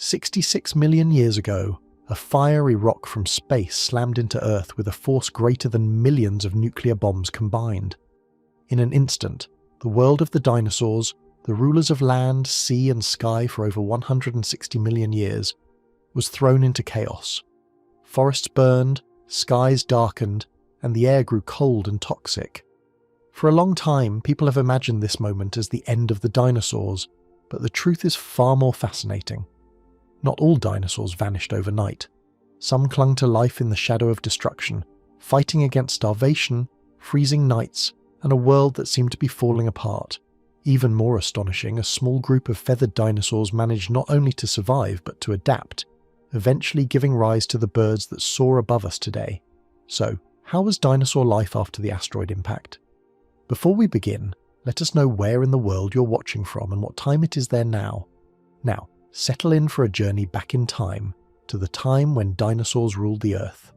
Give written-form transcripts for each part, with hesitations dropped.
66 million years ago, a fiery rock from space slammed into Earth with a force greater than millions of nuclear bombs combined. In an instant, the world of the dinosaurs, the rulers of land, sea and sky for over 160 million years, was thrown into chaos. Forests burned, skies darkened, and the air grew cold and toxic. For a long time, people have imagined this moment as the end of the dinosaurs, but the truth is far more fascinating. Not all dinosaurs vanished overnight. Some clung to life in the shadow of destruction, fighting against starvation, freezing nights, and a world that seemed to be falling apart. Even more astonishing, a small group of feathered dinosaurs managed not only to survive but to adapt, eventually giving rise to the birds that soar above us today. So, how was dinosaur life after the asteroid impact? Before we begin, let us know where in the world you're watching from and what time it is there now. Now, settle in for a journey back in time, to the time when dinosaurs ruled the Earth.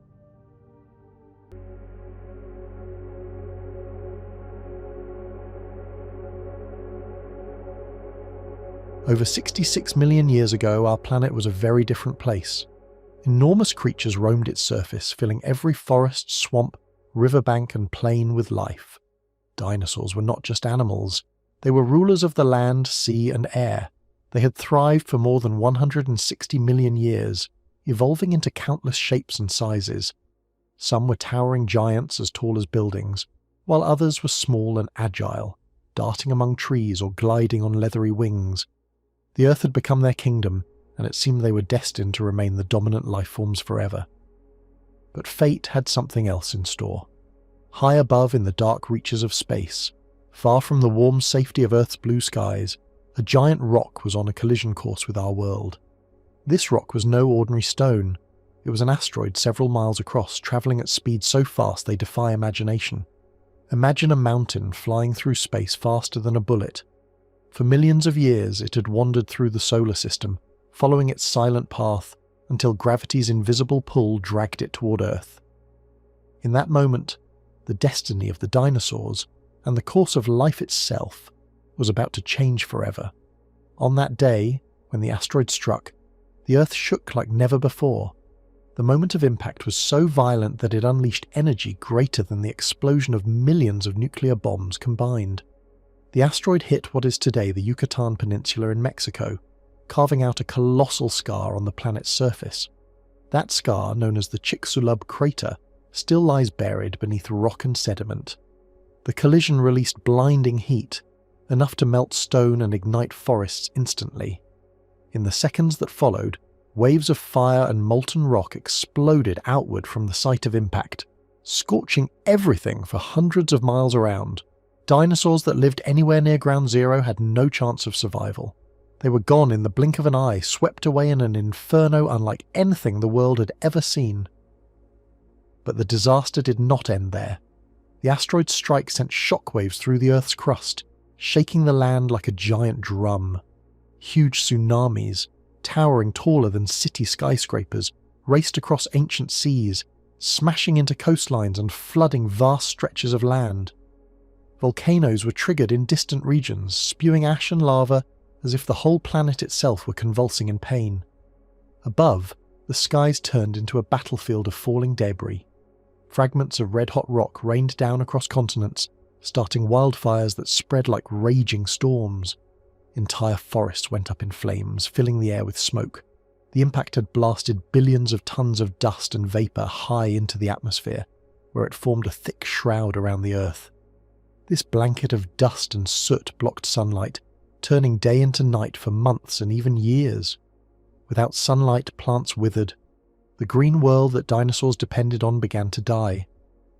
Over 66 million years ago, our planet was a very different place. Enormous creatures roamed its surface, filling every forest, swamp, riverbank and plain with life. Dinosaurs were not just animals. They were rulers of the land, sea and air. They had thrived for more than 160 million years, evolving into countless shapes and sizes. Some were towering giants as tall as buildings, while others were small and agile, darting among trees or gliding on leathery wings. The Earth had become their kingdom, and it seemed they were destined to remain the dominant life forms forever. But fate had something else in store. High above in the dark reaches of space, far from the warm safety of Earth's blue skies, a giant rock was on a collision course with our world. This rock was no ordinary stone. It was an asteroid several miles across, travelling at speeds so fast they defy imagination. Imagine a mountain flying through space faster than a bullet. For millions of years it had wandered through the solar system, following its silent path until gravity's invisible pull dragged it toward Earth. In that moment, the destiny of the dinosaurs, and the course of life itself, was about to change forever. On that day, when the asteroid struck, the Earth shook like never before. The moment of impact was so violent that it unleashed energy greater than the explosion of millions of nuclear bombs combined. The asteroid hit what is today the Yucatan Peninsula in Mexico, carving out a colossal scar on the planet's surface. That scar, known as the Chicxulub crater, still lies buried beneath rock and sediment. The collision released blinding heat, enough to melt stone and ignite forests instantly. In the seconds that followed, waves of fire and molten rock exploded outward from the site of impact, scorching everything for hundreds of miles around. Dinosaurs that lived anywhere near Ground Zero had no chance of survival. They were gone in the blink of an eye, swept away in an inferno unlike anything the world had ever seen. But the disaster did not end there. The asteroid's strike sent shockwaves through the Earth's crust, shaking the land like a giant drum. Huge tsunamis, towering taller than city skyscrapers, raced across ancient seas, smashing into coastlines and flooding vast stretches of land. Volcanoes were triggered in distant regions, spewing ash and lava as if the whole planet itself were convulsing in pain. Above, the skies turned into a battlefield of falling debris. Fragments of red-hot rock rained down across continents, starting wildfires that spread like raging storms. Entire forests went up in flames, filling the air with smoke. The impact had blasted billions of tons of dust and vapour high into the atmosphere, where it formed a thick shroud around the Earth. This blanket of dust and soot blocked sunlight, turning day into night for months and even years. Without sunlight, plants withered. The green world that dinosaurs depended on began to die.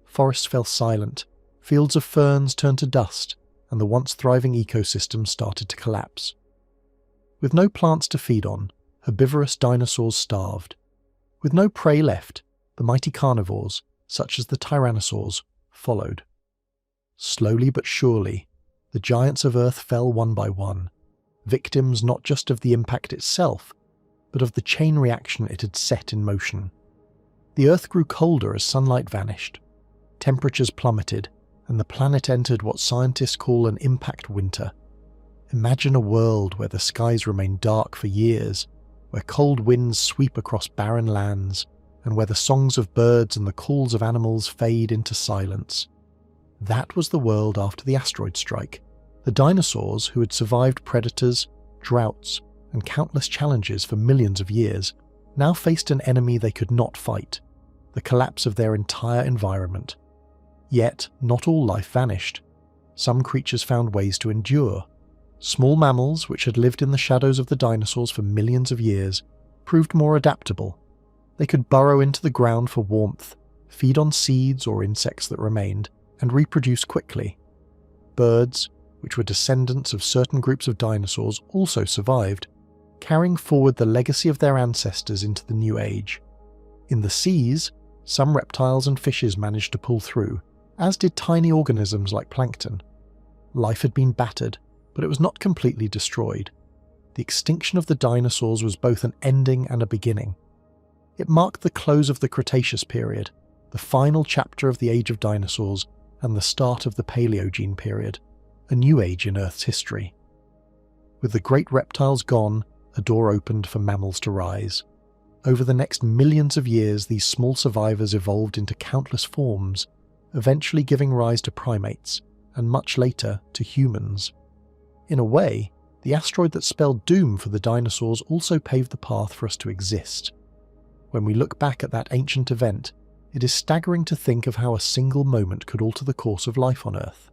Forests fell silent, fields of ferns turned to dust, and the once thriving ecosystem started to collapse. With no plants to feed on, herbivorous dinosaurs starved. With no prey left, the mighty carnivores, such as the tyrannosaurs, followed. Slowly but surely, the giants of Earth fell one by one, victims not just of the impact itself, but of the chain reaction it had set in motion. The Earth grew colder as sunlight vanished. Temperatures plummeted, and the planet entered what scientists call an impact winter. Imagine a world where the skies remain dark for years, where cold winds sweep across barren lands, and where the songs of birds and the calls of animals fade into silence. That was the world after the asteroid strike. The dinosaurs, who had survived predators, droughts, and countless challenges for millions of years, now faced an enemy they could not fight: the collapse of their entire environment. Yet, not all life vanished. Some creatures found ways to endure. Small mammals, which had lived in the shadows of the dinosaurs for millions of years, proved more adaptable. They could burrow into the ground for warmth, feed on seeds or insects that remained, and reproduce quickly. Birds, which were descendants of certain groups of dinosaurs, also survived, carrying forward the legacy of their ancestors into the new age. In the seas, some reptiles and fishes managed to pull through, as did tiny organisms like plankton. Life had been battered, but it was not completely destroyed. The extinction of the dinosaurs was both an ending and a beginning. It marked the close of the Cretaceous period, the final chapter of the Age of Dinosaurs, and the start of the Paleogene period, a new age in Earth's history. With the great reptiles gone, a door opened for mammals to rise. Over the next millions of years, these small survivors evolved into countless forms, eventually giving rise to primates, and much later to humans. In a way, the asteroid that spelled doom for the dinosaurs also paved the path for us to exist. When we look back at that ancient event, it is staggering to think of how a single moment could alter the course of life on Earth.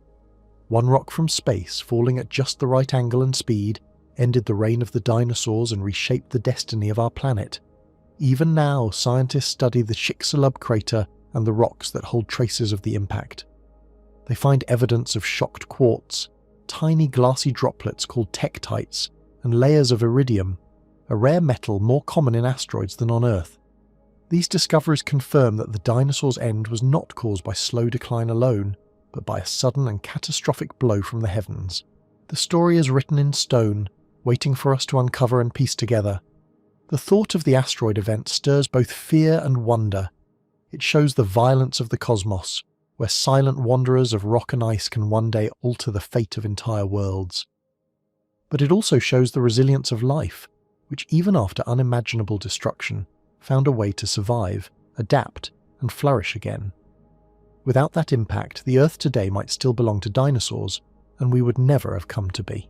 One rock from space, falling at just the right angle and speed, ended the reign of the dinosaurs and reshaped the destiny of our planet. Even now, scientists study the Chicxulub crater and the rocks that hold traces of the impact. They find evidence of shocked quartz, tiny glassy droplets called tektites, and layers of iridium, a rare metal more common in asteroids than on Earth. These discoveries confirm that the dinosaurs' end was not caused by slow decline alone, but by a sudden and catastrophic blow from the heavens. The story is written in stone, waiting for us to uncover and piece together. The thought of the asteroid event stirs both fear and wonder. It shows the violence of the cosmos, where silent wanderers of rock and ice can one day alter the fate of entire worlds. But it also shows the resilience of life, which even after unimaginable destruction, found a way to survive, adapt, and flourish again. Without that impact, the Earth today might still belong to dinosaurs, and we would never have come to be.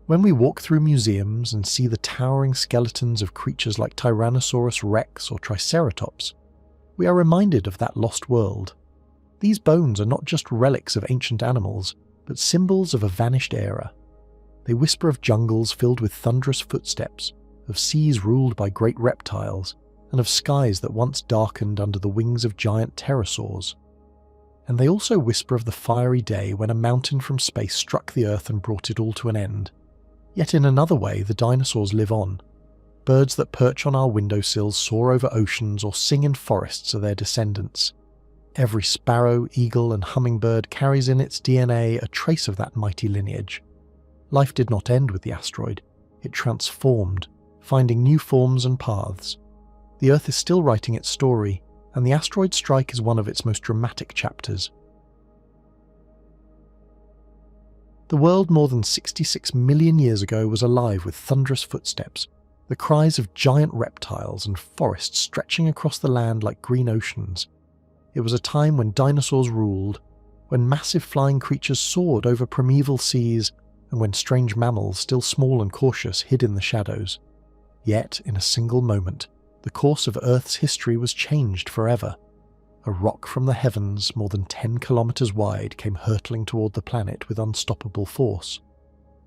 When we walk through museums and see the towering skeletons of creatures like Tyrannosaurus rex or Triceratops, we are reminded of that lost world. These bones are not just relics of ancient animals, but symbols of a vanished era. They whisper of jungles filled with thunderous footsteps, of seas ruled by great reptiles, and of skies that once darkened under the wings of giant pterosaurs. And they also whisper of the fiery day when a mountain from space struck the Earth and brought it all to an end. Yet in another way, the dinosaurs live on. Birds that perch on our windowsills soar over oceans or sing in forests are their descendants. Every sparrow, eagle, and hummingbird carries in its DNA a trace of that mighty lineage. Life did not end with the asteroid. It transformed, finding new forms and paths. The Earth is still writing its story, and the asteroid strike is one of its most dramatic chapters. The world more than 66 million years ago was alive with thunderous footsteps, the cries of giant reptiles and forests stretching across the land like green oceans. It was a time when dinosaurs ruled, when massive flying creatures soared over primeval seas, and when strange mammals, still small and cautious, hid in the shadows. Yet, in a single moment, the course of Earth's history was changed forever. A rock from the heavens, more than 10 kilometers wide, came hurtling toward the planet with unstoppable force.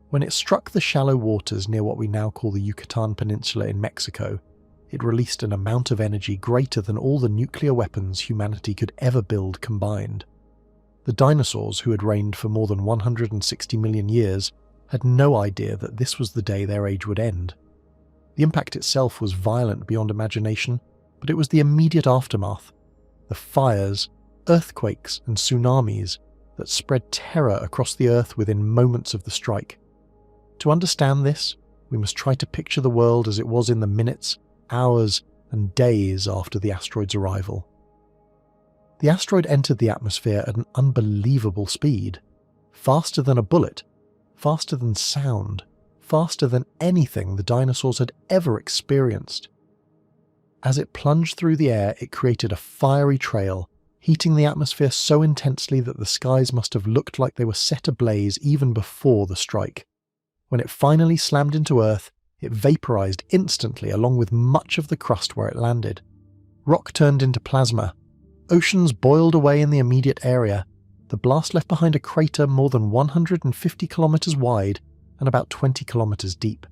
When it struck the shallow waters near what we now call the Yucatan Peninsula in Mexico, it released an amount of energy greater than all the nuclear weapons humanity could ever build combined. The dinosaurs, who had reigned for more than 160 million years, had no idea that this was the day their age would end. The impact itself was violent beyond imagination, but it was the immediate aftermath. The fires, earthquakes, and tsunamis that spread terror across the Earth within moments of the strike. To understand this, we must try to picture the world as it was in the minutes, hours, and days after the asteroid's arrival. The asteroid entered the atmosphere at an unbelievable speed, faster than a bullet, faster than sound, faster than anything the dinosaurs had ever experienced. As it plunged through the air, it created a fiery trail, heating the atmosphere so intensely that the skies must have looked like they were set ablaze even before the strike. When it finally slammed into Earth, it vaporized instantly along with much of the crust where it landed. Rock turned into plasma. Oceans boiled away in the immediate area. The blast left behind a crater more than 150 kilometers wide and about 20 kilometers deep.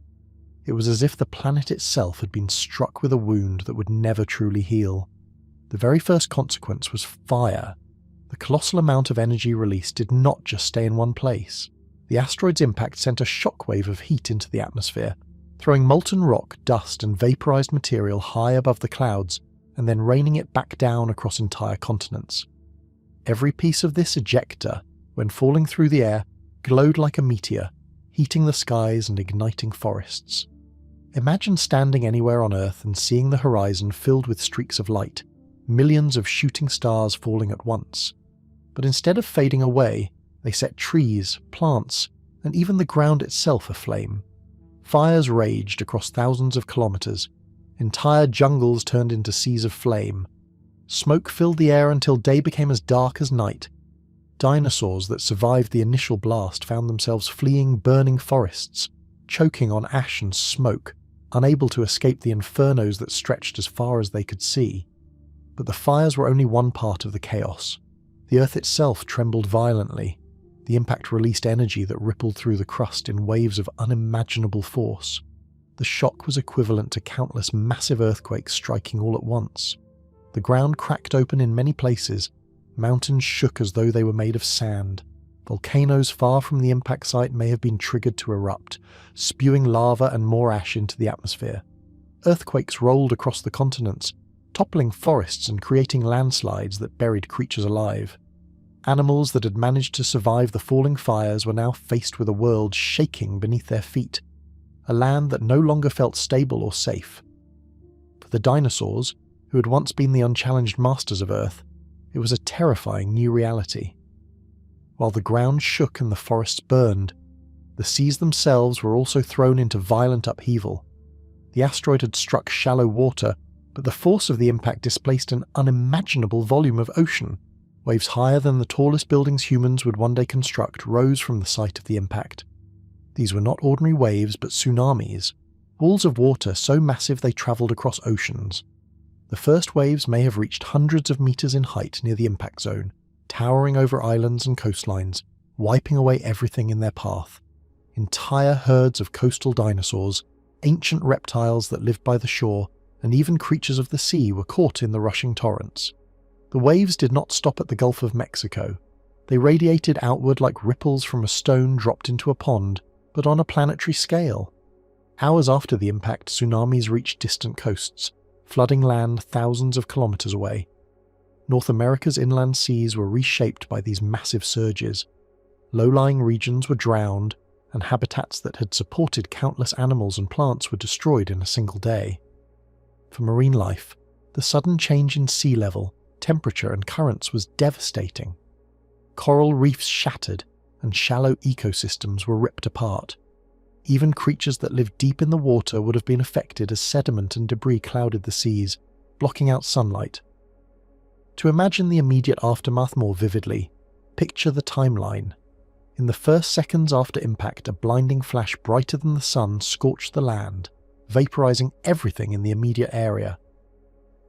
It was as if the planet itself had been struck with a wound that would never truly heal. The very first consequence was fire. The colossal amount of energy released did not just stay in one place. The asteroid's impact sent a shockwave of heat into the atmosphere, throwing molten rock, dust and vaporized material high above the clouds, and then raining it back down across entire continents. Every piece of this ejecta, when falling through the air, glowed like a meteor, heating the skies and igniting forests. Imagine standing anywhere on Earth and seeing the horizon filled with streaks of light, millions of shooting stars falling at once. But instead of fading away, they set trees, plants, and even the ground itself aflame. Fires raged across thousands of kilometers. Entire jungles turned into seas of flame. Smoke filled the air until day became as dark as night. Dinosaurs that survived the initial blast found themselves fleeing burning forests, choking on ash and smoke, unable to escape the infernos that stretched as far as they could see. But the fires were only one part of the chaos. The Earth itself trembled violently. The impact released energy that rippled through the crust in waves of unimaginable force. The shock was equivalent to countless massive earthquakes striking all at once. The ground cracked open in many places. Mountains shook as though they were made of sand. Volcanoes far from the impact site may have been triggered to erupt, spewing lava and more ash into the atmosphere. Earthquakes rolled across the continents, toppling forests and creating landslides that buried creatures alive. Animals that had managed to survive the falling fires were now faced with a world shaking beneath their feet, a land that no longer felt stable or safe. For the dinosaurs, who had once been the unchallenged masters of Earth, it was a terrifying new reality. While the ground shook and the forests burned, the seas themselves were also thrown into violent upheaval. The asteroid had struck shallow water, but the force of the impact displaced an unimaginable volume of ocean. Waves higher than the tallest buildings humans would one day construct rose from the site of the impact. These were not ordinary waves, but tsunamis, walls of water so massive they travelled across oceans. The first waves may have reached hundreds of meters in height near the impact zone, towering over islands and coastlines, wiping away everything in their path. Entire herds of coastal dinosaurs, ancient reptiles that lived by the shore, and even creatures of the sea were caught in the rushing torrents. The waves did not stop at the Gulf of Mexico. They radiated outward like ripples from a stone dropped into a pond, but on a planetary scale. Hours after the impact, tsunamis reached distant coasts, flooding land thousands of kilometers away. North America's inland seas were reshaped by these massive surges. Low-lying regions were drowned, and habitats that had supported countless animals and plants were destroyed in a single day. For marine life, the sudden change in sea level, temperature and currents was devastating. Coral reefs shattered, and shallow ecosystems were ripped apart. Even creatures that lived deep in the water would have been affected as sediment and debris clouded the seas, blocking out sunlight. To imagine the immediate aftermath more vividly, picture the timeline. In the first seconds after impact, a blinding flash brighter than the sun scorched the land, vaporizing everything in the immediate area.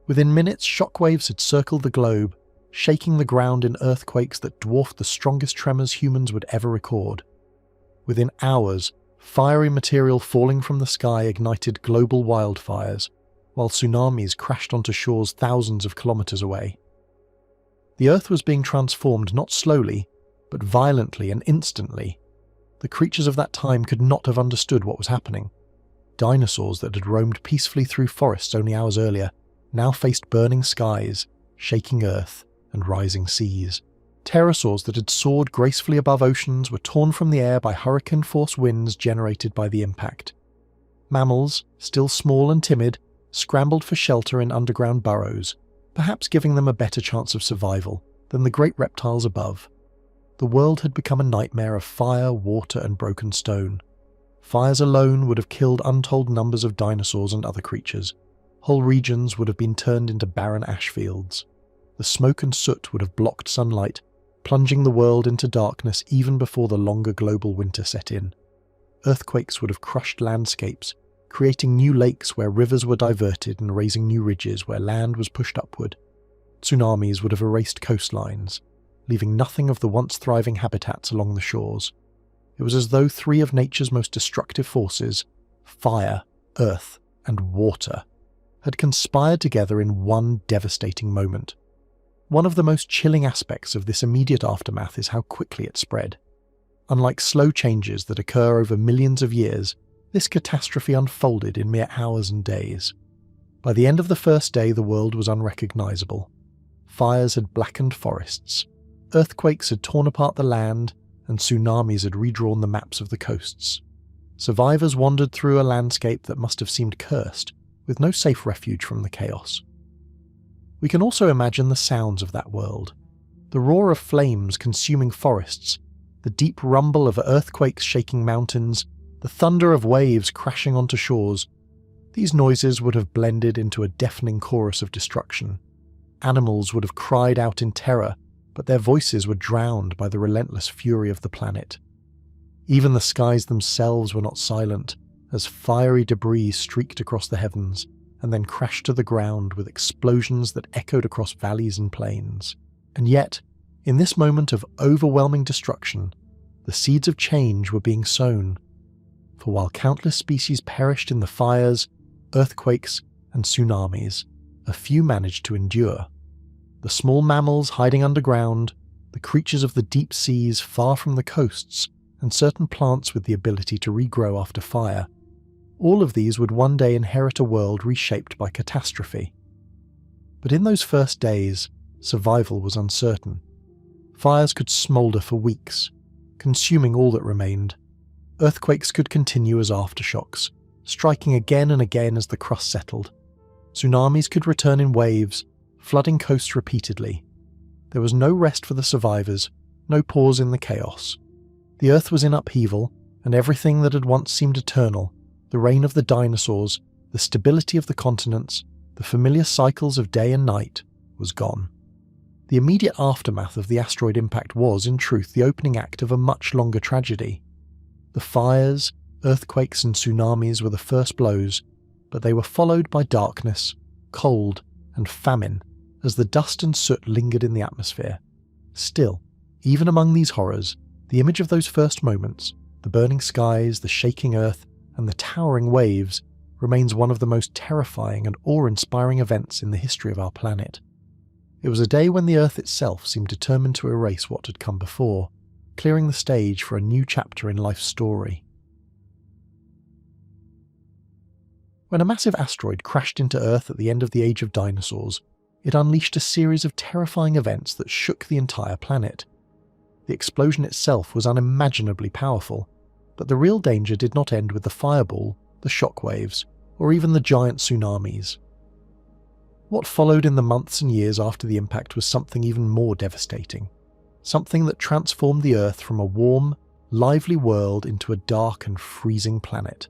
Within minutes, shockwaves had circled the globe, shaking the ground in earthquakes that dwarfed the strongest tremors humans would ever record. Within hours, fiery material falling from the sky ignited global wildfires, while tsunamis crashed onto shores thousands of kilometers away. The Earth was being transformed not slowly, but violently and instantly. The creatures of that time could not have understood what was happening. Dinosaurs that had roamed peacefully through forests only hours earlier now faced burning skies, shaking earth, and rising seas. Pterosaurs that had soared gracefully above oceans were torn from the air by hurricane-force winds generated by the impact. Mammals, still small and timid, scrambled for shelter in underground burrows, perhaps giving them a better chance of survival than the great reptiles above. The world had become a nightmare of fire, water, and broken stone. Fires alone would have killed untold numbers of dinosaurs and other creatures. Whole regions would have been turned into barren ash fields. The smoke and soot would have blocked sunlight, plunging the world into darkness even before the longer global winter set in. Earthquakes would have crushed landscapes, creating new lakes where rivers were diverted and raising new ridges where land was pushed upward. Tsunamis would have erased coastlines, leaving nothing of the once thriving habitats along the shores. It was as though three of nature's most destructive forces, fire, earth, and water, had conspired together in one devastating moment. One of the most chilling aspects of this immediate aftermath is how quickly it spread. Unlike slow changes that occur over millions of years, this catastrophe unfolded in mere hours and days. By the end of the first day, the world was unrecognizable. Fires had blackened forests, earthquakes had torn apart the land, and tsunamis had redrawn the maps of the coasts. Survivors wandered through a landscape that must have seemed cursed, with no safe refuge from the chaos. We can also imagine the sounds of that world. The roar of flames consuming forests, the deep rumble of earthquakes shaking mountains, the thunder of waves crashing onto shores. These noises would have blended into a deafening chorus of destruction. Animals would have cried out in terror, but their voices were drowned by the relentless fury of the planet. Even the skies themselves were not silent, as fiery debris streaked across the heavens and then crashed to the ground with explosions that echoed across valleys and plains. And yet, in this moment of overwhelming destruction, the seeds of change were being sown. For while countless species perished in the fires, earthquakes, and tsunamis, a few managed to endure. The small mammals hiding underground, the creatures of the deep seas far from the coasts, and certain plants with the ability to regrow after fire, all of these would one day inherit a world reshaped by catastrophe. But in those first days, survival was uncertain. Fires could smoulder for weeks, consuming all that remained. Earthquakes could continue as aftershocks, striking again and again as the crust settled. Tsunamis could return in waves, flooding coasts repeatedly. There was no rest for the survivors, no pause in the chaos. The earth was in upheaval, and everything that had once seemed eternal, the reign of the dinosaurs, the stability of the continents, the familiar cycles of day and night, was gone. The immediate aftermath of the asteroid impact was, in truth, the opening act of a much longer tragedy. The fires, earthquakes, and tsunamis were the first blows, but they were followed by darkness, cold, and famine as the dust and soot lingered in the atmosphere. Still, even among these horrors, the image of those first moments, the burning skies, the shaking earth, and the towering waves, remains one of the most terrifying and awe-inspiring events in the history of our planet. It was a day when the Earth itself seemed determined to erase what had come before, clearing the stage for a new chapter in life's story. When a massive asteroid crashed into Earth at the end of the Age of Dinosaurs, it unleashed a series of terrifying events that shook the entire planet. The explosion itself was unimaginably powerful, but the real danger did not end with the fireball, the shockwaves, or even the giant tsunamis. What followed in the months and years after the impact was something even more devastating, something that transformed the Earth from a warm, lively world into a dark and freezing planet.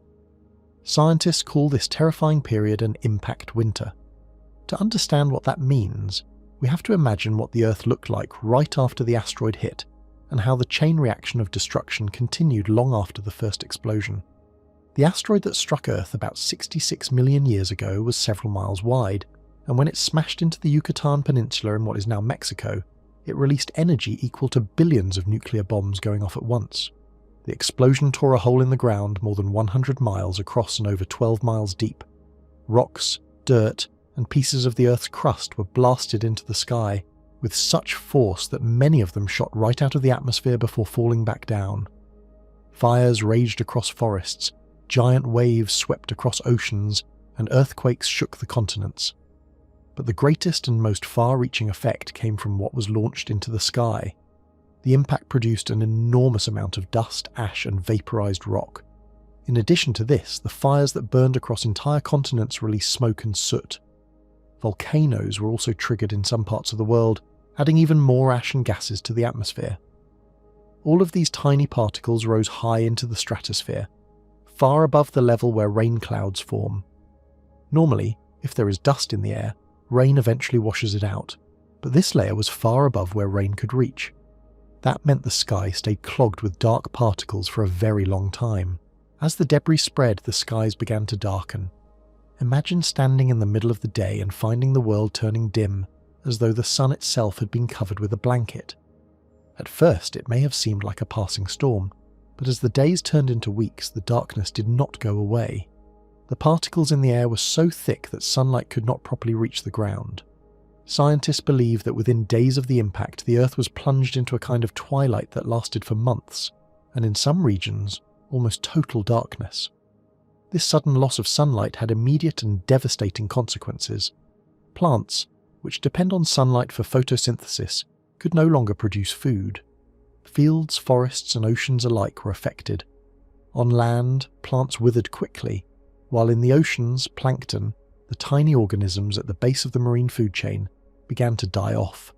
Scientists call this terrifying period an impact winter. To understand what that means, we have to imagine what the Earth looked like right after the asteroid hit, and how the chain reaction of destruction continued long after the first explosion. The asteroid that struck Earth about 66 million years ago was several miles wide, and when it smashed into the Yucatan Peninsula in what is now Mexico, it released energy equal to billions of nuclear bombs going off at once. The explosion tore a hole in the ground more than 100 miles across and over 12 miles deep. Rocks, dirt, and pieces of the Earth's crust were blasted into the sky, with such force that many of them shot right out of the atmosphere before falling back down. Fires raged across forests, giant waves swept across oceans, and earthquakes shook the continents. But the greatest and most far-reaching effect came from what was launched into the sky. The impact produced an enormous amount of dust, ash, and vaporized rock. In addition to this, the fires that burned across entire continents released smoke and soot. Volcanoes were also triggered in some parts of the world, adding even more ash and gases to the atmosphere. All of these tiny particles rose high into the stratosphere, far above the level where rain clouds form. Normally, if there is dust in the air, rain eventually washes it out, but this layer was far above where rain could reach. That meant the sky stayed clogged with dark particles for a very long time. As the debris spread, the skies began to darken. Imagine standing in the middle of the day and finding the world turning dim, as though the sun itself had been covered with a blanket. At first, it may have seemed like a passing storm, but as the days turned into weeks, the darkness did not go away. The particles in the air were so thick that sunlight could not properly reach the ground. Scientists believe that within days of the impact, the Earth was plunged into a kind of twilight that lasted for months, and in some regions, almost total darkness. This sudden loss of sunlight had immediate and devastating consequences. Plants, which depend on sunlight for photosynthesis, could no longer produce food. Fields, forests, and oceans alike were affected. On land, plants withered quickly, while in the oceans, plankton, the tiny organisms at the base of the marine food chain, began to die off.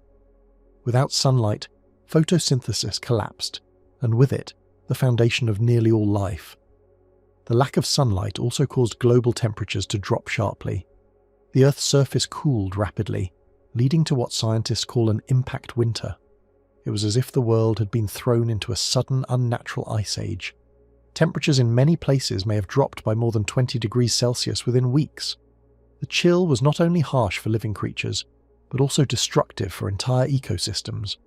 Without sunlight, photosynthesis collapsed, and with it, the foundation of nearly all life. The lack of sunlight also caused global temperatures to drop sharply. The Earth's surface cooled rapidly, leading to what scientists call an impact winter. It was as if the world had been thrown into a sudden, unnatural ice age. Temperatures in many places may have dropped by more than 20 degrees Celsius within weeks. The chill was not only harsh for living creatures, but also destructive for entire ecosystems.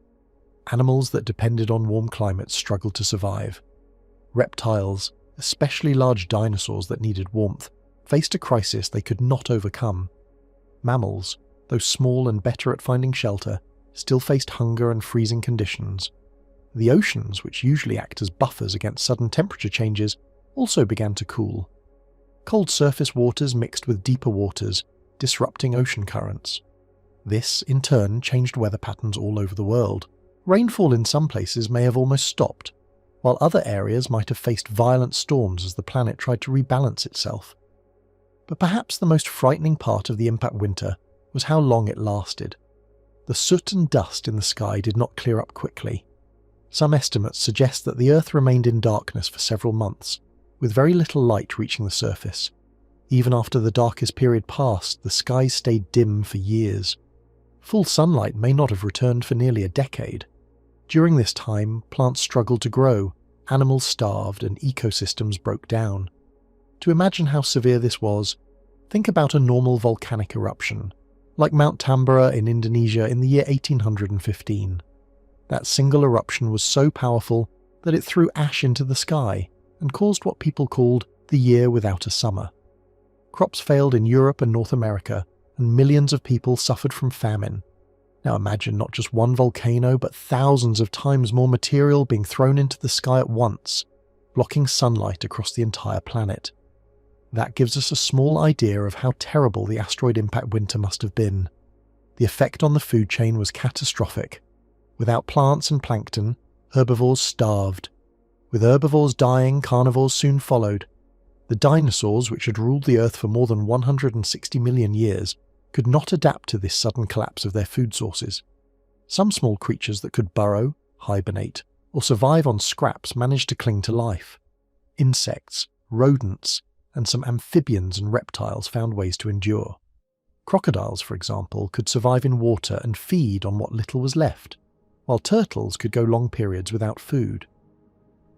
Animals that depended on warm climates struggled to survive. Reptiles, especially large dinosaurs that needed warmth, faced a crisis they could not overcome. Mammals, though small and better at finding shelter, still faced hunger and freezing conditions. The oceans, which usually act as buffers against sudden temperature changes, also began to cool. Cold surface waters mixed with deeper waters, disrupting ocean currents. This, in turn, changed weather patterns all over the world. Rainfall in some places may have almost stopped, while other areas might have faced violent storms as the planet tried to rebalance itself. But perhaps the most frightening part of the impact winter was how long it lasted. The soot and dust in the sky did not clear up quickly. Some estimates suggest that the Earth remained in darkness for several months, with very little light reaching the surface. Even after the darkest period passed, the skies stayed dim for years. Full sunlight may not have returned for nearly a decade. During this time, plants struggled to grow, animals starved, and ecosystems broke down. To imagine how severe this was, think about a normal volcanic eruption, like Mount Tambora in Indonesia in the year 1815. That single eruption was so powerful that it threw ash into the sky and caused what people called the year without a summer. Crops failed in Europe and North America, and millions of people suffered from famine. Now imagine not just one volcano, but thousands of times more material being thrown into the sky at once, blocking sunlight across the entire planet. That gives us a small idea of how terrible the asteroid impact winter must have been. The effect on the food chain was catastrophic. Without plants and plankton, herbivores starved. With herbivores dying, carnivores soon followed. The dinosaurs, which had ruled the Earth for more than 160 million years, could not adapt to this sudden collapse of their food sources. Some small creatures that could burrow, hibernate, or survive on scraps managed to cling to life. Insects, rodents, and some amphibians and reptiles found ways to endure. Crocodiles, for example, could survive in water and feed on what little was left, while turtles could go long periods without food.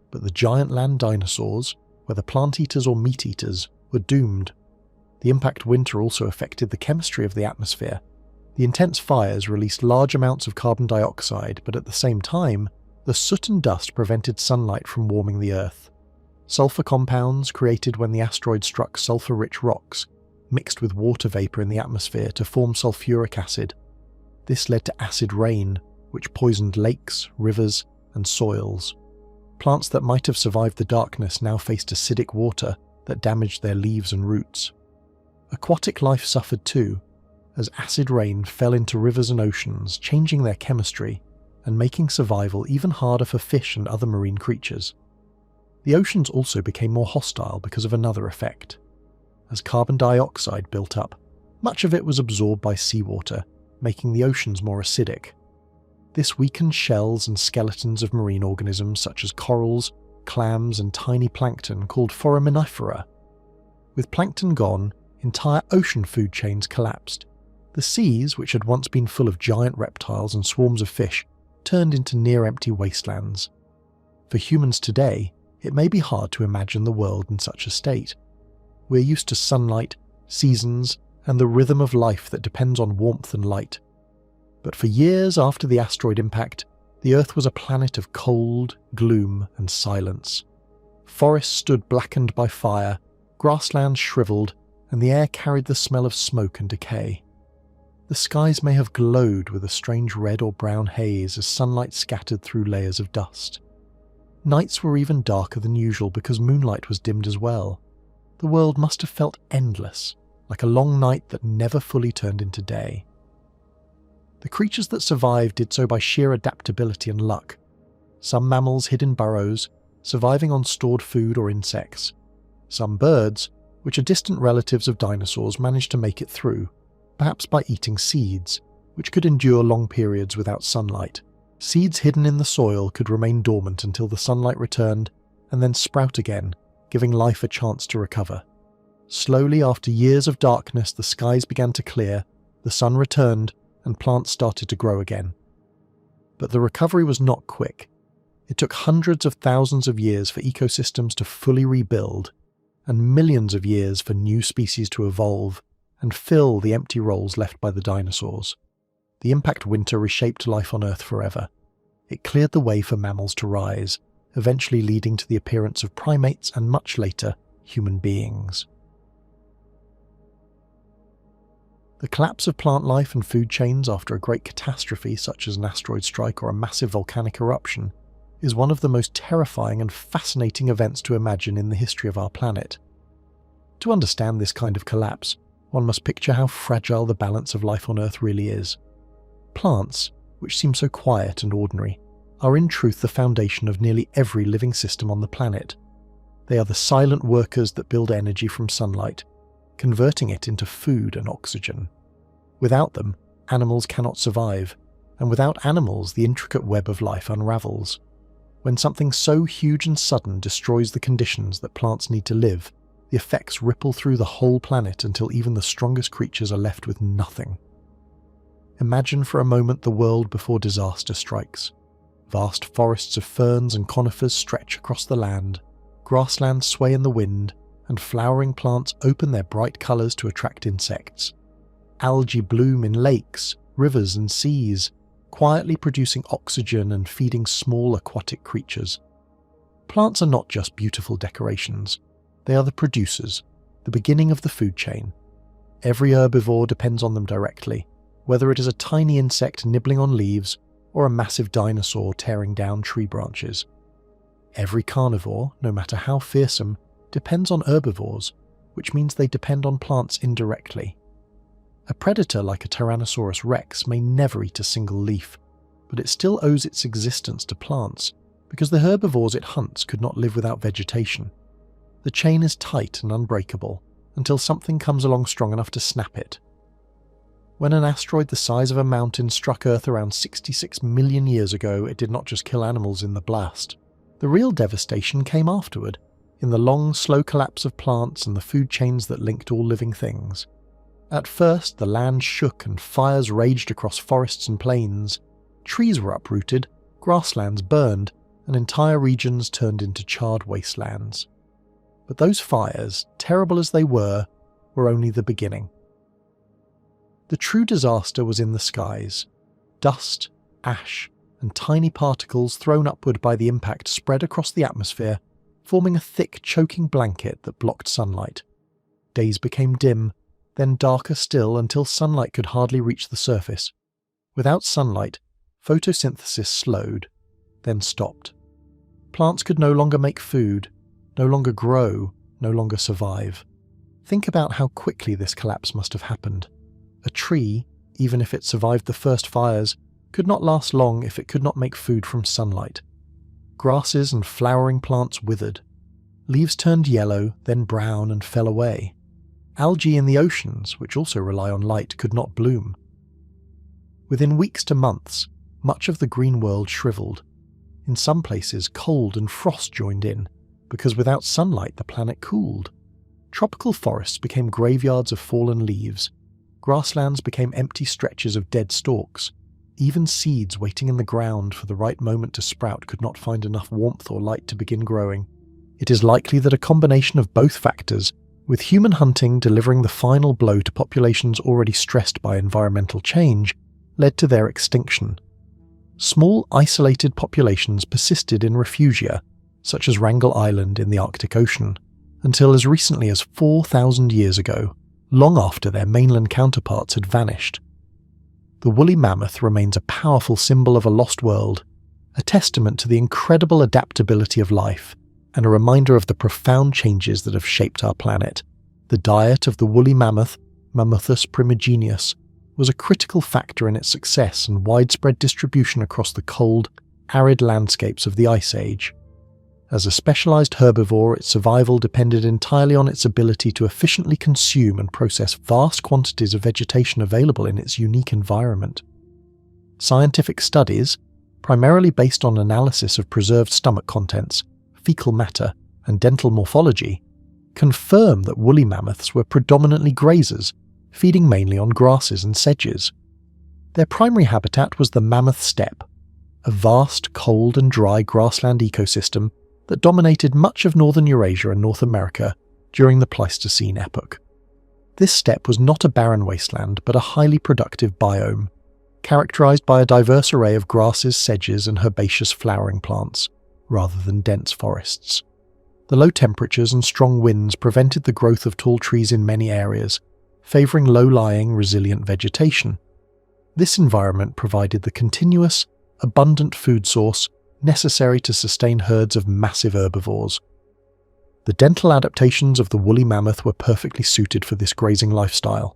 But the giant land dinosaurs, whether plant-eaters or meat-eaters, were doomed. The impact winter also affected the chemistry of the atmosphere. The intense fires released large amounts of carbon dioxide, but at the same time, the soot and dust prevented sunlight from warming the Earth. Sulfur compounds, created when the asteroid struck sulfur-rich rocks, mixed with water vapor in the atmosphere to form sulfuric acid. This led to acid rain, which poisoned lakes, rivers, and soils. Plants that might have survived the darkness now faced acidic water that damaged their leaves and roots. Aquatic life suffered too, as acid rain fell into rivers and oceans, changing their chemistry and making survival even harder for fish and other marine creatures. The oceans also became more hostile because of another effect. As carbon dioxide built up, much of it was absorbed by seawater, making the oceans more acidic. This weakened shells and skeletons of marine organisms such as corals, clams and tiny plankton called foraminifera. With plankton gone, entire ocean food chains collapsed. The seas, which had once been full of giant reptiles and swarms of fish, turned into near-empty wastelands. For humans today, it may be hard to imagine the world in such a state. We're used to sunlight, seasons, and the rhythm of life that depends on warmth and light. But for years after the asteroid impact, the Earth was a planet of cold, gloom, and silence. Forests stood blackened by fire, grasslands shriveled, and the air carried the smell of smoke and decay. The skies may have glowed with a strange red or brown haze as sunlight scattered through layers of dust. Nights were even darker than usual because moonlight was dimmed as well. The world must have felt endless, like a long night that never fully turned into day. The creatures that survived did so by sheer adaptability and luck. Some mammals hid in burrows, surviving on stored food or insects. Some birds, which are distant relatives of dinosaurs, managed to make it through, perhaps by eating seeds, which could endure long periods without sunlight. Seeds hidden in the soil could remain dormant until the sunlight returned, and then sprout again, giving life a chance to recover. Slowly, after years of darkness, the skies began to clear, the sun returned, and plants started to grow again. But the recovery was not quick. It took hundreds of thousands of years for ecosystems to fully rebuild, and millions of years for new species to evolve and fill the empty roles left by the dinosaurs. The impact winter reshaped life on Earth forever. It cleared the way for mammals to rise, eventually leading to the appearance of primates and much later, human beings. The collapse of plant life and food chains after a great catastrophe such as an asteroid strike or a massive volcanic eruption is one of the most terrifying and fascinating events to imagine in the history of our planet. To understand this kind of collapse, one must picture how fragile the balance of life on Earth really is. Plants, which seem so quiet and ordinary, are in truth the foundation of nearly every living system on the planet. They are the silent workers that build energy from sunlight, converting it into food and oxygen. Without them, animals cannot survive, and without animals, the intricate web of life unravels. When something so huge and sudden destroys the conditions that plants need to live, the effects ripple through the whole planet until even the strongest creatures are left with nothing. Imagine for a moment the world before disaster strikes. Vast forests of ferns and conifers stretch across the land, grasslands sway in the wind, and flowering plants open their bright colours to attract insects. Algae bloom in lakes, rivers and seas, quietly producing oxygen and feeding small aquatic creatures. Plants are not just beautiful decorations. They are the producers, the beginning of the food chain. Every herbivore depends on them directly, whether it is a tiny insect nibbling on leaves or a massive dinosaur tearing down tree branches. Every carnivore, no matter how fearsome, depends on herbivores, which means they depend on plants indirectly. A predator like a Tyrannosaurus rex may never eat a single leaf, but it still owes its existence to plants, because the herbivores it hunts could not live without vegetation. The chain is tight and unbreakable, until something comes along strong enough to snap it. When an asteroid the size of a mountain struck Earth around 66 million years ago, it did not just kill animals in the blast. The real devastation came afterward, in the long, slow collapse of plants and the food chains that linked all living things. At first, the land shook and fires raged across forests and plains. Trees were uprooted, grasslands burned, and entire regions turned into charred wastelands. But those fires, terrible as they were only the beginning. The true disaster was in the skies. Dust, ash, and tiny particles thrown upward by the impact spread across the atmosphere, forming a thick, choking blanket that blocked sunlight. Days became dim, then darker still until sunlight could hardly reach the surface. Without sunlight, photosynthesis slowed, then stopped. Plants could no longer make food, no longer grow, no longer survive. Think about how quickly this collapse must have happened. A tree, even if it survived the first fires, could not last long if it could not make food from sunlight. Grasses and flowering plants withered. Leaves turned yellow, then brown and fell away. Algae in the oceans, which also rely on light, could not bloom. Within weeks to months, much of the green world shriveled. In some places, cold and frost joined in, because without sunlight the planet cooled. Tropical forests became graveyards of fallen leaves. Grasslands became empty stretches of dead stalks. Even seeds waiting in the ground for the right moment to sprout could not find enough warmth or light to begin growing. It is likely that a combination of both factors, with human hunting delivering the final blow to populations already stressed by environmental change, led to their extinction. Small, isolated populations persisted in refugia, such as Wrangel Island in the Arctic Ocean, until as recently as 4,000 years ago, long after their mainland counterparts had vanished. The woolly mammoth remains a powerful symbol of a lost world, a testament to the incredible adaptability of life, and a reminder of the profound changes that have shaped our planet. The diet of the woolly mammoth, Mammuthus primigenius, was a critical factor in its success and widespread distribution across the cold, arid landscapes of the Ice Age. As a specialized herbivore, its survival depended entirely on its ability to efficiently consume and process vast quantities of vegetation available in its unique environment. Scientific studies, primarily based on analysis of preserved stomach contents, fecal matter, and dental morphology, confirm that woolly mammoths were predominantly grazers, feeding mainly on grasses and sedges. Their primary habitat was the mammoth steppe, a vast, cold and dry grassland ecosystem that dominated much of northern Eurasia and North America during the Pleistocene epoch. This steppe was not a barren wasteland, but a highly productive biome, characterized by a diverse array of grasses, sedges, and herbaceous flowering plants, rather than dense forests. The low temperatures and strong winds prevented the growth of tall trees in many areas, favoring low-lying, resilient vegetation. This environment provided the continuous, abundant food source necessary to sustain herds of massive herbivores. The dental adaptations of the woolly mammoth were perfectly suited for this grazing lifestyle.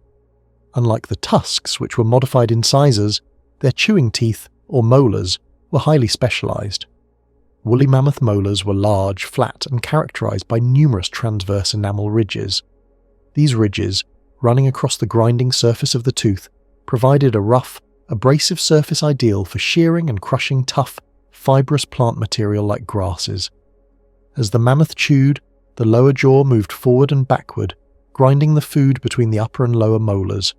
Unlike the tusks, which were modified incisors, their chewing teeth, or molars, were highly specialized. Woolly mammoth molars were large, flat, and characterized by numerous transverse enamel ridges. These ridges, running across the grinding surface of the tooth, provided a rough, abrasive surface ideal for shearing and crushing tough, fibrous plant material like grasses. As the mammoth chewed, the lower jaw moved forward and backward, grinding the food between the upper and lower molars.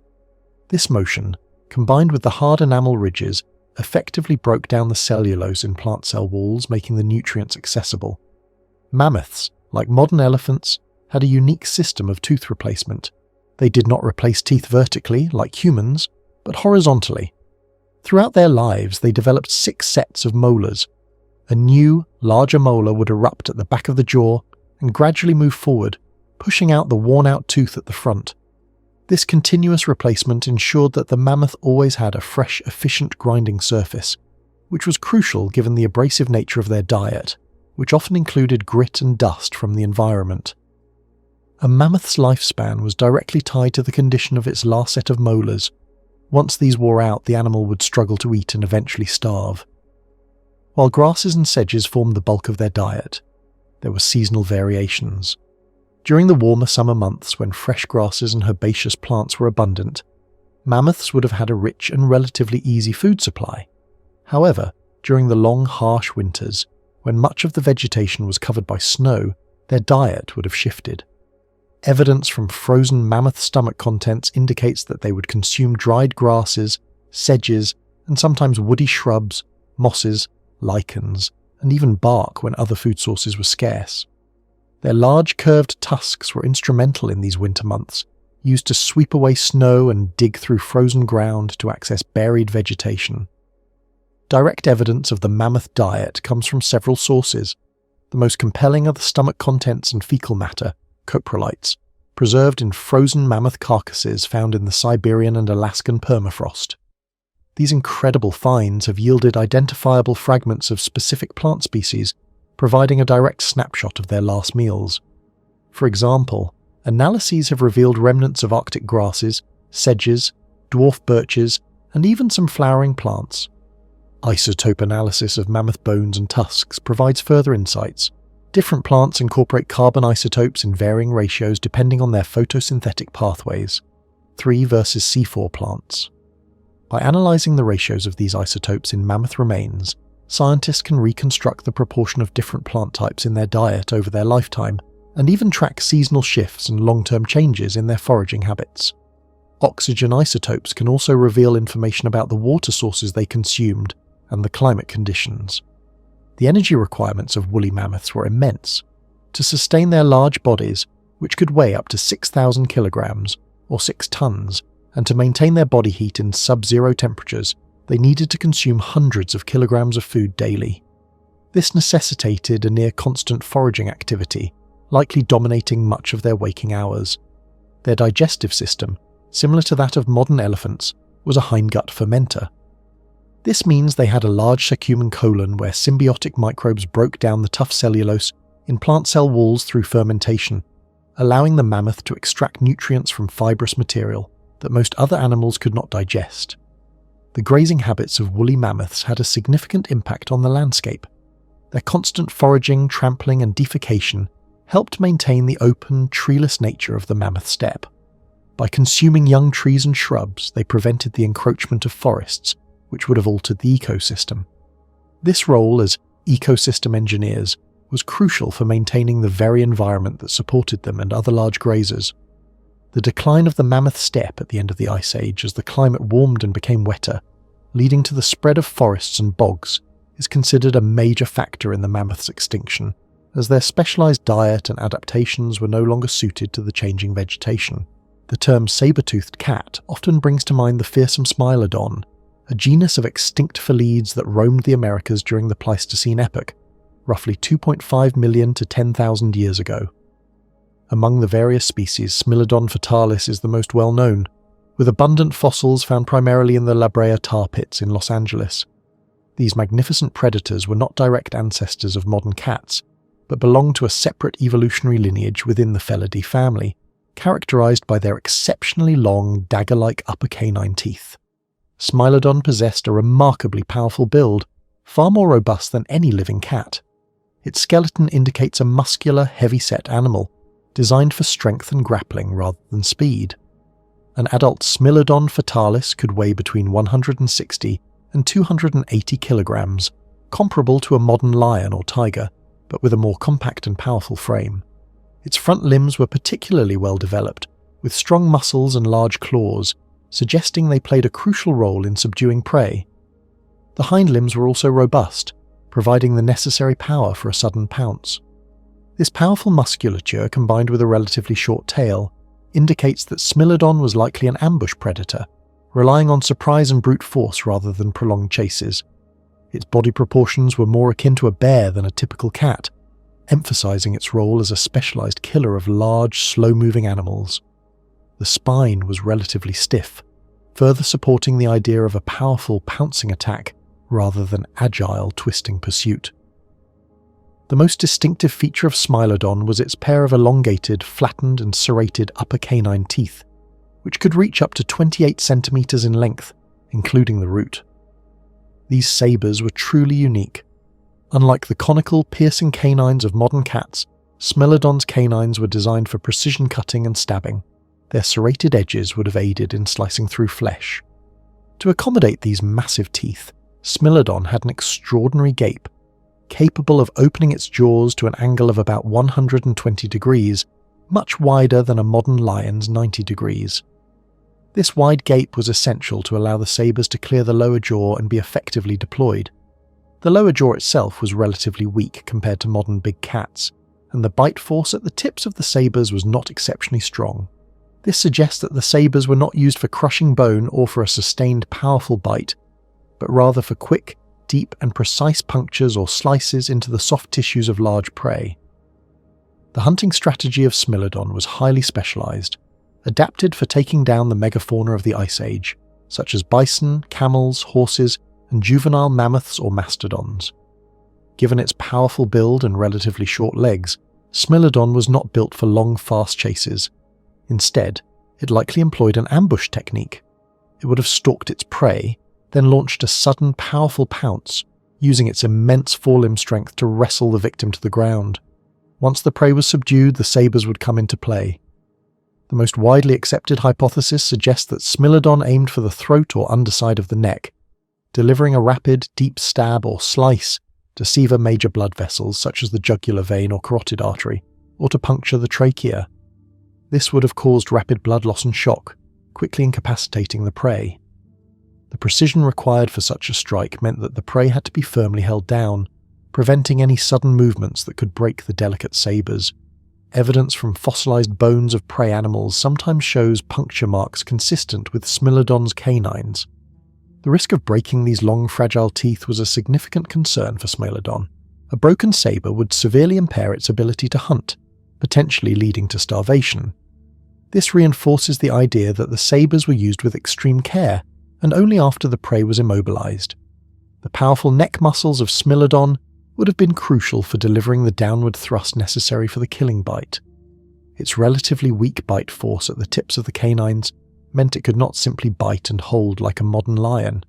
This motion, combined with the hard enamel ridges, effectively broke down the cellulose in plant cell walls, making the nutrients accessible. Mammoths, like modern elephants, had a unique system of tooth replacement. They did not replace teeth vertically, like humans, but horizontally. Throughout their lives, they developed 6 sets of molars. A new, larger molar would erupt at the back of the jaw and gradually move forward, pushing out the worn-out tooth at the front. This continuous replacement ensured that the mammoth always had a fresh, efficient grinding surface, which was crucial given the abrasive nature of their diet, which often included grit and dust from the environment. A mammoth's lifespan was directly tied to the condition of its last set of molars. Once these wore out, the animal would struggle to eat and eventually starve. While grasses and sedges formed the bulk of their diet, there were seasonal variations. During the warmer summer months, when fresh grasses and herbaceous plants were abundant, mammoths would have had a rich and relatively easy food supply. However, during the long, harsh winters, when much of the vegetation was covered by snow, their diet would have shifted. Evidence from frozen mammoth stomach contents indicates that they would consume dried grasses, sedges, and sometimes woody shrubs, mosses, lichens, and even bark when other food sources were scarce. Their large curved tusks were instrumental in these winter months, used to sweep away snow and dig through frozen ground to access buried vegetation. Direct evidence of the mammoth diet comes from several sources. The most compelling are the stomach contents and fecal matter, coprolites, preserved in frozen mammoth carcasses found in the Siberian and Alaskan permafrost. These incredible finds have yielded identifiable fragments of specific plant species, providing a direct snapshot of their last meals. For example, analyses have revealed remnants of Arctic grasses, sedges, dwarf birches, and even some flowering plants. Isotope analysis of mammoth bones and tusks provides further insights. Different plants incorporate carbon isotopes in varying ratios depending on their photosynthetic pathways, 3 versus C4 plants. By analysing the ratios of these isotopes in mammoth remains, scientists can reconstruct the proportion of different plant types in their diet over their lifetime, and even track seasonal shifts and long-term changes in their foraging habits. Oxygen isotopes can also reveal information about the water sources they consumed and the climate conditions. The energy requirements of woolly mammoths were immense. To sustain their large bodies, which could weigh up to 6,000 kilograms, or 6 tons, and to maintain their body heat in sub-zero temperatures, they needed to consume hundreds of kilograms of food daily. This necessitated a near-constant foraging activity, likely dominating much of their waking hours. Their digestive system, similar to that of modern elephants, was a hindgut fermenter. This means they had a large subhuman colon where symbiotic microbes broke down the tough cellulose in plant cell walls through fermentation, allowing the mammoth to extract nutrients from fibrous material that most other animals could not digest. The grazing habits of woolly mammoths had a significant impact on the landscape. Their constant foraging, trampling, and defecation helped maintain the open, treeless nature of the mammoth steppe. By consuming young trees and shrubs, they prevented the encroachment of forests, which would have altered the ecosystem. This role as ecosystem engineers was crucial for maintaining the very environment that supported them and other large grazers. The decline of the mammoth steppe at the end of the Ice Age as the climate warmed and became wetter, leading to the spread of forests and bogs, is considered a major factor in the mammoth's extinction, as their specialized diet and adaptations were no longer suited to the changing vegetation. The term saber-toothed cat often brings to mind the fearsome Smilodon, a genus of extinct felids that roamed the Americas during the Pleistocene epoch, roughly 2.5 million to 10,000 years ago. Among the various species, Smilodon fatalis is the most well-known, with abundant fossils found primarily in the La Brea tar pits in Los Angeles. These magnificent predators were not direct ancestors of modern cats, but belonged to a separate evolutionary lineage within the Felidae family, characterized by their exceptionally long, dagger-like upper canine teeth. Smilodon possessed a remarkably powerful build, far more robust than any living cat. Its skeleton indicates a muscular, heavy-set animal, designed for strength and grappling rather than speed. An adult Smilodon fatalis could weigh between 160 and 280 kilograms, comparable to a modern lion or tiger, but with a more compact and powerful frame. Its front limbs were particularly well developed, with strong muscles and large claws, suggesting they played a crucial role in subduing prey. The hind limbs were also robust, providing the necessary power for a sudden pounce. This powerful musculature, combined with a relatively short tail, indicates that Smilodon was likely an ambush predator, relying on surprise and brute force rather than prolonged chases. Its body proportions were more akin to a bear than a typical cat, emphasizing its role as a specialized killer of large, slow-moving animals. The spine was relatively stiff, further supporting the idea of a powerful pouncing attack rather than agile, twisting pursuit. The most distinctive feature of Smilodon was its pair of elongated, flattened and serrated upper canine teeth, which could reach up to 28 centimeters in length, including the root. These sabers were truly unique. Unlike the conical, piercing canines of modern cats, Smilodon's canines were designed for precision cutting and stabbing. Their serrated edges would have aided in slicing through flesh. To accommodate these massive teeth, Smilodon had an extraordinary gape, capable of opening its jaws to an angle of about 120 degrees, much wider than a modern lion's 90 degrees. This wide gape was essential to allow the sabers to clear the lower jaw and be effectively deployed. The lower jaw itself was relatively weak compared to modern big cats, and the bite force at the tips of the sabers was not exceptionally strong. This suggests that the sabers were not used for crushing bone or for a sustained, powerful bite, but rather for quick, deep and precise punctures or slices into the soft tissues of large prey. The hunting strategy of Smilodon was highly specialized, adapted for taking down the megafauna of the Ice Age, such as bison, camels, horses, and juvenile mammoths or mastodons. Given its powerful build and relatively short legs, Smilodon was not built for long, fast chases. Instead, it likely employed an ambush technique. It would have stalked its prey, then launched a sudden, powerful pounce, using its immense forelimb strength to wrestle the victim to the ground. Once the prey was subdued, the sabers would come into play. The most widely accepted hypothesis suggests that Smilodon aimed for the throat or underside of the neck, delivering a rapid, deep stab or slice to sever major blood vessels such as the jugular vein or carotid artery, or to puncture the trachea. This would have caused rapid blood loss and shock, quickly incapacitating the prey. The precision required for such a strike meant that the prey had to be firmly held down, preventing any sudden movements that could break the delicate sabers. Evidence from fossilized bones of prey animals sometimes shows puncture marks consistent with Smilodon's canines. The risk of breaking these long, fragile teeth was a significant concern for Smilodon. A broken saber would severely impair its ability to hunt, potentially leading to starvation. This reinforces the idea that the sabers were used with extreme care, and only after the prey was immobilized. The powerful neck muscles of Smilodon would have been crucial for delivering the downward thrust necessary for the killing bite. Its relatively weak bite force at the tips of the canines meant it could not simply bite and hold like a modern lion.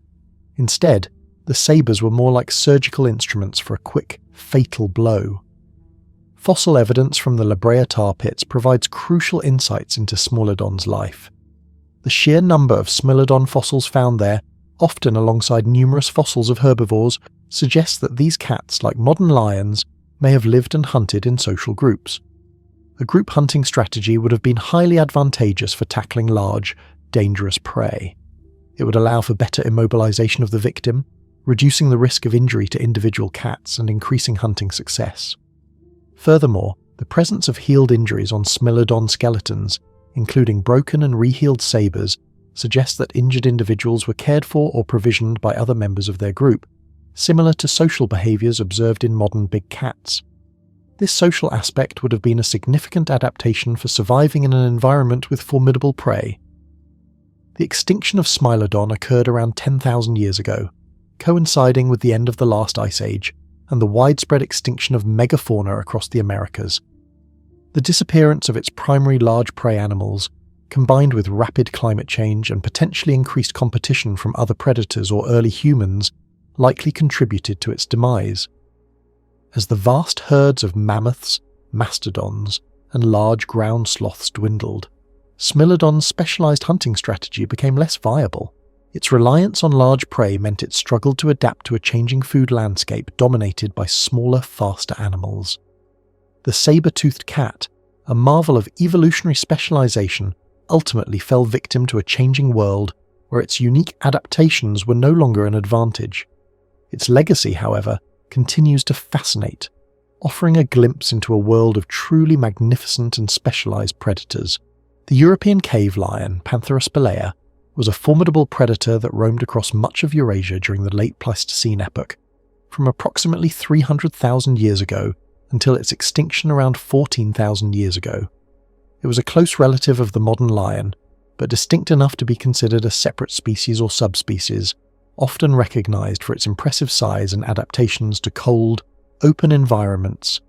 Instead, the sabers were more like surgical instruments for a quick, fatal blow. Fossil evidence from the La Brea tar pits provides crucial insights into Smilodon's life. The sheer number of Smilodon fossils found there, often alongside numerous fossils of herbivores, suggests that these cats, like modern lions, may have lived and hunted in social groups. A group hunting strategy would have been highly advantageous for tackling large, dangerous prey. It would allow for better immobilization of the victim, reducing the risk of injury to individual cats and increasing hunting success. Furthermore, the presence of healed injuries on Smilodon skeletons, including broken and rehealed sabers, suggests that injured individuals were cared for or provisioned by other members of their group, similar to social behaviors observed in modern big cats. This social aspect would have been a significant adaptation for surviving in an environment with formidable prey. The extinction of Smilodon occurred around 10,000 years ago, coinciding with the end of the last ice age and the widespread extinction of megafauna across the Americas. The disappearance of its primary large prey animals, combined with rapid climate change and potentially increased competition from other predators or early humans, likely contributed to its demise. As the vast herds of mammoths, mastodons, and large ground sloths dwindled, Smilodon's specialized hunting strategy became less viable. Its reliance on large prey meant it struggled to adapt to a changing food landscape dominated by smaller, faster animals. The saber-toothed cat, a marvel of evolutionary specialization, ultimately fell victim to a changing world where its unique adaptations were no longer an advantage. Its legacy, however, continues to fascinate, offering a glimpse into a world of truly magnificent and specialized predators. The European cave lion, Pantherus balea, was a formidable predator that roamed across much of Eurasia during the late Pleistocene epoch, from approximately 300,000 years ago until its extinction around 14,000 years ago. It was a close relative of the modern lion, but distinct enough to be considered a separate species or subspecies, often recognized for its impressive size and adaptations to cold, open environments.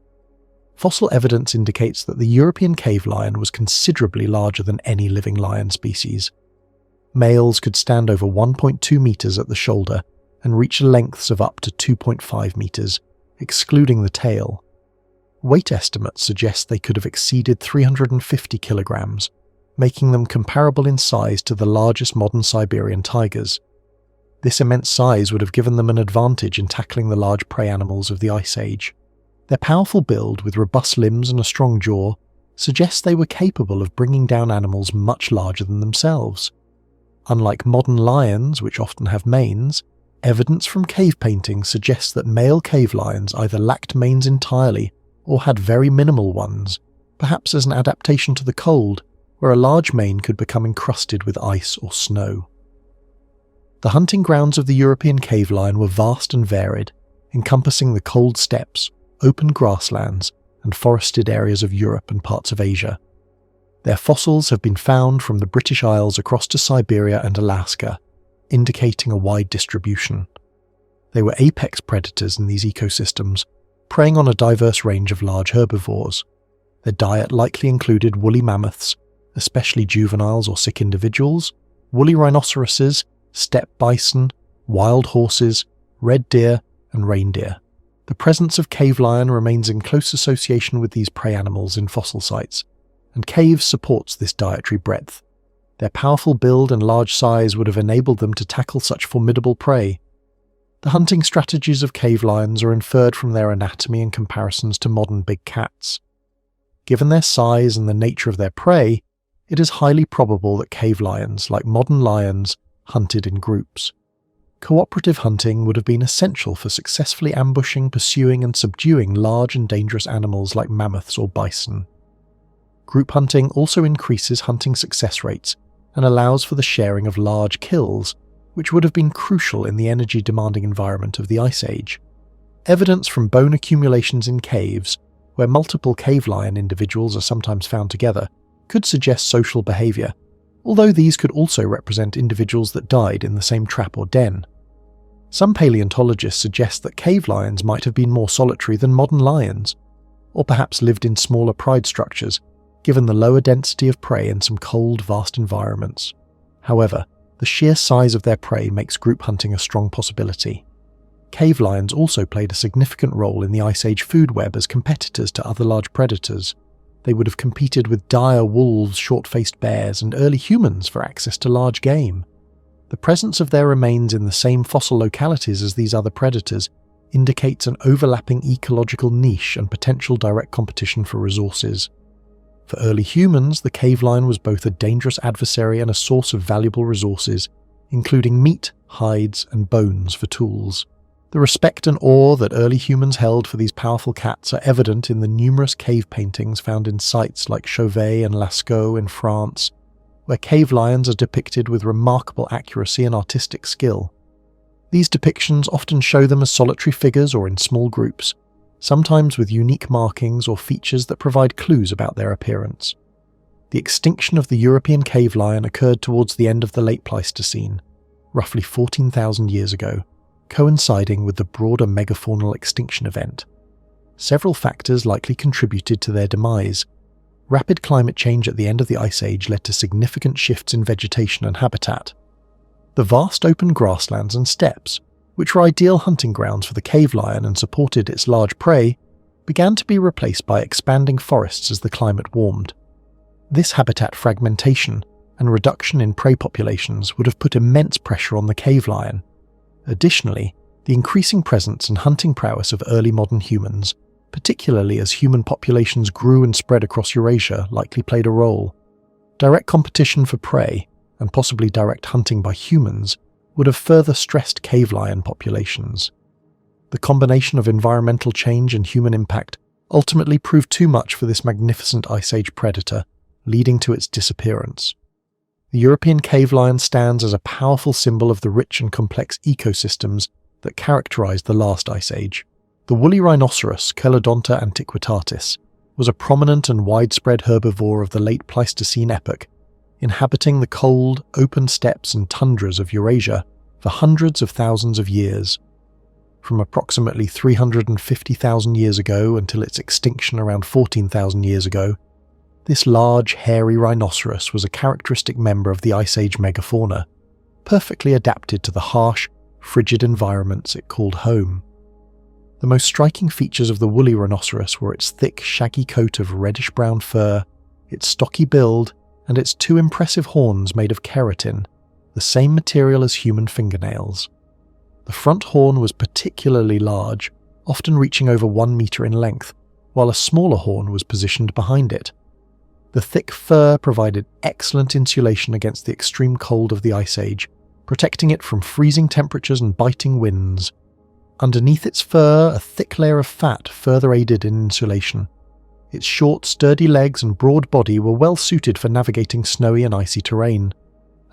Fossil evidence indicates that the European cave lion was considerably larger than any living lion species. Males could stand over 1.2 meters at the shoulder and reach lengths of up to 2.5 meters, excluding the tail. Weight estimates suggest they could have exceeded 350 kilograms, making them comparable in size to the largest modern Siberian tigers. This immense size would have given them an advantage in tackling the large prey animals of the Ice Age. Their powerful build, with robust limbs and a strong jaw, suggests they were capable of bringing down animals much larger than themselves. Unlike modern lions, which often have manes, evidence from cave paintings suggests that male cave lions either lacked manes entirely or had very minimal ones, perhaps as an adaptation to the cold, where a large mane could become encrusted with ice or snow. The hunting grounds of the European cave lion were vast and varied, encompassing the cold steppes, open grasslands, and forested areas of Europe and parts of Asia. Their fossils have been found from the British Isles across to Siberia and Alaska, indicating a wide distribution. They were apex predators in these ecosystems, preying on a diverse range of large herbivores. Their diet likely included woolly mammoths, especially juveniles or sick individuals, woolly rhinoceroses, steppe bison, wild horses, red deer, and reindeer. The presence of cave lion remains in close association with these prey animals in fossil sites, and caves supports this dietary breadth. Their powerful build and large size would have enabled them to tackle such formidable prey, The hunting strategies of cave lions are inferred from their anatomy and comparisons to modern big cats. Given their size and the nature of their prey, it is highly probable that cave lions, like modern lions, hunted in groups. Cooperative hunting would have been essential for successfully ambushing, pursuing, and subduing large and dangerous animals like mammoths or bison. Group hunting also increases hunting success rates and allows for the sharing of large kills, which would have been crucial in the energy-demanding environment of the Ice Age. Evidence from bone accumulations in caves, where multiple cave lion individuals are sometimes found together, could suggest social behaviour, although these could also represent individuals that died in the same trap or den. Some paleontologists suggest that cave lions might have been more solitary than modern lions, or perhaps lived in smaller pride structures, given the lower density of prey in some cold, vast environments. However, the sheer size of their prey makes group hunting a strong possibility. Cave lions also played a significant role in the Ice Age food web as competitors to other large predators. They would have competed with dire wolves, short-faced bears, and early humans for access to large game. The presence of their remains in the same fossil localities as these other predators indicates an overlapping ecological niche and potential direct competition for resources. For early humans, the cave lion was both a dangerous adversary and a source of valuable resources, including meat, hides, and bones for tools. The respect and awe that early humans held for these powerful cats are evident in the numerous cave paintings found in sites like Chauvet and Lascaux in France, where cave lions are depicted with remarkable accuracy and artistic skill. These depictions often show them as solitary figures or in small groups, sometimes with unique markings or features that provide clues about their appearance. The extinction of the European cave lion occurred towards the end of the late Pleistocene, roughly 14,000 years ago, coinciding with the broader megafaunal extinction event. Several factors likely contributed to their demise. Rapid climate change at the end of the Ice Age led to significant shifts in vegetation and habitat. The vast open grasslands and steppes, which were ideal hunting grounds for the cave lion and supported its large prey, began to be replaced by expanding forests as the climate warmed. This habitat fragmentation and reduction in prey populations would have put immense pressure on the cave lion. Additionally, the increasing presence and hunting prowess of early modern humans, particularly as human populations grew and spread across Eurasia, likely played a role. Direct competition for prey, and possibly direct hunting by humans, would have further stressed cave lion populations. The combination of environmental change and human impact ultimately proved too much for this magnificent Ice Age predator, leading to its disappearance. The European cave lion stands as a powerful symbol of the rich and complex ecosystems that characterized the last Ice Age. The woolly rhinoceros, Chelodonta antiquitatis, was a prominent and widespread herbivore of the late Pleistocene epoch, inhabiting the cold, open steppes and tundras of Eurasia for hundreds of thousands of years. From approximately 350,000 years ago until its extinction around 14,000 years ago, this large, hairy rhinoceros was a characteristic member of the Ice Age megafauna, perfectly adapted to the harsh, frigid environments it called home. The most striking features of the woolly rhinoceros were its thick, shaggy coat of reddish-brown fur, its stocky build, and its two impressive horns made of keratin, the same material as human fingernails. The front horn was particularly large, often reaching over 1 meter in length, while a smaller horn was positioned behind it. The thick fur provided excellent insulation against the extreme cold of the Ice Age, protecting it from freezing temperatures and biting winds. Underneath its fur, a thick layer of fat further aided in insulation. Its short, sturdy legs and broad body were well suited for navigating snowy and icy terrain,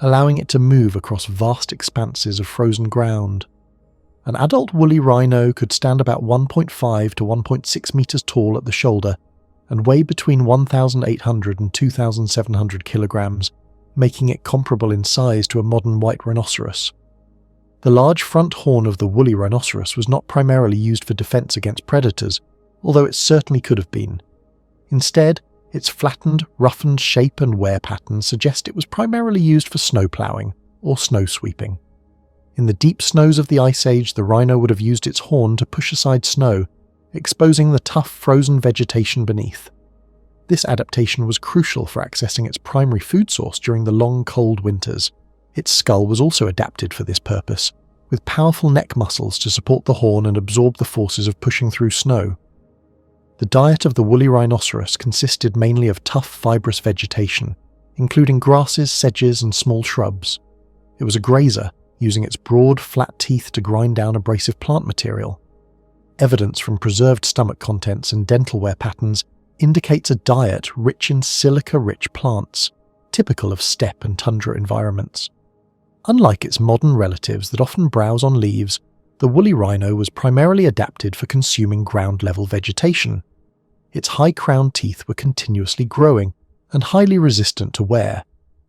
allowing it to move across vast expanses of frozen ground. An adult woolly rhino could stand about 1.5 to 1.6 meters tall at the shoulder and weigh between 1,800 and 2,700 kilograms, making it comparable in size to a modern white rhinoceros. The large front horn of the woolly rhinoceros was not primarily used for defense against predators, although it certainly could have been. Instead, its flattened, roughened shape and wear patterns suggest it was primarily used for snow ploughing or snow sweeping. In the deep snows of the Ice Age, the rhino would have used its horn to push aside snow, exposing the tough, frozen vegetation beneath. This adaptation was crucial for accessing its primary food source during the long, cold winters. Its skull was also adapted for this purpose, with powerful neck muscles to support the horn and absorb the forces of pushing through snow. The diet of the woolly rhinoceros consisted mainly of tough, fibrous vegetation, including grasses, sedges, and small shrubs. It was a grazer, using its broad, flat teeth to grind down abrasive plant material. Evidence from preserved stomach contents and dental wear patterns indicates a diet rich in silica-rich plants, typical of steppe and tundra environments. Unlike its modern relatives that often browse on leaves, the woolly rhino was primarily adapted for consuming ground-level vegetation. Its high-crowned teeth were continuously growing and highly resistant to wear,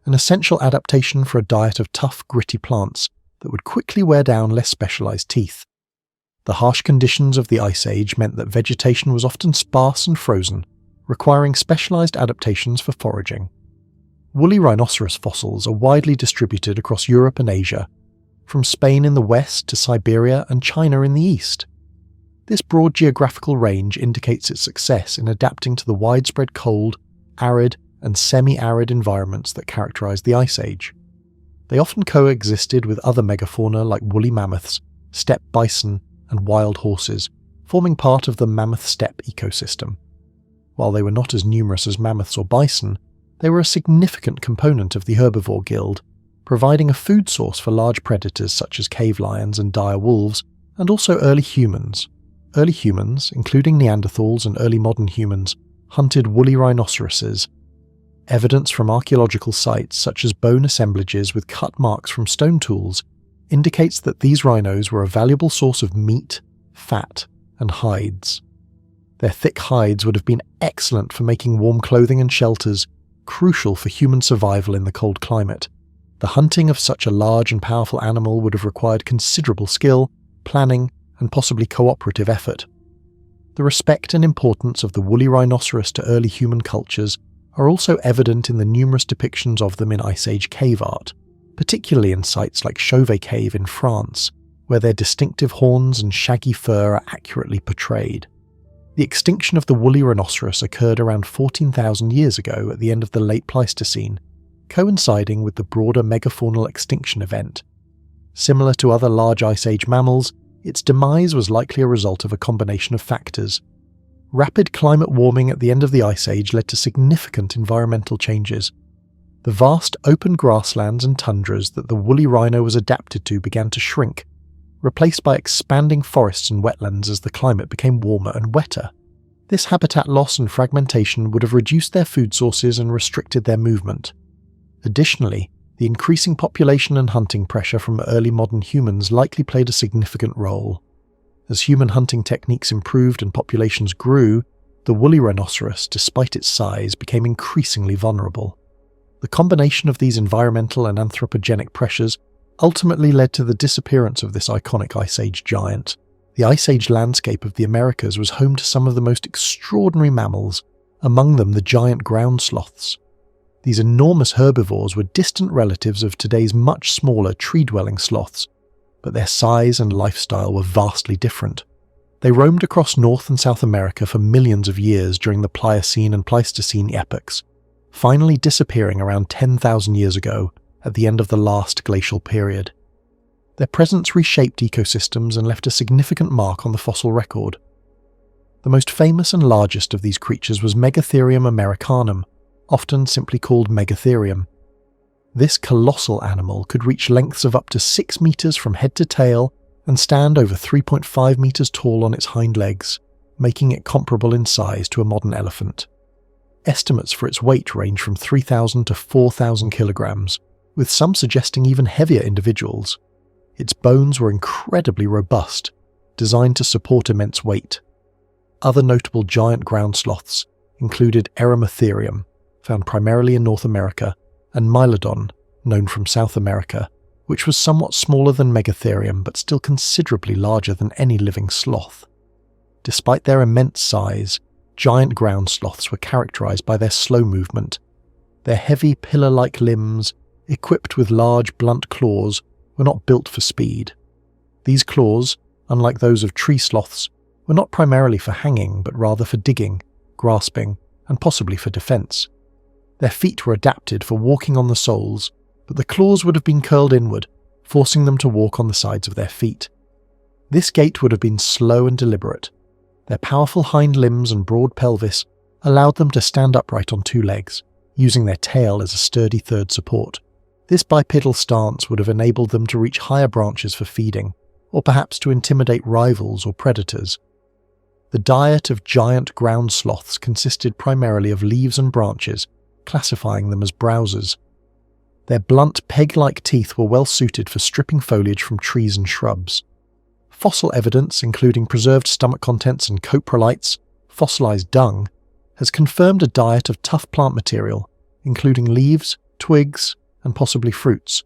an essential adaptation for a diet of tough, gritty plants that would quickly wear down less specialized teeth. The harsh conditions of the Ice Age meant that vegetation was often sparse and frozen, requiring specialized adaptations for foraging. Woolly rhinoceros fossils are widely distributed across Europe and Asia, from Spain in the west to Siberia and China in the east. This broad geographical range indicates its success in adapting to the widespread cold, arid, and semi-arid environments that characterize the Ice Age. They often coexisted with other megafauna like woolly mammoths, steppe bison, and wild horses, forming part of the mammoth steppe ecosystem. While they were not as numerous as mammoths or bison, they were a significant component of the herbivore guild, providing a food source for large predators such as cave lions and dire wolves, and also early humans. Early humans, including Neanderthals and early modern humans, hunted woolly rhinoceroses. Evidence from archaeological sites such as bone assemblages with cut marks from stone tools indicates that these rhinos were a valuable source of meat, fat, and hides. Their thick hides would have been excellent for making warm clothing and shelters, crucial for human survival in the cold climate. The hunting of such a large and powerful animal would have required considerable skill, planning, and possibly cooperative effort. The respect and importance of the woolly rhinoceros to early human cultures are also evident in the numerous depictions of them in Ice Age cave art, particularly in sites like Chauvet Cave in France, where their distinctive horns and shaggy fur are accurately portrayed. The extinction of the woolly rhinoceros occurred around 14,000 years ago at the end of the late Pleistocene, coinciding with the broader megafaunal extinction event. Similar to other large Ice Age mammals, its demise was likely a result of a combination of factors. Rapid climate warming at the end of the Ice Age led to significant environmental changes. The vast open grasslands and tundras that the woolly rhino was adapted to began to shrink, replaced by expanding forests and wetlands as the climate became warmer and wetter. This habitat loss and fragmentation would have reduced their food sources and restricted their movement. Additionally, the increasing population and hunting pressure from early modern humans likely played a significant role. As human hunting techniques improved and populations grew, the woolly rhinoceros, despite its size, became increasingly vulnerable. The combination of these environmental and anthropogenic pressures ultimately led to the disappearance of this iconic Ice Age giant. The Ice Age landscape of the Americas was home to some of the most extraordinary mammals, among them the giant ground sloths. These enormous herbivores were distant relatives of today's much smaller tree-dwelling sloths, but their size and lifestyle were vastly different. They roamed across North and South America for millions of years during the Pliocene and Pleistocene epochs, finally disappearing around 10,000 years ago at the end of the last glacial period. Their presence reshaped ecosystems and left a significant mark on the fossil record. The most famous and largest of these creatures was Megatherium americanum, often simply called Megatherium. This colossal animal could reach lengths of up to 6 meters from head to tail and stand over 3.5 meters tall on its hind legs, making it comparable in size to a modern elephant. Estimates for its weight range from 3,000 to 4,000 kilograms, with some suggesting even heavier individuals. Its bones were incredibly robust, designed to support immense weight. Other notable giant ground sloths included Erematherium, found primarily in North America, and Mylodon, known from South America, which was somewhat smaller than Megatherium but still considerably larger than any living sloth. Despite their immense size, giant ground sloths were characterized by their slow movement. Their heavy pillar-like limbs, equipped with large blunt claws, were not built for speed. These claws, unlike those of tree sloths, were not primarily for hanging but rather for digging, grasping, and possibly for defense. Their feet were adapted for walking on the soles, but the claws would have been curled inward, forcing them to walk on the sides of their feet. This gait would have been slow and deliberate. Their powerful hind limbs and broad pelvis allowed them to stand upright on two legs, using their tail as a sturdy third support. This bipedal stance would have enabled them to reach higher branches for feeding, or perhaps to intimidate rivals or predators. The diet of giant ground sloths consisted primarily of leaves and branches, classifying them as browsers. Their blunt, peg-like teeth were well suited for stripping foliage from trees and shrubs. Fossil evidence, including preserved stomach contents and coprolites, fossilized dung, has confirmed a diet of tough plant material, including leaves, twigs, and possibly fruits.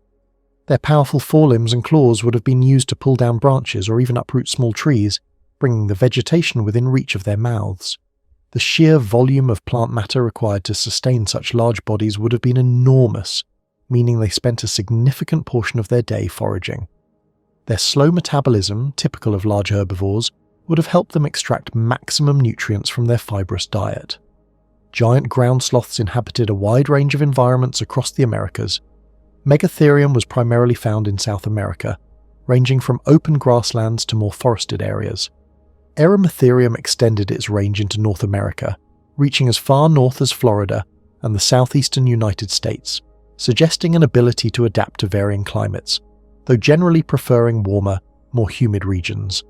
Their powerful forelimbs and claws would have been used to pull down branches or even uproot small trees, bringing the vegetation within reach of their mouths. The sheer volume of plant matter required to sustain such large bodies would have been enormous, meaning they spent a significant portion of their day foraging. Their slow metabolism, typical of large herbivores, would have helped them extract maximum nutrients from their fibrous diet. Giant ground sloths inhabited a wide range of environments across the Americas. Megatherium was primarily found in South America, ranging from open grasslands to more forested areas. Erematherium extended its range into North America, reaching as far north as Florida and the southeastern United States, suggesting an ability to adapt to varying climates, though generally preferring warmer, more humid regions.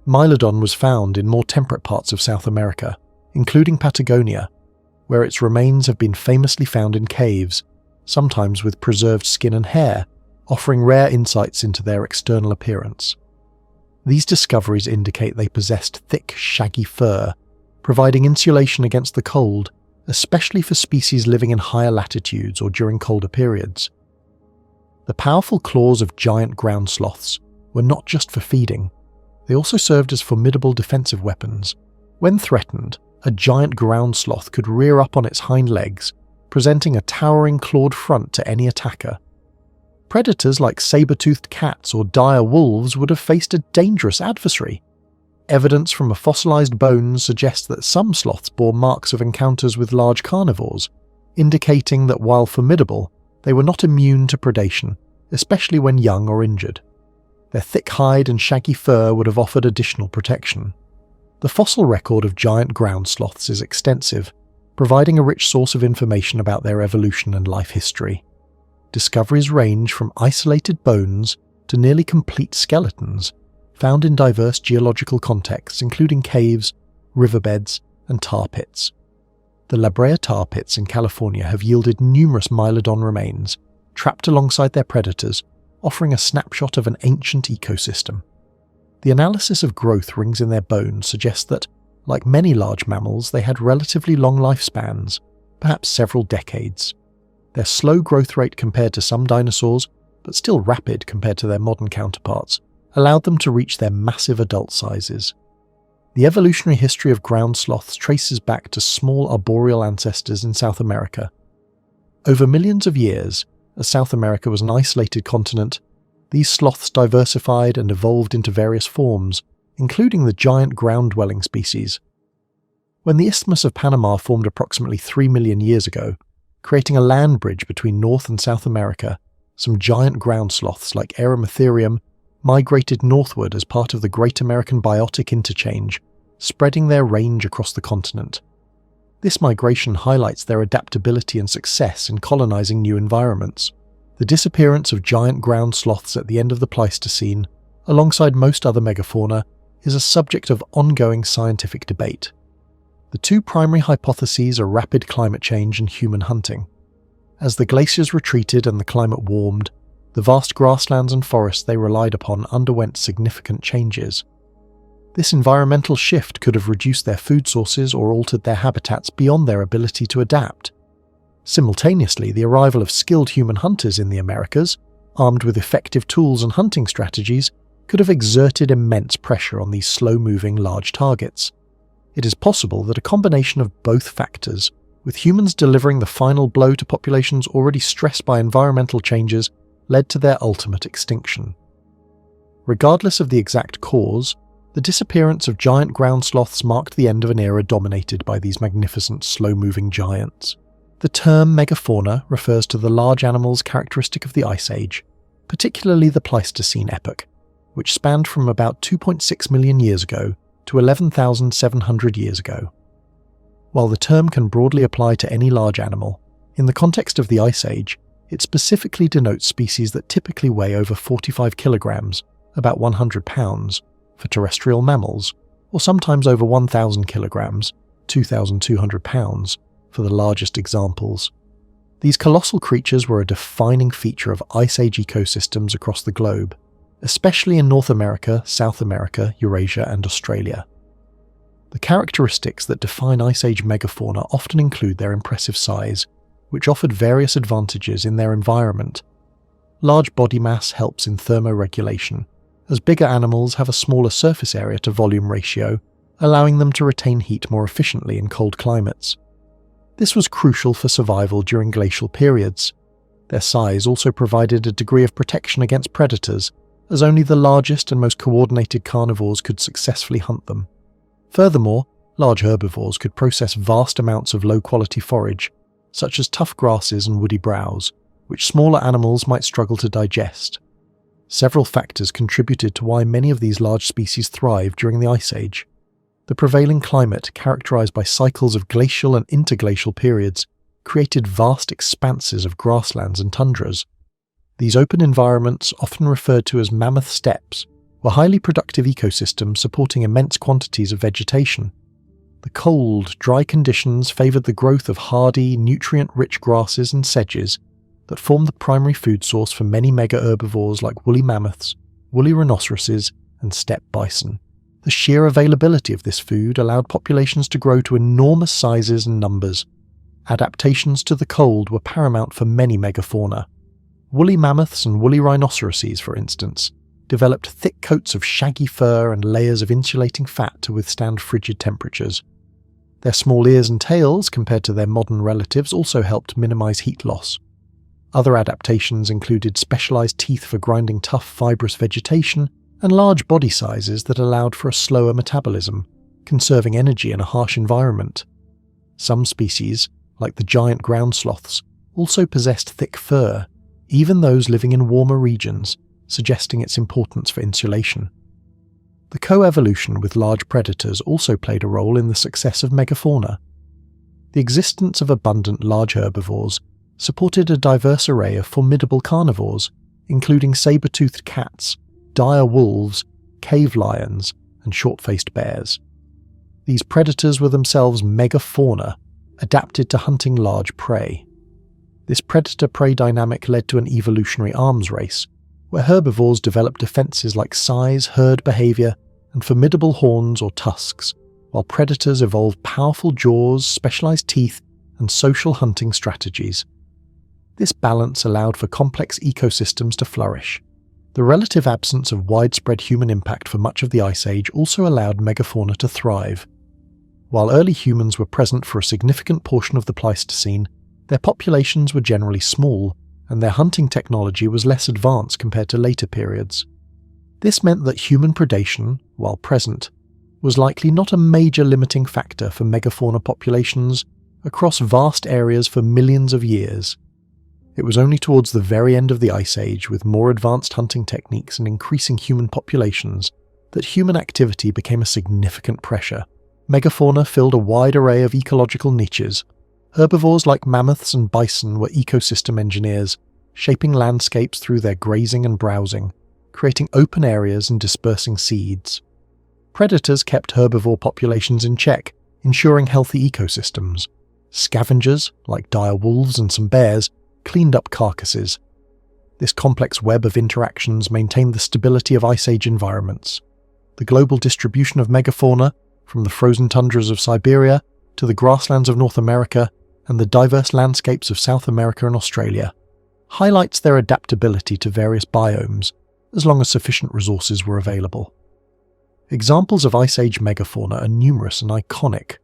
Mylodon was found in more temperate parts of South America, including Patagonia, where its remains have been famously found in caves, sometimes with preserved skin and hair, offering rare insights into their external appearance. These discoveries indicate they possessed thick, shaggy fur, providing insulation against the cold, especially for species living in higher latitudes or during colder periods. The powerful claws of giant ground sloths were not just for feeding, they also served as formidable defensive weapons. When threatened, a giant ground sloth could rear up on its hind legs, presenting a towering clawed front to any attacker. Predators like saber-toothed cats or dire wolves would have faced a dangerous adversary. Evidence from fossilized bones suggests that some sloths bore marks of encounters with large carnivores, indicating that while formidable, they were not immune to predation, especially when young or injured. Their thick hide and shaggy fur would have offered additional protection. The fossil record of giant ground sloths is extensive, providing a rich source of information about their evolution and life history. Discoveries range from isolated bones to nearly complete skeletons, found in diverse geological contexts including caves, riverbeds, and tar pits. The La Brea tar pits in California have yielded numerous Mylodon remains, trapped alongside their predators, offering a snapshot of an ancient ecosystem. The analysis of growth rings in their bones suggests that, like many large mammals, they had relatively long lifespans, perhaps several decades. Their slow growth rate compared to some dinosaurs, but still rapid compared to their modern counterparts, allowed them to reach their massive adult sizes. The evolutionary history of ground sloths traces back to small arboreal ancestors in South America. Over millions of years, as South America was an isolated continent, these sloths diversified and evolved into various forms, including the giant ground-dwelling species. When the Isthmus of Panama formed approximately 3 million years ago, creating a land bridge between North and South America, some giant ground sloths like Erematherium migrated northward as part of the Great American Biotic Interchange, spreading their range across the continent. This migration highlights their adaptability and success in colonizing new environments. The disappearance of giant ground sloths at the end of the Pleistocene, alongside most other megafauna, is a subject of ongoing scientific debate. The two primary hypotheses are rapid climate change and human hunting. As the glaciers retreated and the climate warmed, the vast grasslands and forests they relied upon underwent significant changes. This environmental shift could have reduced their food sources or altered their habitats beyond their ability to adapt. Simultaneously, the arrival of skilled human hunters in the Americas, armed with effective tools and hunting strategies, could have exerted immense pressure on these slow-moving large targets. It is possible that a combination of both factors, with humans delivering the final blow to populations already stressed by environmental changes, led to their ultimate extinction. Regardless of the exact cause, the disappearance of giant ground sloths marked the end of an era dominated by these magnificent slow-moving giants. The term megafauna refers to the large animals characteristic of the Ice Age, particularly the Pleistocene epoch, which spanned from about 2.6 million years ago to 11,700 years ago. While the term can broadly apply to any large animal, in the context of the Ice Age, it specifically denotes species that typically weigh over 45 kilograms, about 100 pounds, for terrestrial mammals, or sometimes over 1,000 kilograms, 2,200 pounds, for the largest examples. These colossal creatures were a defining feature of Ice Age ecosystems across the globe, especially in North America, South America, Eurasia, and Australia. The characteristics that define Ice Age megafauna often include their impressive size, which offered various advantages in their environment. Large body mass helps in thermoregulation, as bigger animals have a smaller surface area to volume ratio, allowing them to retain heat more efficiently in cold climates. This was crucial for survival during glacial periods. Their size also provided a degree of protection against predators, as only the largest and most coordinated carnivores could successfully hunt them. Furthermore, large herbivores could process vast amounts of low-quality forage, such as tough grasses and woody browse, which smaller animals might struggle to digest. Several factors contributed to why many of these large species thrived during the Ice Age. The prevailing climate, characterized by cycles of glacial and interglacial periods, created vast expanses of grasslands and tundras. These open environments, often referred to as mammoth steppes, were highly productive ecosystems supporting immense quantities of vegetation. The cold, dry conditions favoured the growth of hardy, nutrient-rich grasses and sedges that formed the primary food source for many mega-herbivores like woolly mammoths, woolly rhinoceroses, and steppe bison. The sheer availability of this food allowed populations to grow to enormous sizes and numbers. Adaptations to the cold were paramount for many megafauna. Woolly mammoths and woolly rhinoceroses, for instance, developed thick coats of shaggy fur and layers of insulating fat to withstand frigid temperatures. Their small ears and tails, compared to their modern relatives, also helped minimize heat loss. Other adaptations included specialized teeth for grinding tough, fibrous vegetation, and large body sizes that allowed for a slower metabolism, conserving energy in a harsh environment. Some species, like the giant ground sloths, also possessed thick fur, even those living in warmer regions, suggesting its importance for insulation. The coevolution with large predators also played a role in the success of megafauna. The existence of abundant large herbivores supported a diverse array of formidable carnivores, including saber-toothed cats, dire wolves, cave lions, and short-faced bears. These predators were themselves megafauna, adapted to hunting large prey. This predator-prey dynamic led to an evolutionary arms race, where herbivores developed defenses like size, herd behavior, and formidable horns or tusks, while predators evolved powerful jaws, specialized teeth, and social hunting strategies. This balance allowed for complex ecosystems to flourish. The relative absence of widespread human impact for much of the Ice Age also allowed megafauna to thrive. While early humans were present for a significant portion of the Pleistocene, their populations were generally small, and their hunting technology was less advanced compared to later periods. This meant that human predation, while present, was likely not a major limiting factor for megafauna populations across vast areas for millions of years. It was only towards the very end of the Ice Age, with more advanced hunting techniques and increasing human populations, that human activity became a significant pressure. Megafauna filled a wide array of ecological niches. Herbivores like mammoths and bison were ecosystem engineers, shaping landscapes through their grazing and browsing, creating open areas and dispersing seeds. Predators kept herbivore populations in check, ensuring healthy ecosystems. Scavengers, like dire wolves and some bears, cleaned up carcasses. This complex web of interactions maintained the stability of Ice Age environments. The global distribution of megafauna, from the frozen tundras of Siberia to the grasslands of North America and the diverse landscapes of South America and Australia, highlights their adaptability to various biomes, as long as sufficient resources were available. Examples of Ice Age megafauna are numerous and iconic.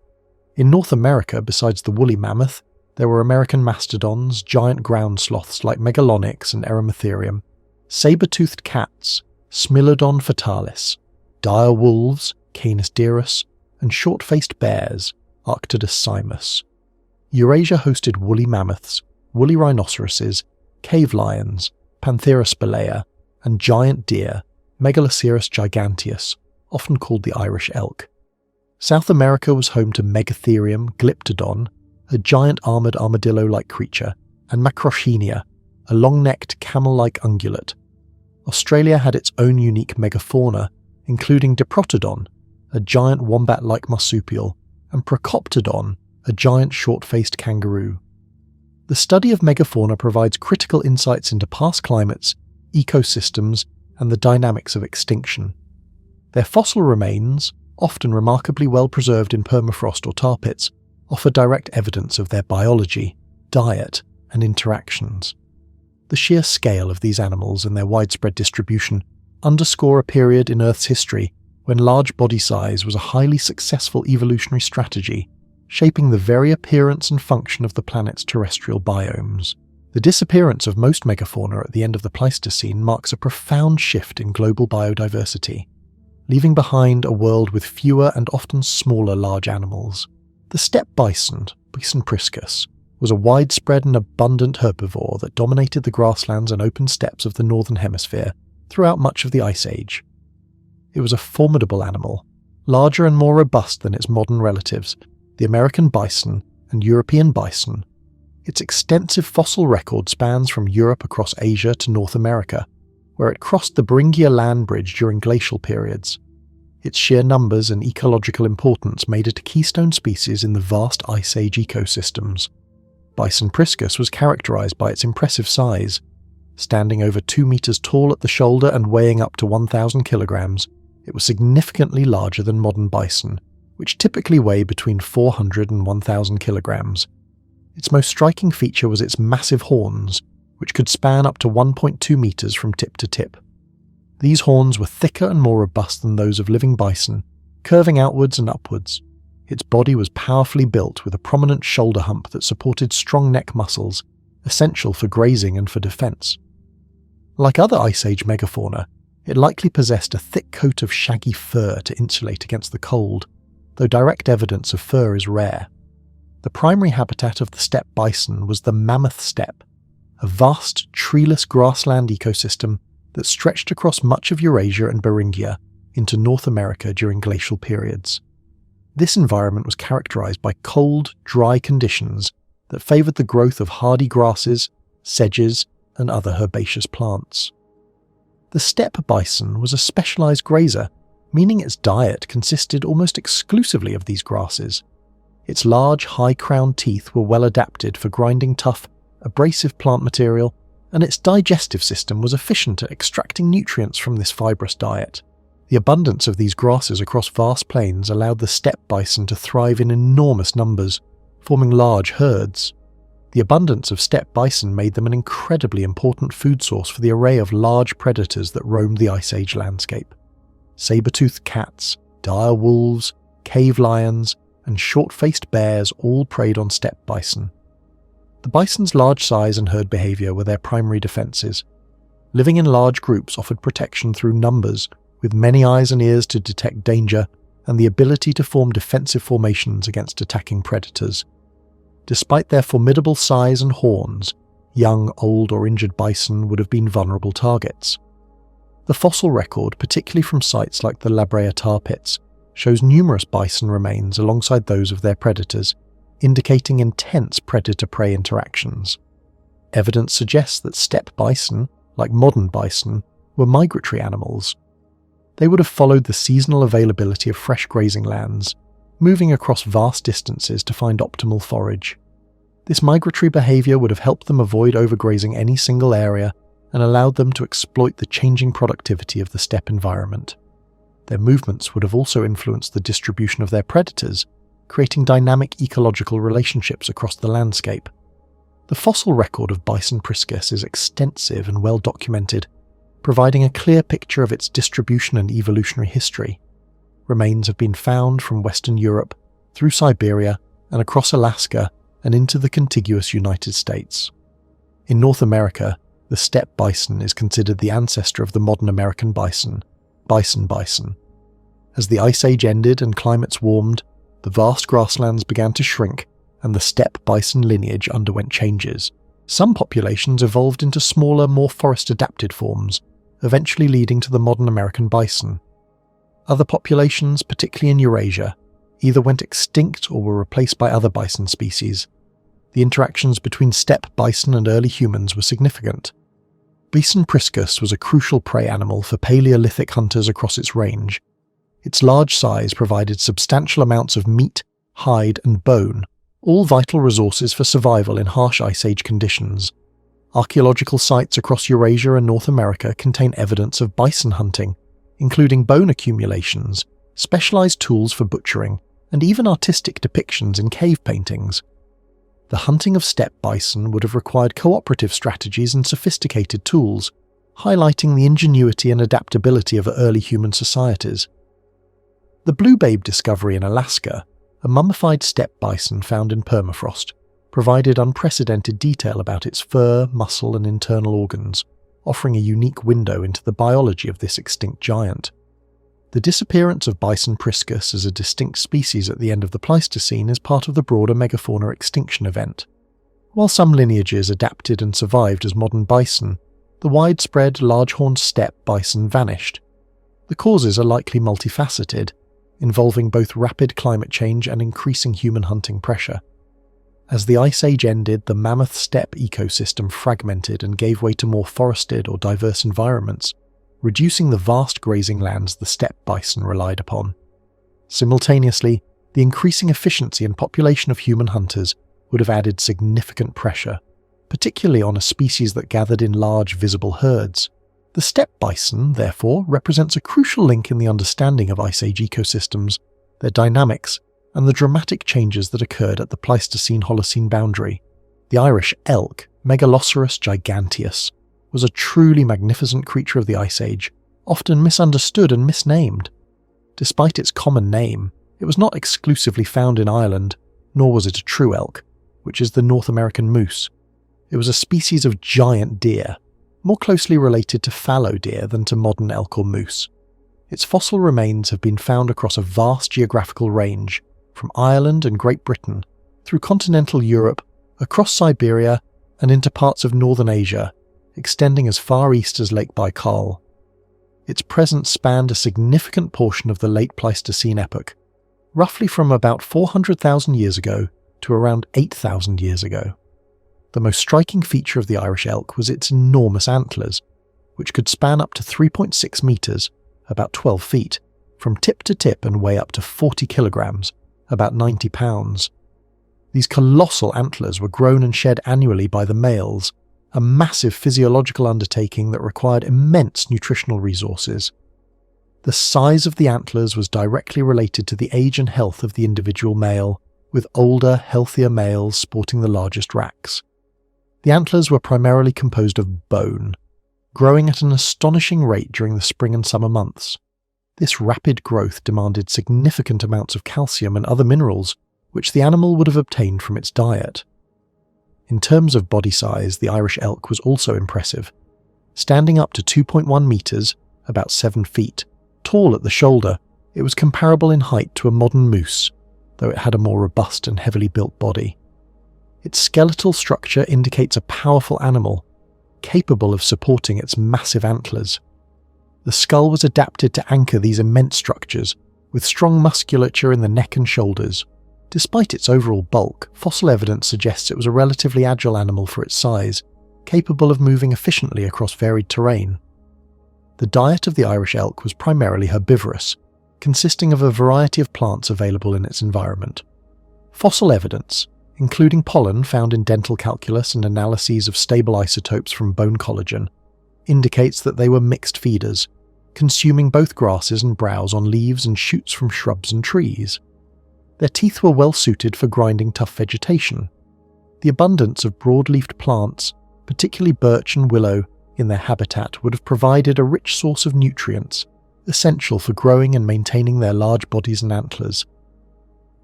In North America, besides the woolly mammoth, there were American mastodons, giant ground sloths like Megalonyx and Eremitherium, saber-toothed cats, Smilodon fatalis, dire wolves, Canis dirus, and short-faced bears, Arctodus simus. Eurasia hosted woolly mammoths, woolly rhinoceroses, cave lions, Panthera and giant deer, Megaloceros giganteus, often called the Irish elk. South America was home to Megatherium glyptodon, a giant armoured armadillo-like creature, and Macrauchenia, a long-necked camel-like ungulate. Australia had its own unique megafauna, including Diprotodon, a giant wombat-like marsupial, and Procoptodon, a giant short-faced kangaroo. The study of megafauna provides critical insights into past climates, ecosystems, and the dynamics of extinction. Their fossil remains, often remarkably well preserved in permafrost or tar pits, offer direct evidence of their biology, diet, and interactions. The sheer scale of these animals and their widespread distribution underscore a period in Earth's history when large body size was a highly successful evolutionary strategy, shaping the very appearance and function of the planet's terrestrial biomes. The disappearance of most megafauna at the end of the Pleistocene marks a profound shift in global biodiversity, leaving behind a world with fewer and often smaller large animals. The steppe bison, Bison priscus, was a widespread and abundant herbivore that dominated the grasslands and open steppes of the northern hemisphere throughout much of the Ice Age. It was a formidable animal, larger and more robust than its modern relatives, the American bison and European bison. Its extensive fossil record spans from Europe across Asia to North America, where it crossed the Beringia land bridge during glacial periods. Its sheer numbers and ecological importance made it a keystone species in the vast Ice Age ecosystems. Bison priscus was characterized by its impressive size. Standing over 2 meters tall at the shoulder and weighing up to 1,000 kilograms, it was significantly larger than modern bison, which typically weigh between 400 and 1,000 kilograms. Its most striking feature was its massive horns, which could span up to 1.2 meters from tip to tip. These horns were thicker and more robust than those of living bison, curving outwards and upwards. Its body was powerfully built with a prominent shoulder hump that supported strong neck muscles, essential for grazing and for defense. Like other Ice Age megafauna, it likely possessed a thick coat of shaggy fur to insulate against the cold, though direct evidence of fur is rare. The primary habitat of the steppe bison was the mammoth steppe, a vast, treeless grassland ecosystem that stretched across much of Eurasia and Beringia into North America during glacial periods. This environment was characterized by cold, dry conditions that favored the growth of hardy grasses, sedges, and other herbaceous plants. The steppe bison was a specialized grazer, meaning its diet consisted almost exclusively of these grasses. Its large, high-crowned teeth were well adapted for grinding tough, abrasive plant material, and its digestive system was efficient at extracting nutrients from this fibrous diet. The abundance of these grasses across vast plains allowed the steppe bison to thrive in enormous numbers, forming large herds. The abundance of steppe bison made them an incredibly important food source for the array of large predators that roamed the Ice Age landscape. Saber-toothed cats, dire wolves, cave lions, and short-faced bears all preyed on steppe bison. The bison's large size and herd behavior were their primary defenses. Living in large groups offered protection through numbers, with many eyes and ears to detect danger, and the ability to form defensive formations against attacking predators. Despite their formidable size and horns, young, old, or injured bison would have been vulnerable targets. The fossil record, particularly from sites like the La Brea tar pits, shows numerous bison remains alongside those of their predators, indicating intense predator-prey interactions. Evidence suggests that steppe bison, like modern bison, were migratory animals. They would have followed the seasonal availability of fresh grazing lands, moving across vast distances to find optimal forage. This migratory behavior would have helped them avoid overgrazing any single area and allowed them to exploit the changing productivity of the steppe environment. Their movements would have also influenced the distribution of their predators, creating dynamic ecological relationships across the landscape. The fossil record of Bison priscus is extensive and well documented, providing a clear picture of its distribution and evolutionary history. Remains have been found from Western Europe, through Siberia, and across Alaska, and into the contiguous United States. In North America, the steppe bison is considered the ancestor of the modern American bison, bison. As the Ice Age ended and climates warmed, the vast grasslands began to shrink, and the steppe bison lineage underwent changes. Some populations evolved into smaller, more forest-adapted forms, eventually leading to the modern American bison. Other populations, particularly in Eurasia, either went extinct or were replaced by other bison species. The interactions between steppe bison and early humans were significant. Bison priscus was a crucial prey animal for Paleolithic hunters across its range. Its large size provided substantial amounts of meat, hide, and bone, all vital resources for survival in harsh Ice Age conditions. Archaeological sites across Eurasia and North America contain evidence of bison hunting, including bone accumulations, specialized tools for butchering, and even artistic depictions in cave paintings. The hunting of steppe bison would have required cooperative strategies and sophisticated tools, highlighting the ingenuity and adaptability of early human societies. The Blue Babe discovery in Alaska, a mummified steppe bison found in permafrost, provided unprecedented detail about its fur, muscle, and internal organs, offering a unique window into the biology of this extinct giant. The disappearance of bison priscus as a distinct species at the end of the Pleistocene is part of the broader megafauna extinction event. While some lineages adapted and survived as modern bison, the widespread large-horned steppe bison vanished. The causes are likely multifaceted, involving both rapid climate change and increasing human hunting pressure. As the Ice Age ended, the mammoth steppe ecosystem fragmented and gave way to more forested or diverse environments, reducing the vast grazing lands the steppe bison relied upon. Simultaneously, the increasing efficiency and population of human hunters would have added significant pressure, particularly on a species that gathered in large visible herds. The steppe bison, therefore, represents a crucial link in the understanding of Ice Age ecosystems, their dynamics, and the dramatic changes that occurred at the Pleistocene-Holocene boundary. The Irish elk, Megaloceros giganteus, was a truly magnificent creature of the Ice Age, often misunderstood and misnamed. Despite its common name, it was not exclusively found in Ireland, nor was it a true elk, which is the North American moose. It was a species of giant deer, more closely related to fallow deer than to modern elk or moose. Its fossil remains have been found across a vast geographical range, from Ireland and Great Britain, through continental Europe, across Siberia, and into parts of northern Asia, extending as far east as Lake Baikal. Its presence spanned a significant portion of the late Pleistocene epoch, roughly from about 400,000 years ago to around 8,000 years ago. The most striking feature of the Irish elk was its enormous antlers, which could span up to 3.6 metres, about 12 feet, from tip to tip and weigh up to 40 kilograms, about 90 pounds. These colossal antlers were grown and shed annually by the males, a massive physiological undertaking that required immense nutritional resources. The size of the antlers was directly related to the age and health of the individual male, with older, healthier males sporting the largest racks. The antlers were primarily composed of bone, growing at an astonishing rate during the spring and summer months. This rapid growth demanded significant amounts of calcium and other minerals, which the animal would have obtained from its diet. In terms of body size, the Irish elk was also impressive. Standing up to 2.1 metres, about 7 feet, tall at the shoulder, it was comparable in height to a modern moose, though it had a more robust and heavily built body. Its skeletal structure indicates a powerful animal, capable of supporting its massive antlers. The skull was adapted to anchor these immense structures, with strong musculature in the neck and shoulders. Despite its overall bulk, fossil evidence suggests it was a relatively agile animal for its size, capable of moving efficiently across varied terrain. The diet of the Irish elk was primarily herbivorous, consisting of a variety of plants available in its environment. Fossil evidence, including pollen found in dental calculus and analyses of stable isotopes from bone collagen, indicates that they were mixed feeders, consuming both grasses and browse on leaves and shoots from shrubs and trees. Their teeth were well suited for grinding tough vegetation. The abundance of broad-leafed plants, particularly birch and willow, in their habitat would have provided a rich source of nutrients, essential for growing and maintaining their large bodies and antlers.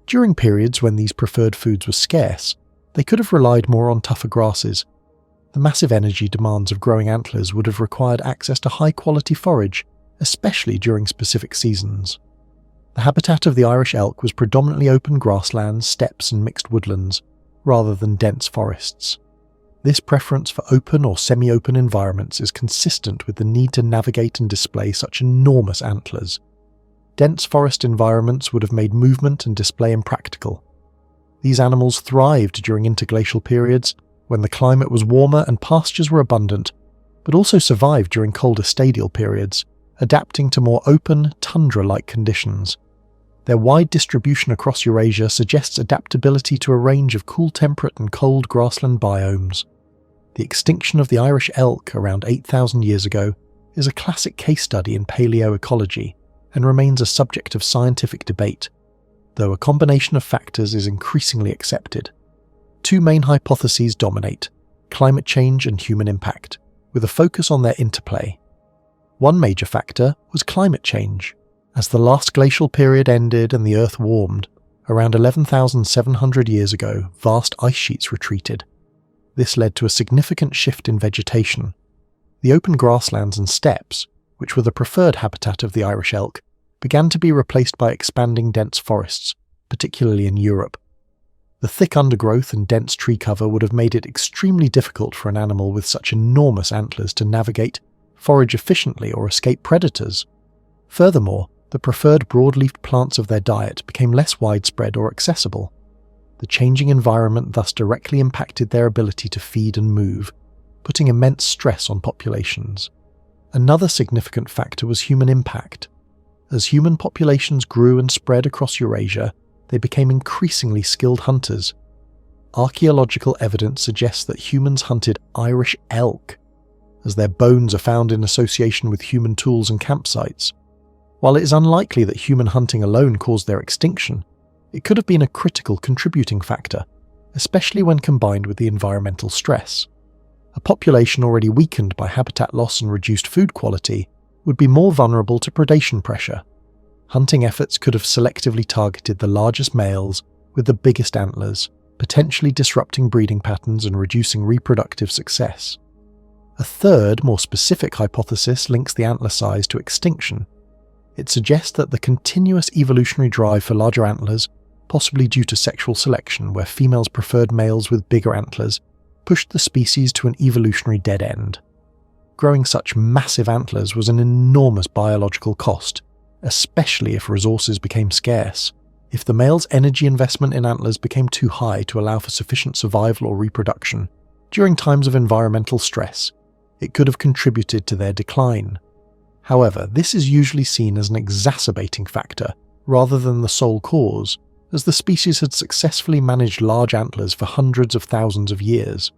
During periods when these preferred foods were scarce, they could have relied more on tougher grasses. The massive energy demands of growing antlers would have required access to high-quality forage, especially during specific seasons. The habitat of the Irish elk was predominantly open grasslands, steppes and mixed woodlands, rather than dense forests. This preference for open or semi-open environments is consistent with the need to navigate and display such enormous antlers. Dense forest environments would have made movement and display impractical. These animals thrived during interglacial periods, when the climate was warmer and pastures were abundant, but also survived during colder stadial periods, adapting to more open, tundra-like conditions. Their wide distribution across Eurasia suggests adaptability to a range of cool temperate and cold grassland biomes. The extinction of the Irish elk around 8,000 years ago is a classic case study in paleoecology and remains a subject of scientific debate, though a combination of factors is increasingly accepted. Two main hypotheses dominate: climate change and human impact, with a focus on their interplay. One major factor was climate change. As the last glacial period ended and the Earth warmed, around 11,700 years ago, vast ice sheets retreated. This led to a significant shift in vegetation. The open grasslands and steppes, which were the preferred habitat of the Irish elk, began to be replaced by expanding dense forests, particularly in Europe. The thick undergrowth and dense tree cover would have made it extremely difficult for an animal with such enormous antlers to navigate, forage efficiently, or escape predators. Furthermore, the preferred broad-leafed plants of their diet became less widespread or accessible. The changing environment thus directly impacted their ability to feed and move, putting immense stress on populations. Another significant factor was human impact. As human populations grew and spread across Eurasia, they became increasingly skilled hunters. Archaeological evidence suggests that humans hunted Irish elk, as their bones are found in association with human tools and campsites. While it is unlikely that human hunting alone caused their extinction, it could have been a critical contributing factor, especially when combined with the environmental stress. A population already weakened by habitat loss and reduced food quality would be more vulnerable to predation pressure. Hunting efforts could have selectively targeted the largest males with the biggest antlers, potentially disrupting breeding patterns and reducing reproductive success. A third, more specific hypothesis links the antler size to extinction. It suggests that the continuous evolutionary drive for larger antlers, possibly due to sexual selection where females preferred males with bigger antlers, pushed the species to an evolutionary dead end. Growing such massive antlers was an enormous biological cost, especially if resources became scarce. If the male's energy investment in antlers became too high to allow for sufficient survival or reproduction, during times of environmental stress, it could have contributed to their decline. However, this is usually seen as an exacerbating factor rather than the sole cause, as the species had successfully managed large antlers for hundreds of thousands of years.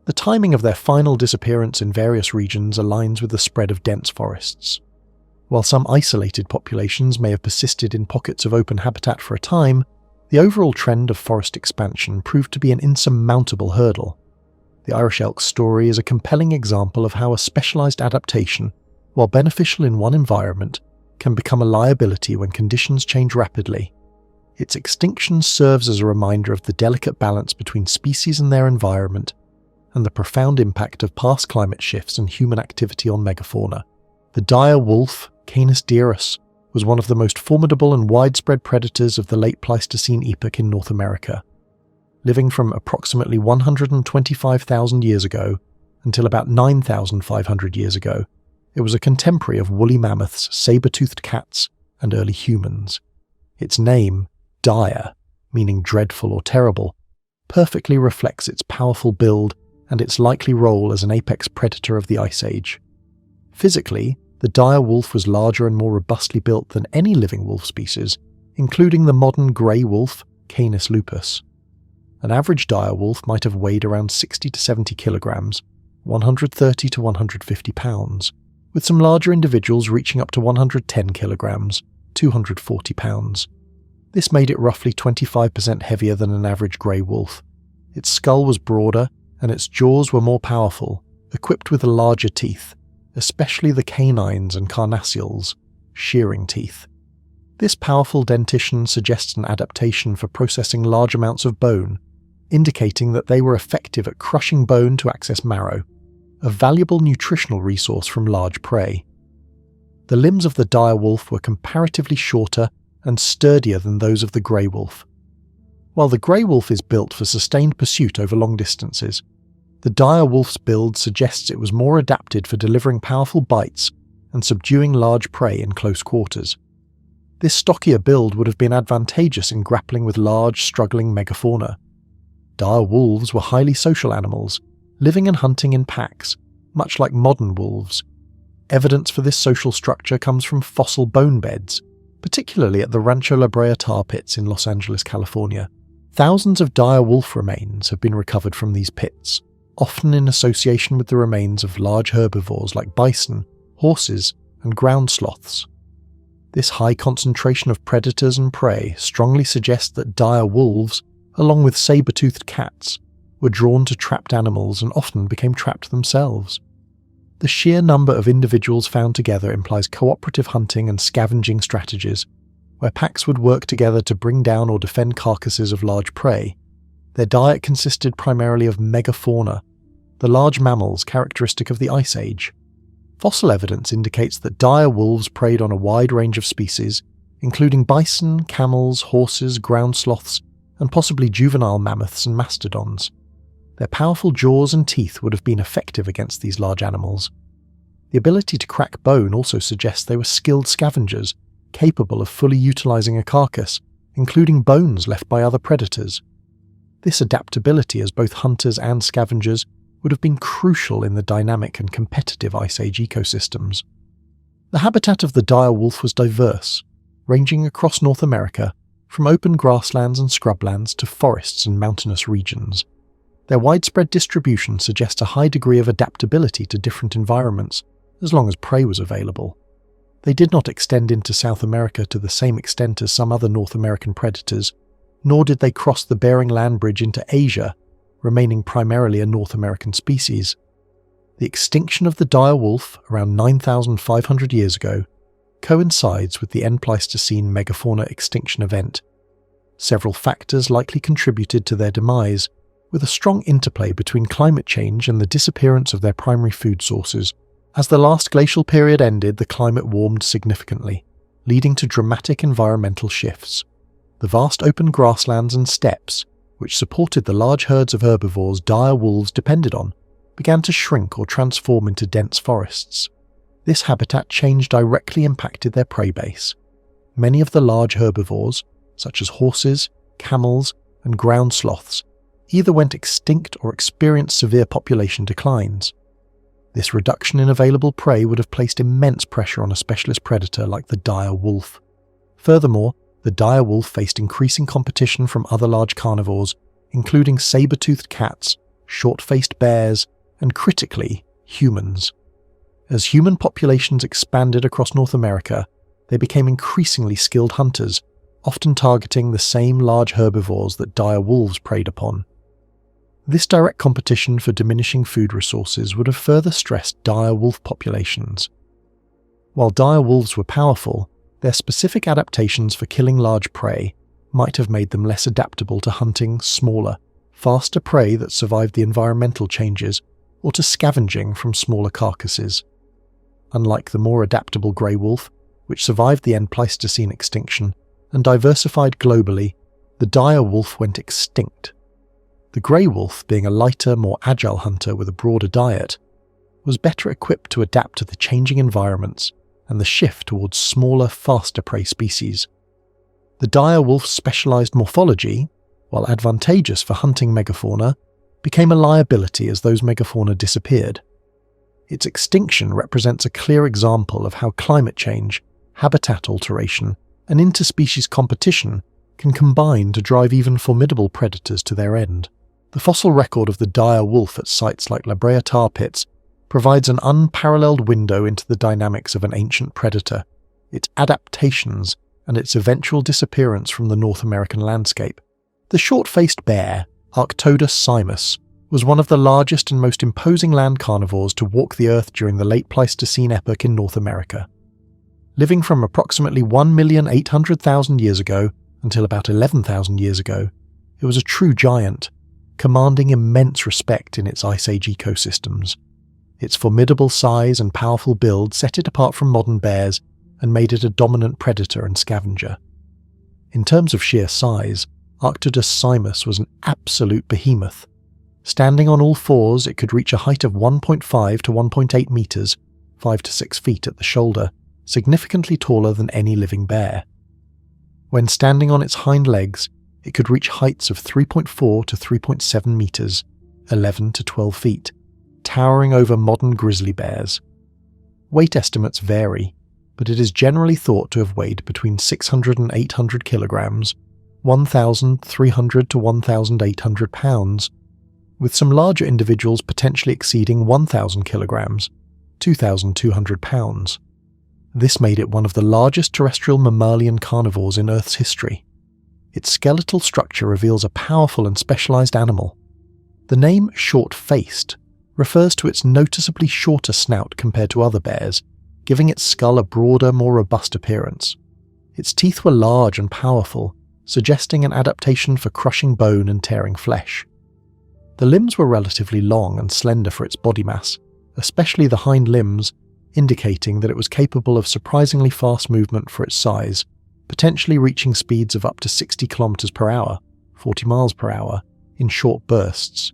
The timing of their final disappearance in various regions aligns with the spread of dense forests. While some isolated populations may have persisted in pockets of open habitat for a time, the overall trend of forest expansion proved to be an insurmountable hurdle. The Irish elk's story is a compelling example of how a specialized adaptation, while beneficial in one environment, can become a liability when conditions change rapidly. Its extinction serves as a reminder of the delicate balance between species and their environment, and the profound impact of past climate shifts and human activity on megafauna. The dire wolf, Canis dirus, was one of the most formidable and widespread predators of the late Pleistocene epoch in North America. Living from approximately 125,000 years ago until about 9,500 years ago, it was a contemporary of woolly mammoths, saber-toothed cats, and early humans. Its name, dire, meaning dreadful or terrible, perfectly reflects its powerful build and its likely role as an apex predator of the Ice Age. Physically, the dire wolf was larger and more robustly built than any living wolf species, including the modern grey wolf, Canis lupus. An average dire wolf might have weighed around 60 to 70 kilograms, 130 to 150 pounds, with some larger individuals reaching up to 110 kilograms, 240 pounds. This made it roughly 25% heavier than an average grey wolf. Its skull was broader, and its jaws were more powerful, equipped with larger teeth, especially the canines and carnassials, shearing teeth. This powerful dentition suggests an adaptation for processing large amounts of bone, indicating that they were effective at crushing bone to access marrow, a valuable nutritional resource from large prey. The limbs of the dire wolf were comparatively shorter and sturdier than those of the grey wolf. While the grey wolf is built for sustained pursuit over long distances, The dire wolf's build suggests it was more adapted for delivering powerful bites and subduing large prey in close quarters. This stockier build would have been advantageous in grappling with large, struggling megafauna. Dire wolves were highly social animals, living and hunting in packs, much like modern wolves. Evidence for this social structure comes from fossil bone beds, particularly at the Rancho La Brea tar pits in Los Angeles, California. Thousands of dire wolf remains have been recovered from these pits, often in association with the remains of large herbivores like bison, horses, and ground sloths. This high concentration of predators and prey strongly suggests that dire wolves, along with saber-toothed cats, were drawn to trapped animals and often became trapped themselves. The sheer number of individuals found together implies cooperative hunting and scavenging strategies, where packs would work together to bring down or defend carcasses of large prey. Their diet consisted primarily of megafauna, the large mammals characteristic of the Ice Age. Fossil evidence indicates that dire wolves preyed on a wide range of species, including bison, camels, horses, ground sloths, and possibly juvenile mammoths and mastodons. Their powerful jaws and teeth would have been effective against these large animals. The ability to crack bone also suggests they were skilled scavengers, capable of fully utilizing a carcass, including bones left by other predators. This adaptability as both hunters and scavengers would have been crucial in the dynamic and competitive Ice Age ecosystems. The habitat of the dire wolf was diverse, ranging across North America, from open grasslands and scrublands to forests and mountainous regions. Their widespread distribution suggests a high degree of adaptability to different environments, as long as prey was available. They did not extend into South America to the same extent as some other North American predators, nor did they cross the Bering Land Bridge into Asia, remaining primarily a North American species. The extinction of the dire wolf, around 9,500 years ago, coincides with the end Pleistocene megafauna extinction event. Several factors likely contributed to their demise, with a strong interplay between climate change and the disappearance of their primary food sources. As the last glacial period ended, the climate warmed significantly, leading to dramatic environmental shifts. The vast open grasslands and steppes, which supported the large herds of herbivores dire wolves depended on, began to shrink or transform into dense forests. This habitat change directly impacted their prey base. Many of the large herbivores, such as horses, camels, and ground sloths, either went extinct or experienced severe population declines. This reduction in available prey would have placed immense pressure on a specialist predator like the dire wolf. Furthermore, the dire wolf faced increasing competition from other large carnivores, including saber-toothed cats, short-faced bears, and critically, humans. As human populations expanded across North America, they became increasingly skilled hunters, often targeting the same large herbivores that dire wolves preyed upon. This direct competition for diminishing food resources would have further stressed dire wolf populations. While dire wolves were powerful, their specific adaptations for killing large prey might have made them less adaptable to hunting smaller, faster prey that survived the environmental changes, or to scavenging from smaller carcasses. Unlike the more adaptable grey wolf, which survived the end Pleistocene extinction and diversified globally, the dire wolf went extinct. The grey wolf, being a lighter, more agile hunter with a broader diet, was better equipped to adapt to the changing environments and the shift towards smaller, faster prey species. The dire wolf's specialized morphology, while advantageous for hunting megafauna, became a liability as those megafauna disappeared. Its extinction represents a clear example of how climate change, habitat alteration, and interspecies competition can combine to drive even formidable predators to their end. The fossil record of the dire wolf at sites like La Brea tar pits provides an unparalleled window into the dynamics of an ancient predator, its adaptations, and its eventual disappearance from the North American landscape. The short-faced bear, Arctodus simus, was one of the largest and most imposing land carnivores to walk the earth during the late Pleistocene epoch in North America. Living from approximately 1,800,000 years ago until about 11,000 years ago, it was a true giant, commanding immense respect in its Ice Age ecosystems. Its formidable size and powerful build set it apart from modern bears and made it a dominant predator and scavenger. In terms of sheer size, Arctodus simus was an absolute behemoth. Standing on all fours, it could reach a height of 1.5 to 1.8 meters, 5 to 6 feet at the shoulder, significantly taller than any living bear. When standing on its hind legs, it could reach heights of 3.4 to 3.7 meters, 11 to 12 feet, towering over modern grizzly bears. Weight estimates vary, but it is generally thought to have weighed between 600 and 800 kilograms, 1,300 to 1,800 pounds, with some larger individuals potentially exceeding 1,000 kilograms, 2,200 pounds. This made it one of the largest terrestrial mammalian carnivores in Earth's history. Its skeletal structure reveals a powerful and specialized animal. The name short-faced refers to its noticeably shorter snout compared to other bears, giving its skull a broader, more robust appearance. Its teeth were large and powerful, suggesting an adaptation for crushing bone and tearing flesh. The limbs were relatively long and slender for its body mass, especially the hind limbs, indicating that it was capable of surprisingly fast movement for its size, potentially reaching speeds of up to 60 kilometers per hour, 40 miles per hour, in short bursts.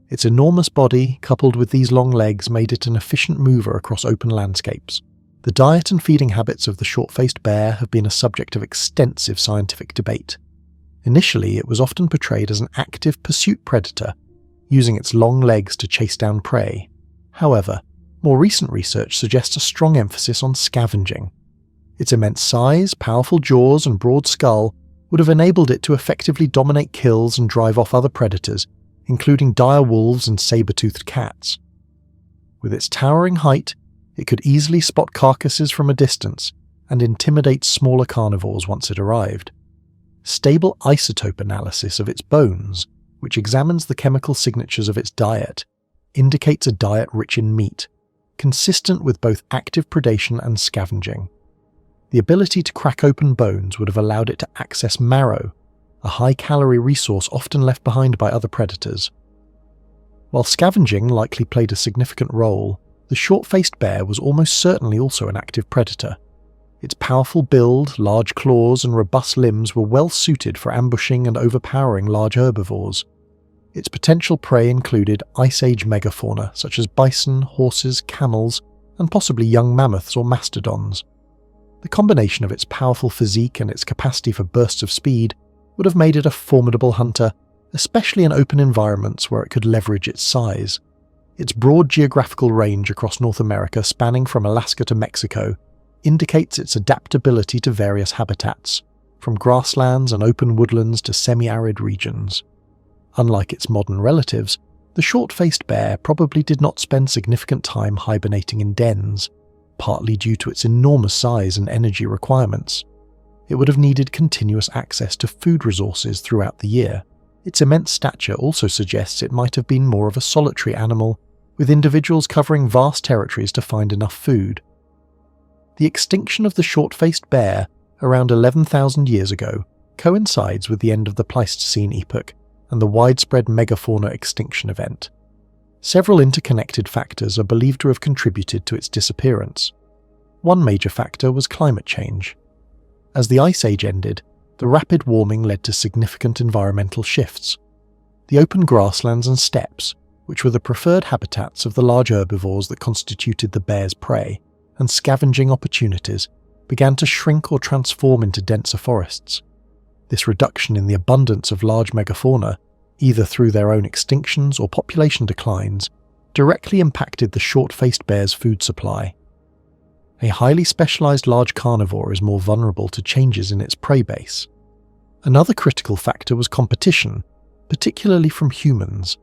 Its enormous body, coupled with these long legs, made it an efficient mover across open landscapes. The diet and feeding habits of the short-faced bear have been a subject of extensive scientific debate. Initially, it was often portrayed as an active pursuit predator, using its long legs to chase down prey. However, more recent research suggests a strong emphasis on scavenging. Its immense size, powerful jaws, and broad skull would have enabled it to effectively dominate kills and drive off other predators, including dire wolves and saber-toothed cats. With its towering height, it could easily spot carcasses from a distance and intimidate smaller carnivores once it arrived. Stable isotope analysis of its bones, which examines the chemical signatures of its diet, indicates a diet rich in meat, consistent with both active predation and scavenging. The ability to crack open bones would have allowed it to access marrow, a high-calorie resource often left behind by other predators. While scavenging likely played a significant role, the short-faced bear was almost certainly also an active predator. Its powerful build, large claws, and robust limbs were well suited for ambushing and overpowering large herbivores. Its potential prey included Ice Age megafauna such as bison, horses, camels, and possibly young mammoths or mastodons. The combination of its powerful physique and its capacity for bursts of speed would have made it a formidable hunter, especially in open environments where it could leverage its size. Its broad geographical range across North America, spanning from Alaska to Mexico, indicates its adaptability to various habitats, from grasslands and open woodlands to semi-arid regions. Unlike its modern relatives, the short-faced bear probably did not spend significant time hibernating in dens, partly due to its enormous size and energy requirements. It would have needed continuous access to food resources throughout the year. Its immense stature also suggests it might have been more of a solitary animal, with individuals covering vast territories to find enough food. The extinction of the short-faced bear around 11,000 years ago coincides with the end of the Pleistocene epoch and the widespread megafauna extinction event. Several interconnected factors are believed to have contributed to its disappearance. One major factor was climate change. As the Ice Age ended, the rapid warming led to significant environmental shifts. The open grasslands and steppes, which were the preferred habitats of the large herbivores that constituted the bear's prey, and scavenging opportunities, began to shrink or transform into denser forests. This reduction in the abundance of large megafauna, either through their own extinctions or population declines, directly impacted the short-faced bear's food supply. A highly specialized large carnivore is more vulnerable to changes in its prey base. Another critical factor was competition, particularly from humans.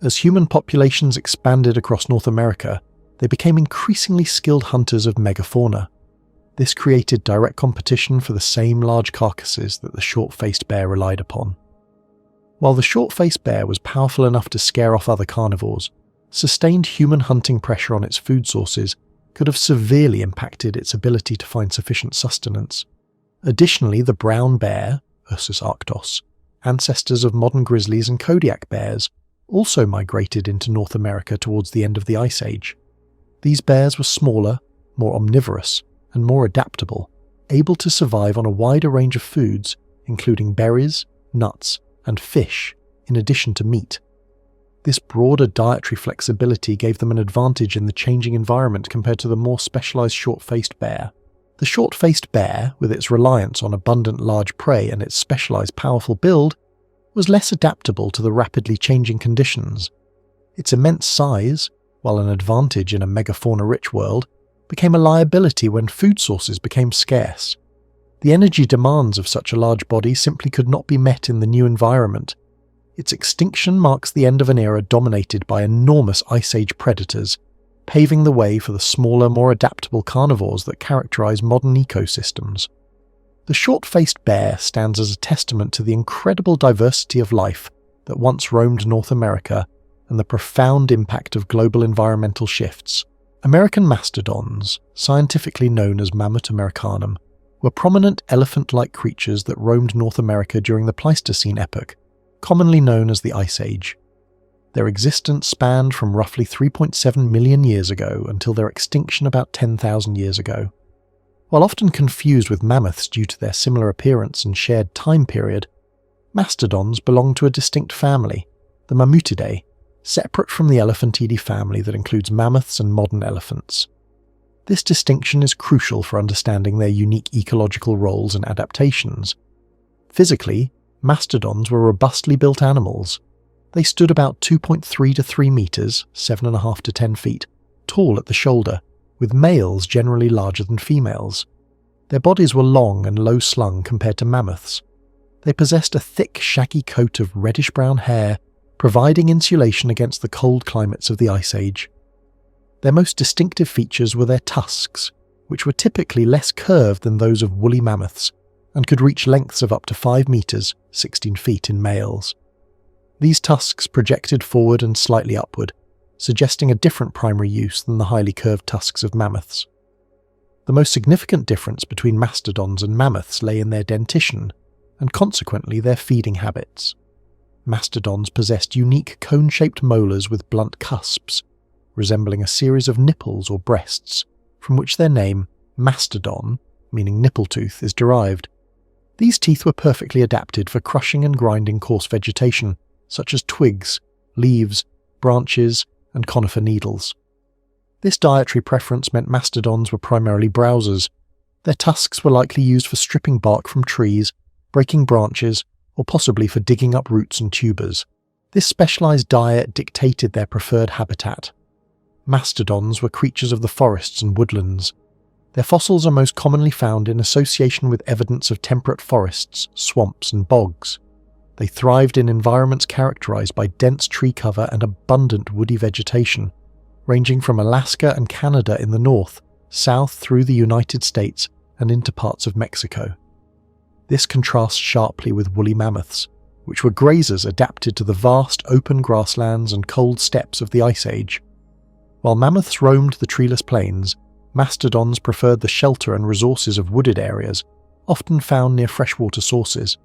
As human populations expanded across North America, they became increasingly skilled hunters of megafauna. This created direct competition for the same large carcasses that the short-faced bear relied upon. While the short-faced bear was powerful enough to scare off other carnivores, sustained human hunting pressure on its food sources could have severely impacted its ability to find sufficient sustenance. Additionally, the brown bear, Ursus arctos, ancestors of modern grizzlies and Kodiak bears, also migrated into North America towards the end of the Ice Age. These bears were smaller, more omnivorous, and more adaptable, able to survive on a wider range of foods, including berries, nuts, and fish, in addition to meat. This broader dietary flexibility gave them an advantage in the changing environment compared to the more specialized short-faced bear. The short-faced bear, with its reliance on abundant large prey and its specialized powerful build, was less adaptable to the rapidly changing conditions. Its immense size, while an advantage in a megafauna-rich world, became a liability when food sources became scarce. The energy demands of such a large body simply could not be met in the new environment. Its extinction marks the end of an era dominated by enormous Ice Age predators, paving the way for the smaller, more adaptable carnivores that characterize modern ecosystems. The short-faced bear stands as a testament to the incredible diversity of life that once roamed North America and the profound impact of global environmental shifts. American mastodons, scientifically known as Mammoth americanum, were prominent elephant-like creatures that roamed North America during the Pleistocene epoch, commonly known as the Ice Age. Their existence spanned from roughly 3.7 million years ago until their extinction about 10,000 years ago. While often confused with mammoths due to their similar appearance and shared time period, mastodons belong to a distinct family, the Mammutidae, separate from the Elephantidae family that includes mammoths and modern elephants. This distinction is crucial for understanding their unique ecological roles and adaptations. Physically, mastodons were robustly built animals. They stood about 2.3 to 3 meters, 7.5 to 10 feet, tall at the shoulder, with males generally larger than females. Their bodies were long and low-slung compared to mammoths. They possessed a thick, shaggy coat of reddish-brown hair, providing insulation against the cold climates of the Ice Age. Their most distinctive features were their tusks, which were typically less curved than those of woolly mammoths, and could reach lengths of up to 5 meters, 16 feet in males. These tusks projected forward and slightly upward, suggesting a different primary use than the highly curved tusks of mammoths. The most significant difference between mastodons and mammoths lay in their dentition, and consequently their feeding habits. Mastodons possessed unique cone-shaped molars with blunt cusps, resembling a series of nipples or breasts, from which their name, mastodon, meaning nipple tooth, is derived. These teeth were perfectly adapted for crushing and grinding coarse vegetation, such as twigs, leaves, branches, and conifer needles. This dietary preference meant mastodons were primarily browsers. Their tusks were likely used for stripping bark from trees, breaking branches, or possibly for digging up roots and tubers. This specialized diet dictated their preferred habitat. Mastodons were creatures of the forests and woodlands. Their fossils are most commonly found in association with evidence of temperate forests, swamps, and bogs. They thrived in environments characterized by dense tree cover and abundant woody vegetation, ranging from Alaska and Canada in the north, south through the United States and into parts of Mexico. This contrasts sharply with woolly mammoths, which were grazers adapted to the vast open grasslands and cold steppes of the Ice Age. While mammoths roamed the treeless plains, mastodons preferred the shelter and resources of wooded areas, often found near freshwater sources.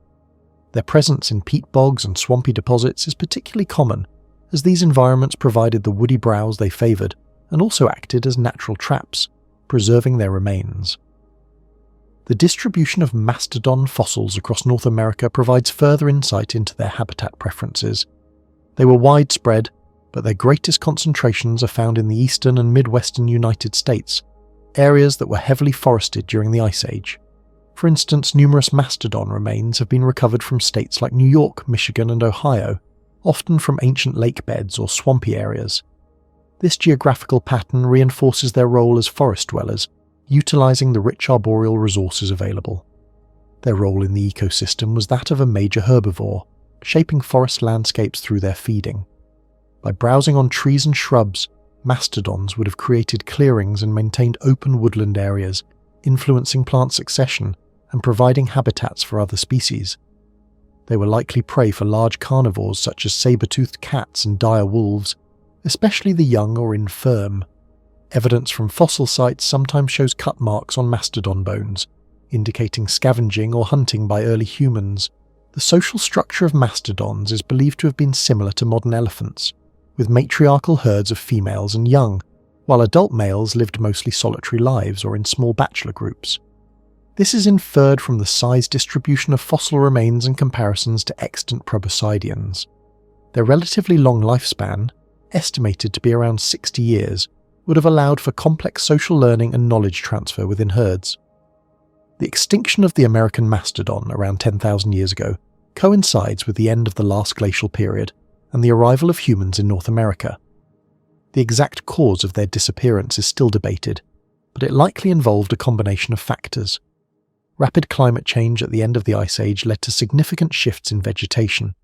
Their presence in peat bogs and swampy deposits is particularly common, as these environments provided the woody browse they favoured and also acted as natural traps, preserving their remains. The distribution of mastodon fossils across North America provides further insight into their habitat preferences. They were widespread, but their greatest concentrations are found in the eastern and midwestern United States, areas that were heavily forested during the Ice Age. For instance, numerous mastodon remains have been recovered from states like New York, Michigan, and Ohio, often from ancient lake beds or swampy areas. This geographical pattern reinforces their role as forest dwellers, utilizing the rich arboreal resources available. Their role in the ecosystem was that of a major herbivore, shaping forest landscapes through their feeding. By browsing on trees and shrubs, mastodons would have created clearings and maintained open woodland areas, influencing plant succession and providing habitats for other species. They were likely prey for large carnivores such as saber-toothed cats and dire wolves, especially the young or infirm. Evidence from fossil sites sometimes shows cut marks on mastodon bones, indicating scavenging or hunting by early humans. The social structure of mastodons is believed to have been similar to modern elephants, with matriarchal herds of females and young, while adult males lived mostly solitary lives or in small bachelor groups. This is inferred from the size distribution of fossil remains and comparisons to extant proboscideans. Their relatively long lifespan, estimated to be around 60 years, would have allowed for complex social learning and knowledge transfer within herds. The extinction of the American mastodon around 10,000 years ago coincides with the end of the last glacial period and the arrival of humans in North America. The exact cause of their disappearance is still debated, but it likely involved a combination of factors. Rapid climate change at the end of the Ice Age led to significant shifts in vegetation.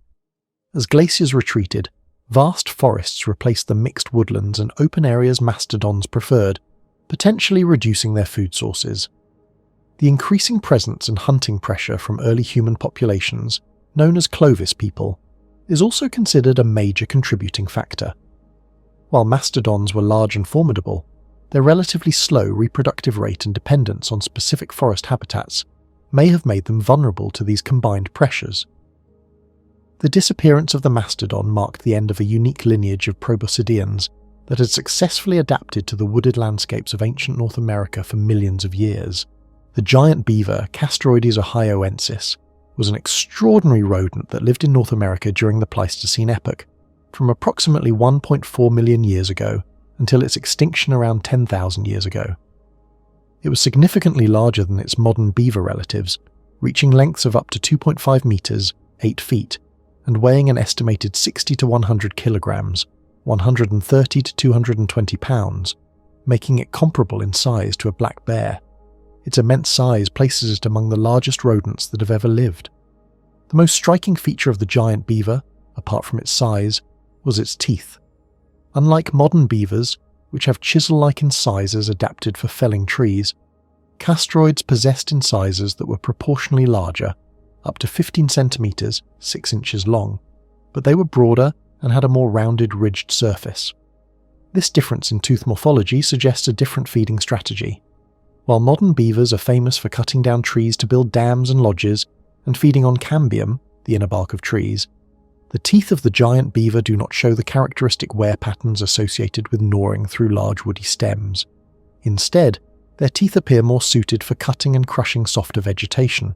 As glaciers retreated, vast forests replaced the mixed woodlands and open areas mastodons preferred, potentially reducing their food sources. The increasing presence and hunting pressure from early human populations, known as Clovis people, is also considered a major contributing factor. While mastodons were large and formidable, their relatively slow reproductive rate and dependence on specific forest habitats may have made them vulnerable to these combined pressures. The disappearance of the mastodon marked the end of a unique lineage of proboscideans that had successfully adapted to the wooded landscapes of ancient North America for millions of years. The giant beaver, Castroides ohioensis, was an extraordinary rodent that lived in North America during the Pleistocene epoch, from approximately 1.4 million years ago until its extinction around 10,000 years ago. It was significantly larger than its modern beaver relatives, reaching lengths of up to 2.5 meters, 8 feet, and weighing an estimated 60 to 100 kilograms, 130 to 220 pounds, making it comparable in size to a black bear. Its immense size places it among the largest rodents that have ever lived. The most striking feature of the giant beaver, apart from its size, was its teeth. Unlike modern beavers, which have chisel-like incisors adapted for felling trees, castroids possessed incisors that were proportionally larger, up to 15 centimeters, 6 inches long, but they were broader and had a more rounded, ridged surface. This difference in tooth morphology suggests a different feeding strategy. While modern beavers are famous for cutting down trees to build dams and lodges and feeding on cambium, the inner bark of trees, the teeth of the giant beaver do not show the characteristic wear patterns associated with gnawing through large woody stems. Instead, their teeth appear more suited for cutting and crushing softer vegetation.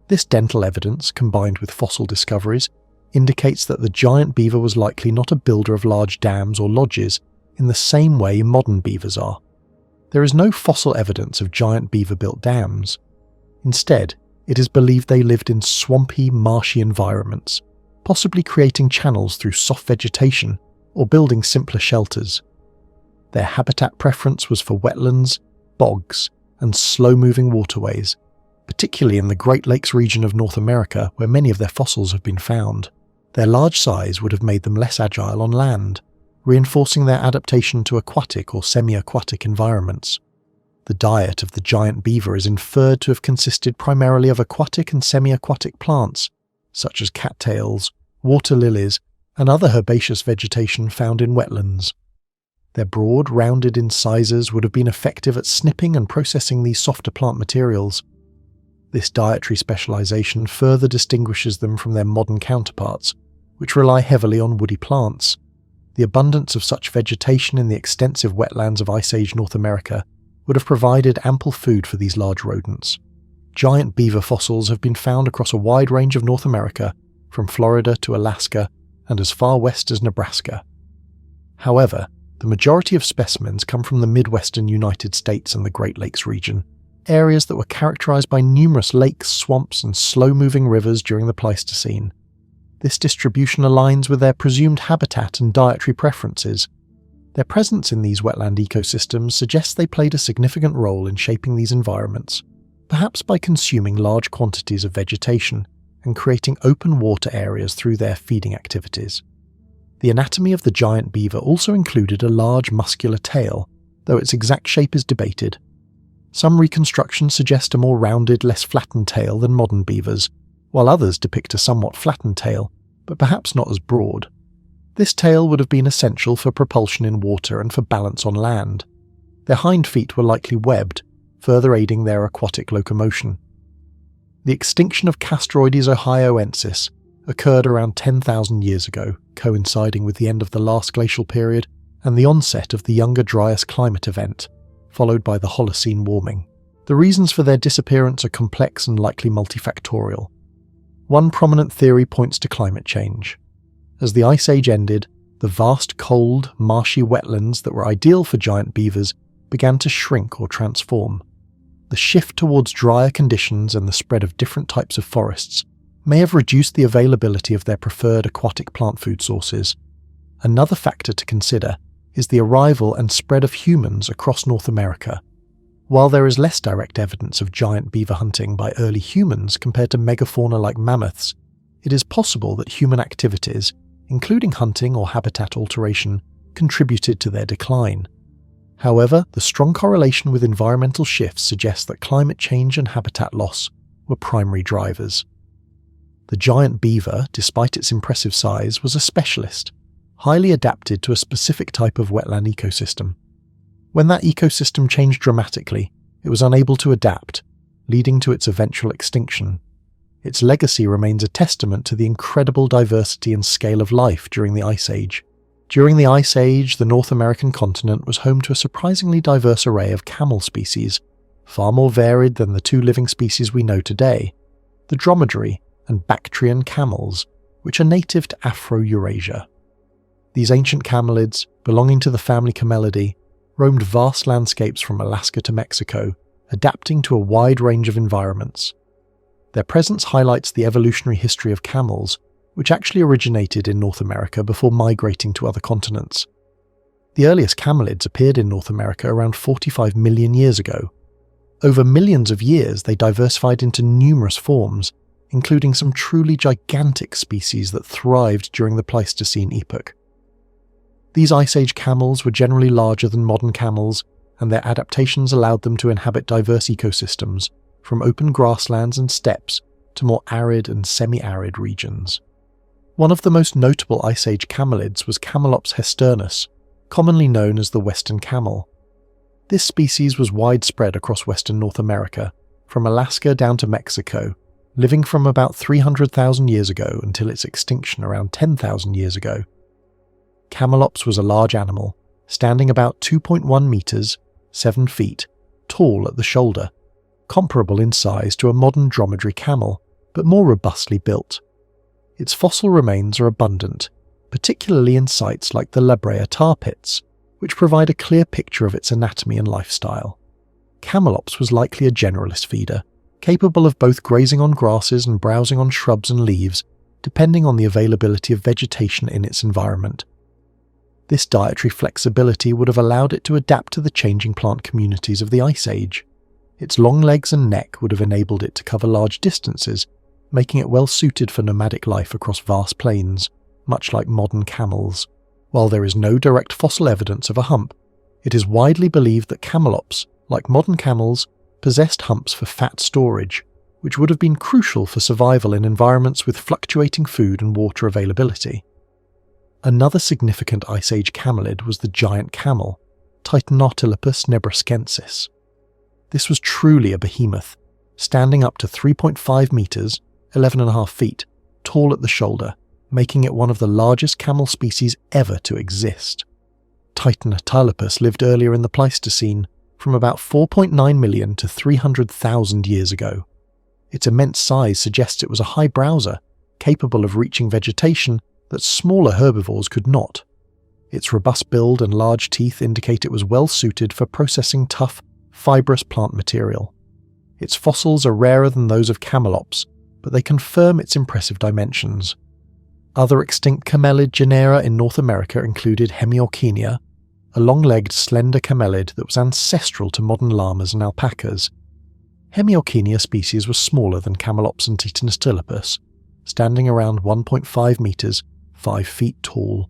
This dental evidence, combined with fossil discoveries, indicates that the giant beaver was likely not a builder of large dams or lodges in the same way modern beavers are. There is no fossil evidence of giant beaver-built dams. Instead, it is believed they lived in swampy, marshy environments, possibly creating channels through soft vegetation or building simpler shelters. Their habitat preference was for wetlands, bogs, and slow-moving waterways, particularly in the Great Lakes region of North America where many of their fossils have been found. Their large size would have made them less agile on land, reinforcing their adaptation to aquatic or semi-aquatic environments. The diet of the giant beaver is inferred to have consisted primarily of aquatic and semi-aquatic plants, such as cattails, water lilies, and other herbaceous vegetation found in wetlands. Their broad, rounded incisors would have been effective at snipping and processing these softer plant materials. This dietary specialization further distinguishes them from their modern counterparts, which rely heavily on woody plants. The abundance of such vegetation in the extensive wetlands of Ice Age North America would have provided ample food for these large rodents. Giant beaver fossils have been found across a wide range of North America, from Florida to Alaska and as far west as Nebraska. However, the majority of specimens come from the Midwestern United States and the Great Lakes region, areas that were characterized by numerous lakes, swamps, and slow-moving rivers during the Pleistocene. This distribution aligns with their presumed habitat and dietary preferences. Their presence in these wetland ecosystems suggests they played a significant role in shaping these environments, perhaps by consuming large quantities of vegetation and creating open water areas through their feeding activities. The anatomy of the giant beaver also included a large muscular tail, though its exact shape is debated. Some reconstructions suggest a more rounded, less flattened tail than modern beavers, while others depict a somewhat flattened tail, but perhaps not as broad. This tail would have been essential for propulsion in water and for balance on land. Their hind feet were likely webbed, further aiding their aquatic locomotion. The extinction of Castroides ohioensis occurred around 10,000 years ago, coinciding with the end of the last glacial period and the onset of the Younger Dryas climate event, followed by the Holocene warming. The reasons for their disappearance are complex and likely multifactorial. One prominent theory points to climate change. As the Ice Age ended, the vast, cold, marshy wetlands that were ideal for giant beavers began to shrink or transform. The shift towards drier conditions and the spread of different types of forests may have reduced the availability of their preferred aquatic plant food sources. Another factor to consider is the arrival and spread of humans across North America. While there is less direct evidence of giant beaver hunting by early humans compared to megafauna like mammoths, it is possible that human activities, including hunting or habitat alteration, contributed to their decline. However, the strong correlation with environmental shifts suggests that climate change and habitat loss were primary drivers. The giant beaver, despite its impressive size, was a specialist, highly adapted to a specific type of wetland ecosystem. When that ecosystem changed dramatically, it was unable to adapt, leading to its eventual extinction. Its legacy remains a testament to the incredible diversity and scale of life during the Ice Age. During the Ice Age, the North American continent was home to a surprisingly diverse array of camel species, far more varied than the two living species we know today, the dromedary and Bactrian camels, which are native to Afro-Eurasia. These ancient camelids, belonging to the family Camelidae, roamed vast landscapes from Alaska to Mexico, adapting to a wide range of environments. Their presence highlights the evolutionary history of camels, which actually originated in North America before migrating to other continents. The earliest camelids appeared in North America around 45 million years ago. Over millions of years, they diversified into numerous forms, including some truly gigantic species that thrived during the Pleistocene epoch. These Ice Age camels were generally larger than modern camels, and their adaptations allowed them to inhabit diverse ecosystems, from open grasslands and steppes to more arid and semi-arid regions. One of the most notable Ice Age camelids was Camelops hesternus, commonly known as the western camel. This species was widespread across western North America, from Alaska down to Mexico, living from about 300,000 years ago until its extinction around 10,000 years ago. Camelops was a large animal, standing about 2.1 meters, 7 feet, tall at the shoulder, comparable in size to a modern dromedary camel, but more robustly built. Its fossil remains are abundant, particularly in sites like the La Brea tar pits, which provide a clear picture of its anatomy and lifestyle. Camelops was likely a generalist feeder, capable of both grazing on grasses and browsing on shrubs and leaves, depending on the availability of vegetation in its environment. This dietary flexibility would have allowed it to adapt to the changing plant communities of the Ice Age. Its long legs and neck would have enabled it to cover large distances, making it well suited for nomadic life across vast plains, much like modern camels. While there is no direct fossil evidence of a hump, it is widely believed that Camelops, like modern camels, possessed humps for fat storage, which would have been crucial for survival in environments with fluctuating food and water availability. Another significant Ice Age camelid was the giant camel, Titanotilopus nebraskensis. This was truly a behemoth, standing up to 3.5 meters, 11.5 feet, tall at the shoulder, making it one of the largest camel species ever to exist. Titanotilopus lived earlier in the Pleistocene, from about 4.9 million to 300,000 years ago. Its immense size suggests it was a high browser, capable of reaching vegetation that smaller herbivores could not. Its robust build and large teeth indicate it was well suited for processing tough, fibrous plant material. Its fossils are rarer than those of Camelops, but they confirm its impressive dimensions. Other extinct camelid genera in North America included Hemiorchenia, a long-legged slender camelid that was ancestral to modern llamas and alpacas. Hemiorchenia species was smaller than Camelops and Titanotilopus, standing around 1.5 meters, 5 feet tall.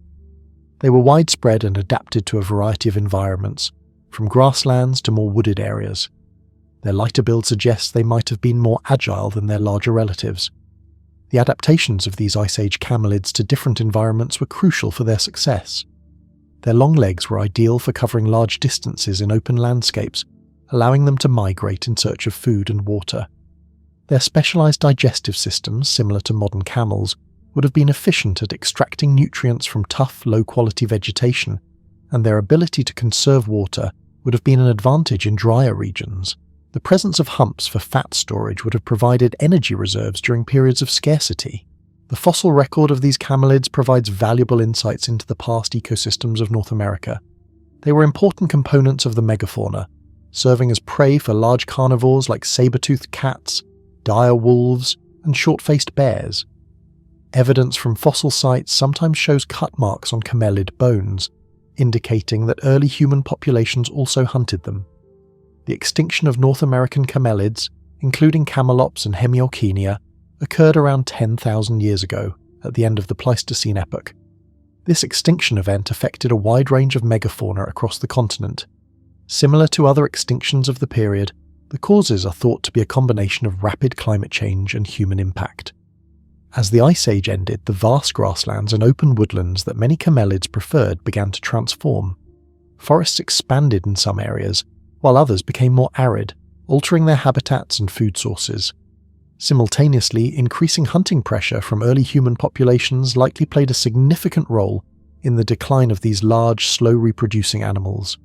They were widespread and adapted to a variety of environments, from grasslands to more wooded areas. Their lighter build suggests they might have been more agile than their larger relatives. The adaptations of these Ice Age camelids to different environments were crucial for their success. Their long legs were ideal for covering large distances in open landscapes, allowing them to migrate in search of food and water. Their specialized digestive systems, similar to modern camels, would have been efficient at extracting nutrients from tough, low-quality vegetation, and their ability to conserve water would have been an advantage in drier regions. The presence of humps for fat storage would have provided energy reserves during periods of scarcity. The The fossil record of these camelids provides valuable insights into the past ecosystems of North America. They were important components of the megafauna, serving as prey for large carnivores like saber-toothed cats, dire wolves, and short-faced bears. Evidence from fossil sites sometimes shows cut marks on camelid bones, indicating that early human populations also hunted them. The extinction of North American camelids, including camelops and Hemialkenia, occurred around 10,000 years ago, at the end of the Pleistocene epoch. This extinction event affected a wide range of megafauna across the continent. Similar to other extinctions of the period, the causes are thought to be a combination of rapid climate change and human impact. As the Ice Age ended, the vast grasslands and open woodlands that many camelids preferred began to transform. Forests expanded in some areas, while others became more arid, altering their habitats and food sources. Simultaneously, increasing hunting pressure from early human populations likely played a significant role in the decline of these large, slow-reproducing animals.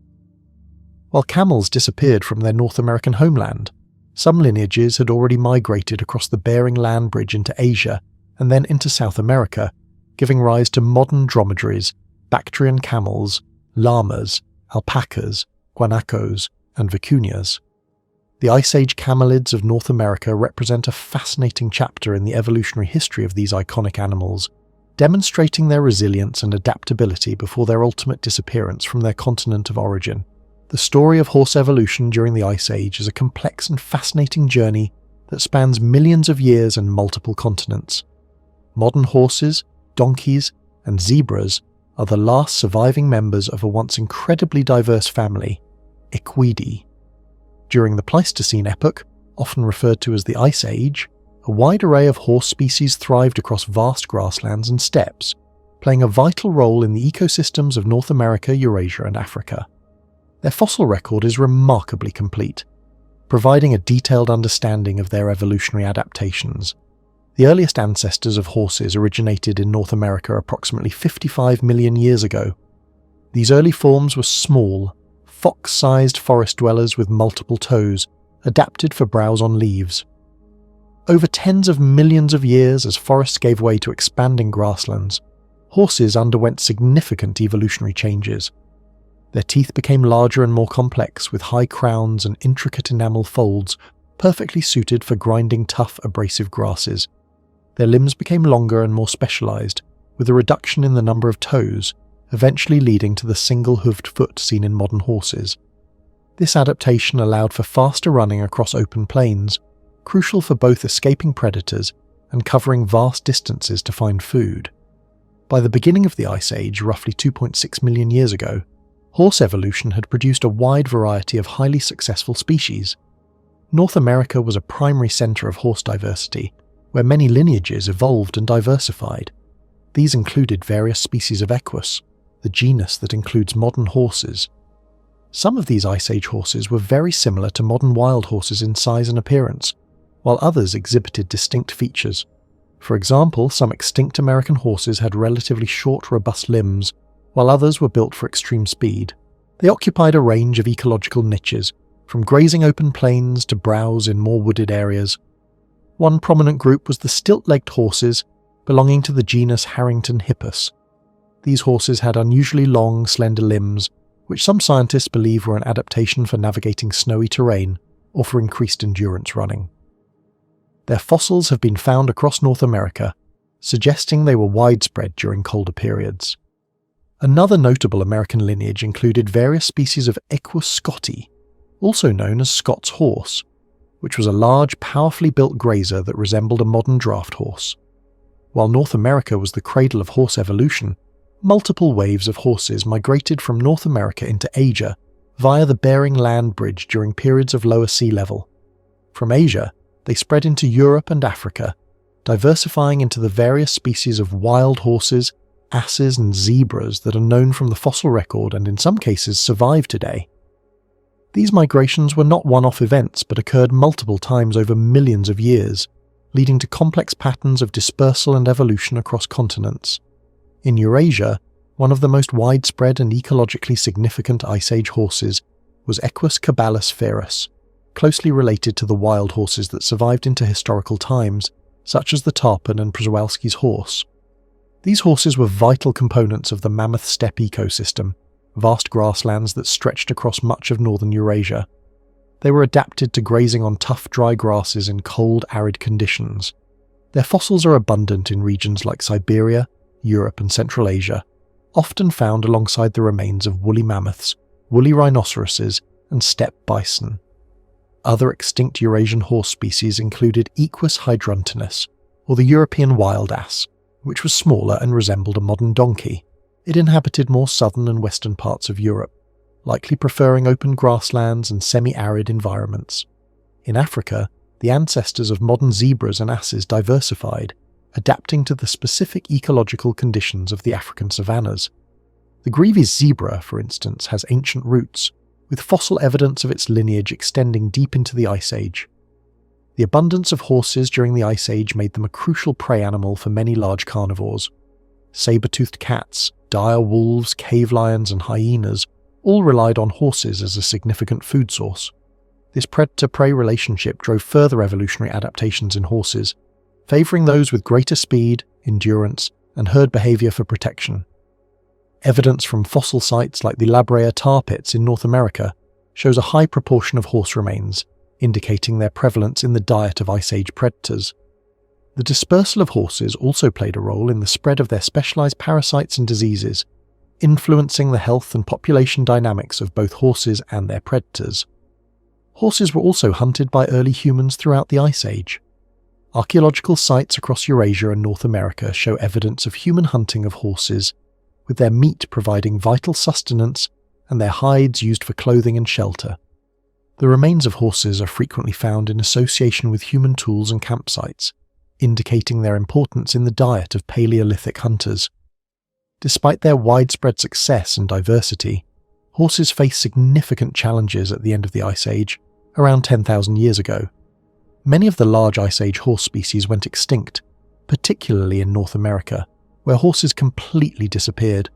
While camels disappeared from their North American homeland, some lineages had already migrated across the Bering Land Bridge into Asia and then into South America, giving rise to modern dromedaries, Bactrian camels, llamas, alpacas, guanacos, and vicuñas. The Ice Age camelids of North America represent a fascinating chapter in the evolutionary history of these iconic animals, demonstrating their resilience and adaptability before their ultimate disappearance from their continent of origin. The story of horse evolution during the Ice Age is a complex and fascinating journey that spans millions of years and multiple continents. Modern horses, donkeys, and zebras are the last surviving members of a once incredibly diverse family, Equidae. During the Pleistocene epoch, often referred to as the Ice Age, a wide array of horse species thrived across vast grasslands and steppes, playing a vital role in the ecosystems of North America, Eurasia, and Africa. Their fossil record is remarkably complete, providing a detailed understanding of their evolutionary adaptations. The earliest ancestors of horses originated in North America approximately 55 million years ago. These early forms were small, fox-sized forest dwellers with multiple toes, adapted for browse on leaves. Over tens of millions of years, as forests gave way to expanding grasslands, horses underwent significant evolutionary changes. Their teeth became larger and more complex, with high crowns and intricate enamel folds perfectly suited for grinding tough, abrasive grasses. Their limbs became longer and more specialized, with a reduction in the number of toes, eventually leading to the single-hooved foot seen in modern horses. This adaptation allowed for faster running across open plains, crucial for both escaping predators and covering vast distances to find food. By the beginning of the Ice Age, roughly 2.6 million years ago, horse evolution had produced a wide variety of highly successful species. North America was a primary center of horse diversity, where many lineages evolved and diversified. These included various species of equus, the genus that includes modern horses. Some of these Ice Age horses were very similar to modern wild horses in size and appearance, while others exhibited distinct features. For example, some extinct American horses had relatively short, robust limbs, while others were built for extreme speed. They occupied a range of ecological niches, from grazing open plains to browse in more wooded areas. One prominent group was the stilt-legged horses, belonging to the genus Harrington hippus. These horses had unusually long, slender limbs, which some scientists believe were an adaptation for navigating snowy terrain or for increased endurance running. Their fossils have been found across North America, suggesting they were widespread during colder periods. Another notable American lineage included various species of Equus scotti, also known as Scott's horse, which was a large, powerfully built grazer that resembled a modern draft horse. While North America was the cradle of horse evolution, multiple waves of horses migrated from North America into Asia via the Bering Land Bridge during periods of lower sea level. From Asia, they spread into Europe and Africa, diversifying into the various species of wild horses, asses and zebras that are known from the fossil record and in some cases survive today. These migrations were not one-off events but occurred multiple times over millions of years, leading to complex patterns of dispersal and evolution across continents. In Eurasia, one of the most widespread and ecologically significant Ice Age horses was Equus caballus ferus, closely related to the wild horses that survived into historical times such as the tarpan and Przewalski's horse. These horses were vital components of the mammoth steppe ecosystem, vast grasslands that stretched across much of northern Eurasia. They were adapted to grazing on tough, dry grasses in cold, arid conditions. Their fossils are abundant in regions like Siberia, Europe and Central Asia, often found alongside the remains of woolly mammoths, woolly rhinoceroses and steppe bison. Other extinct Eurasian horse species included Equus hydruntinus, or the European wild ass, which was smaller and resembled a modern donkey. It inhabited more southern and western parts of Europe, likely preferring open grasslands and semi-arid environments. In Africa, the ancestors of modern zebras and asses diversified, adapting to the specific ecological conditions of the African savannas. The Grevy's zebra, for instance, has ancient roots, with fossil evidence of its lineage extending deep into the Ice Age. The abundance of horses during the Ice Age made them a crucial prey animal for many large carnivores. Saber-toothed cats, dire wolves, cave lions and hyenas all relied on horses as a significant food source. This predator-prey relationship drove further evolutionary adaptations in horses, favouring those with greater speed, endurance, and herd behaviour for protection. Evidence from fossil sites like the La Brea tar pits in North America shows a high proportion of horse remains, indicating their prevalence in the diet of Ice Age predators. The dispersal of horses also played a role in the spread of their specialised parasites and diseases, influencing the health and population dynamics of both horses and their predators. Horses were also hunted by early humans throughout the Ice Age. Archaeological sites across Eurasia and North America show evidence of human hunting of horses, with their meat providing vital sustenance and their hides used for clothing and shelter. The remains of horses are frequently found in association with human tools and campsites, indicating their importance in the diet of Paleolithic hunters. Despite their widespread success and diversity, horses faced significant challenges at the end of the Ice Age, around 10,000 years ago. Many of the large Ice Age horse species went extinct, particularly in North America, where horses completely disappeared.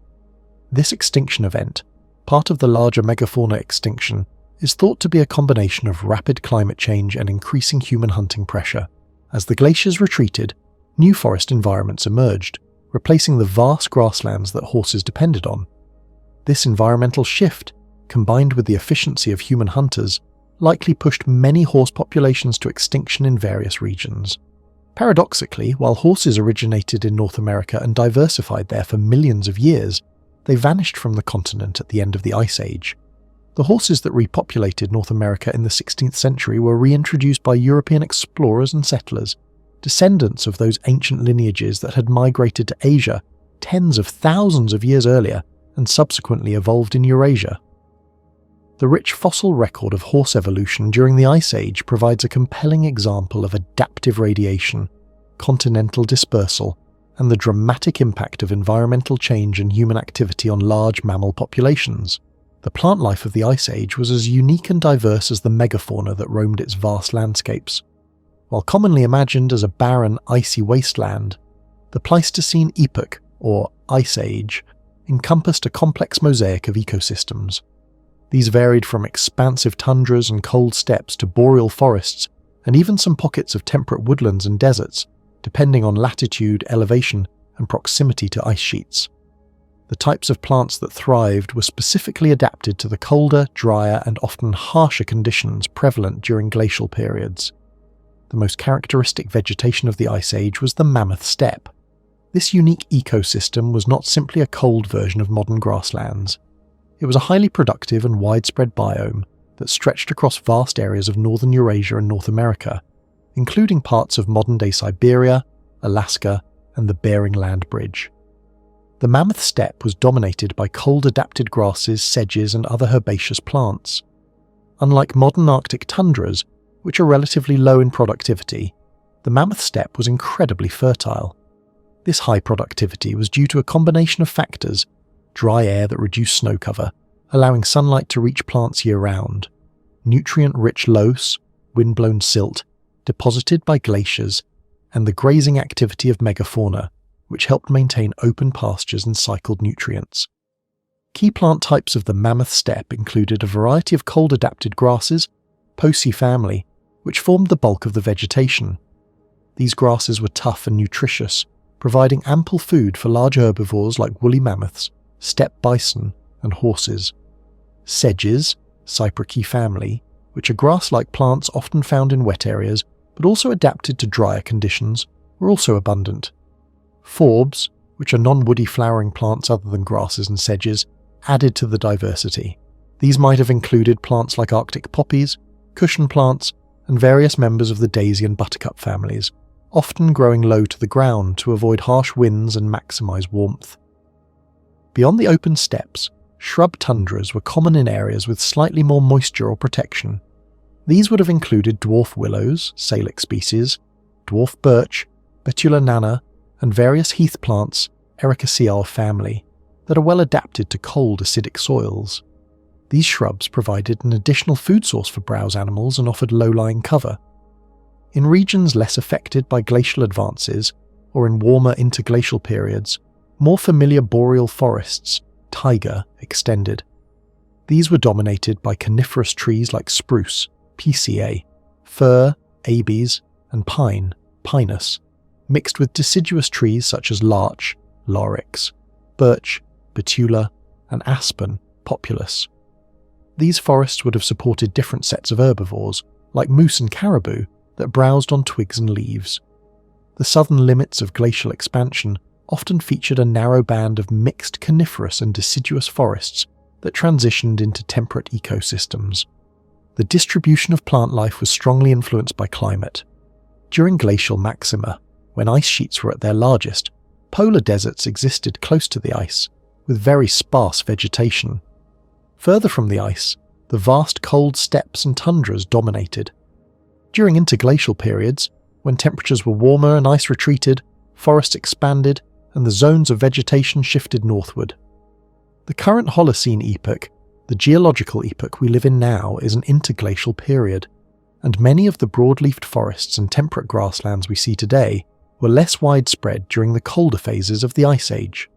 This extinction event, part of the larger megafauna extinction, is thought to be a combination of rapid climate change and increasing human hunting pressure. As the glaciers retreated, new forest environments emerged, replacing the vast grasslands that horses depended on. This environmental shift, combined with the efficiency of human hunters, likely pushed many horse populations to extinction in various regions. Paradoxically, while horses originated in North America and diversified there for millions of years, they vanished from the continent at the end of the Ice Age. The horses that repopulated North America in the 16th century were reintroduced by European explorers and settlers, descendants of those ancient lineages that had migrated to Asia tens of thousands of years earlier and subsequently evolved in Eurasia. The rich fossil record of horse evolution during the Ice Age provides a compelling example of adaptive radiation, continental dispersal, and the dramatic impact of environmental change and human activity on large mammal populations. The plant life of the Ice Age was as unique and diverse as the megafauna that roamed its vast landscapes. While commonly imagined as a barren, icy wasteland, the Pleistocene epoch, or Ice Age, encompassed a complex mosaic of ecosystems. These varied from expansive tundras and cold steppes to boreal forests, and even some pockets of temperate woodlands and deserts, depending on latitude, elevation, and proximity to ice sheets. The types of plants that thrived were specifically adapted to the colder, drier, and often harsher conditions prevalent during glacial periods. The most characteristic vegetation of the Ice Age was the mammoth steppe. This unique ecosystem was not simply a cold version of modern grasslands. It was a highly productive and widespread biome that stretched across vast areas of northern Eurasia and North America, including parts of modern-day Siberia, Alaska, and the Bering Land Bridge. The mammoth steppe was dominated by cold-adapted grasses, sedges, and other herbaceous plants. Unlike modern Arctic tundras, which are relatively low in productivity, the mammoth steppe was incredibly fertile. This high productivity was due to a combination of factors: dry air that reduced snow cover, allowing sunlight to reach plants year-round; nutrient-rich loess, wind-blown silt, deposited by glaciers; and the grazing activity of megafauna, which helped maintain open pastures and cycled nutrients. Key plant types of the mammoth steppe included a variety of cold-adapted grasses, Poaceae family, which formed the bulk of the vegetation. These grasses were tough and nutritious, providing ample food for large herbivores like woolly mammoths, steppe bison, and horses. Sedges, Cypricae family, which are grass-like plants often found in wet areas but also adapted to drier conditions, were also abundant. Forbs, which are non-woody flowering plants other than grasses and sedges, added to the diversity. These might have included plants like Arctic poppies, cushion plants, and various members of the daisy and buttercup families, often growing low to the ground to avoid harsh winds and maximize warmth. Beyond the open steppes, shrub tundras were common in areas with slightly more moisture or protection. These would have included dwarf willows, Salix species, dwarf birch, Betula nana, and various heath plants, Ericaceae family, that are well adapted to cold, acidic soils. These shrubs provided an additional food source for browse animals and offered low-lying cover. In regions less affected by glacial advances, or in warmer interglacial periods, more familiar boreal forests, taiga, extended. These were dominated by coniferous trees like spruce, Pisceae, fir, Abies, and pine, Pinus, mixed with deciduous trees such as larch, Larix, birch, Betula, and aspen, Populus. These forests would have supported different sets of herbivores, like moose and caribou, that browsed on twigs and leaves. The southern limits of glacial expansion often featured a narrow band of mixed coniferous and deciduous forests that transitioned into temperate ecosystems. The distribution of plant life was strongly influenced by climate. During glacial maxima, when ice sheets were at their largest, polar deserts existed close to the ice, with very sparse vegetation. Further from the ice, the vast cold steppes and tundras dominated. During interglacial periods, when temperatures were warmer and ice retreated, forests expanded, and the zones of vegetation shifted northward. The current Holocene epoch, the geological epoch we live in now, is an interglacial period, and many of the broad-leafed forests and temperate grasslands we see today were less widespread during the colder phases of the Ice Age.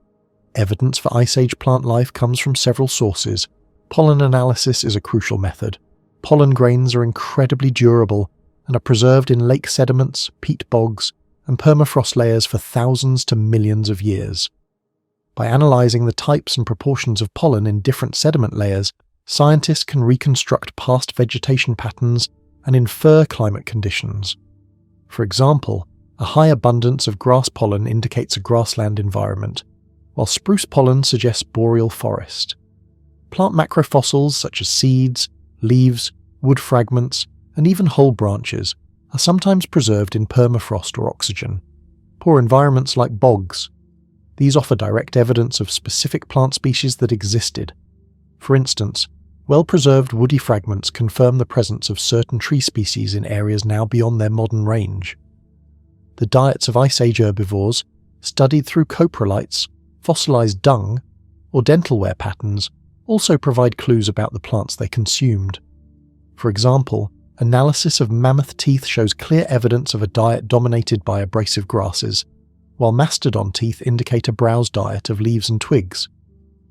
Evidence for Ice Age plant life comes from several sources. Pollen analysis is a crucial method. Pollen grains are incredibly durable and are preserved in lake sediments, peat bogs, and permafrost layers for thousands to millions of years. By analysing the types and proportions of pollen in different sediment layers, scientists can reconstruct past vegetation patterns and infer climate conditions. For example, a high abundance of grass pollen indicates a grassland environment, while spruce pollen suggests boreal forest. Plant macrofossils such as seeds, leaves, wood fragments, and even whole branches are sometimes preserved in permafrost or oxygen. Poor environments like bogs. These offer direct evidence of specific plant species that existed. For instance, well-preserved woody fragments confirm the presence of certain tree species in areas now beyond their modern range. The diets of Ice Age herbivores, studied through coprolites, fossilized dung, or dental wear patterns, also provide clues about the plants they consumed. For example, analysis of mammoth teeth shows clear evidence of a diet dominated by abrasive grasses, while mastodon teeth indicate a browse diet of leaves and twigs.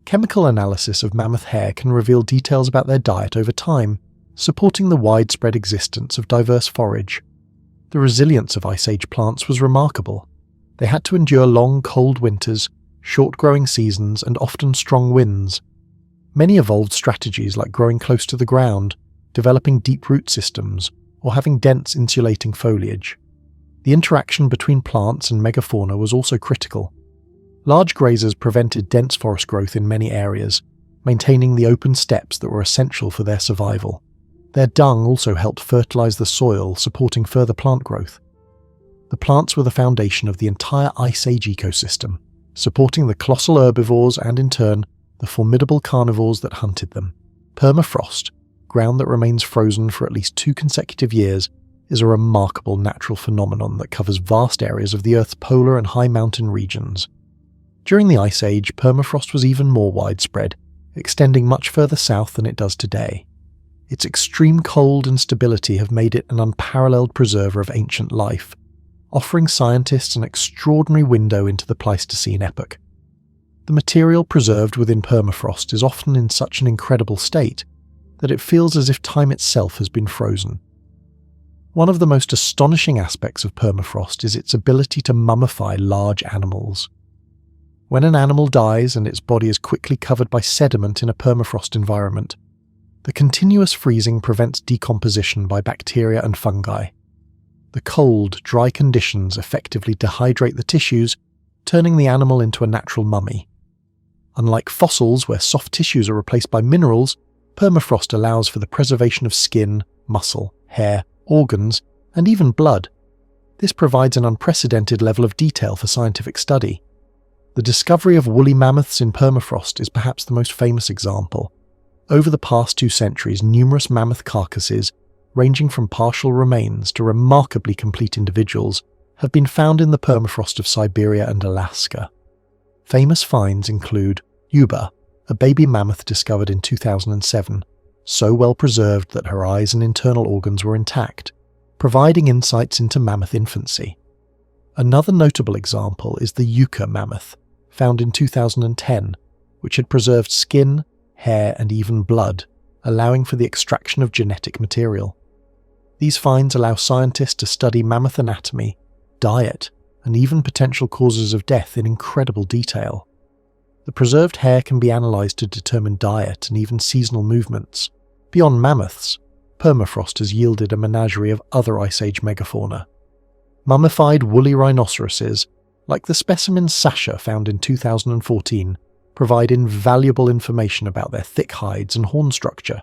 Chemical analysis of mammoth hair can reveal details about their diet over time, supporting the widespread existence of diverse forage. The resilience of Ice Age plants was remarkable. They had to endure long, cold winters, short growing seasons, and often strong winds. Many evolved strategies like growing close to the ground, developing deep root systems, or having dense insulating foliage. The interaction between plants and megafauna was also critical. Large grazers prevented dense forest growth in many areas, maintaining the open steppes that were essential for their survival. Their dung also helped fertilize the soil, supporting further plant growth. The plants were the foundation of the entire Ice Age ecosystem, supporting the colossal herbivores and, in turn, the formidable carnivores that hunted them. Permafrost, ground that remains frozen for at least 2 consecutive years, is a remarkable natural phenomenon that covers vast areas of the Earth's polar and high mountain regions. During the Ice Age, permafrost was even more widespread, extending much further south than it does today. Its extreme cold and stability have made it an unparalleled preserver of ancient life, offering scientists an extraordinary window into the Pleistocene epoch. The material preserved within permafrost is often in such an incredible state that it feels as if time itself has been frozen. One of the most astonishing aspects of permafrost is its ability to mummify large animals. When an animal dies and its body is quickly covered by sediment in a permafrost environment, the continuous freezing prevents decomposition by bacteria and fungi. The cold, dry conditions effectively dehydrate the tissues, turning the animal into a natural mummy. Unlike fossils where soft tissues are replaced by minerals, permafrost allows for the preservation of skin, muscle, hair, organs, and even blood. This provides an unprecedented level of detail for scientific study. The discovery of woolly mammoths in permafrost is perhaps the most famous example. Over the past 2 centuries, numerous mammoth carcasses, ranging from partial remains to remarkably complete individuals, have been found in the permafrost of Siberia and Alaska. Famous finds include Yuba, a baby mammoth discovered in 2007, so well preserved that her eyes and internal organs were intact, providing insights into mammoth infancy. Another notable example is the Yucca mammoth, found in 2010, which had preserved skin, hair, and even blood, allowing for the extraction of genetic material. These finds allow scientists to study mammoth anatomy, diet, and even potential causes of death in incredible detail. The preserved hair can be analysed to determine diet and even seasonal movements. Beyond mammoths, permafrost has yielded a menagerie of other Ice Age megafauna. Mummified woolly rhinoceroses, like the specimen Sasha found in 2014, provide invaluable information about their thick hides and horn structure.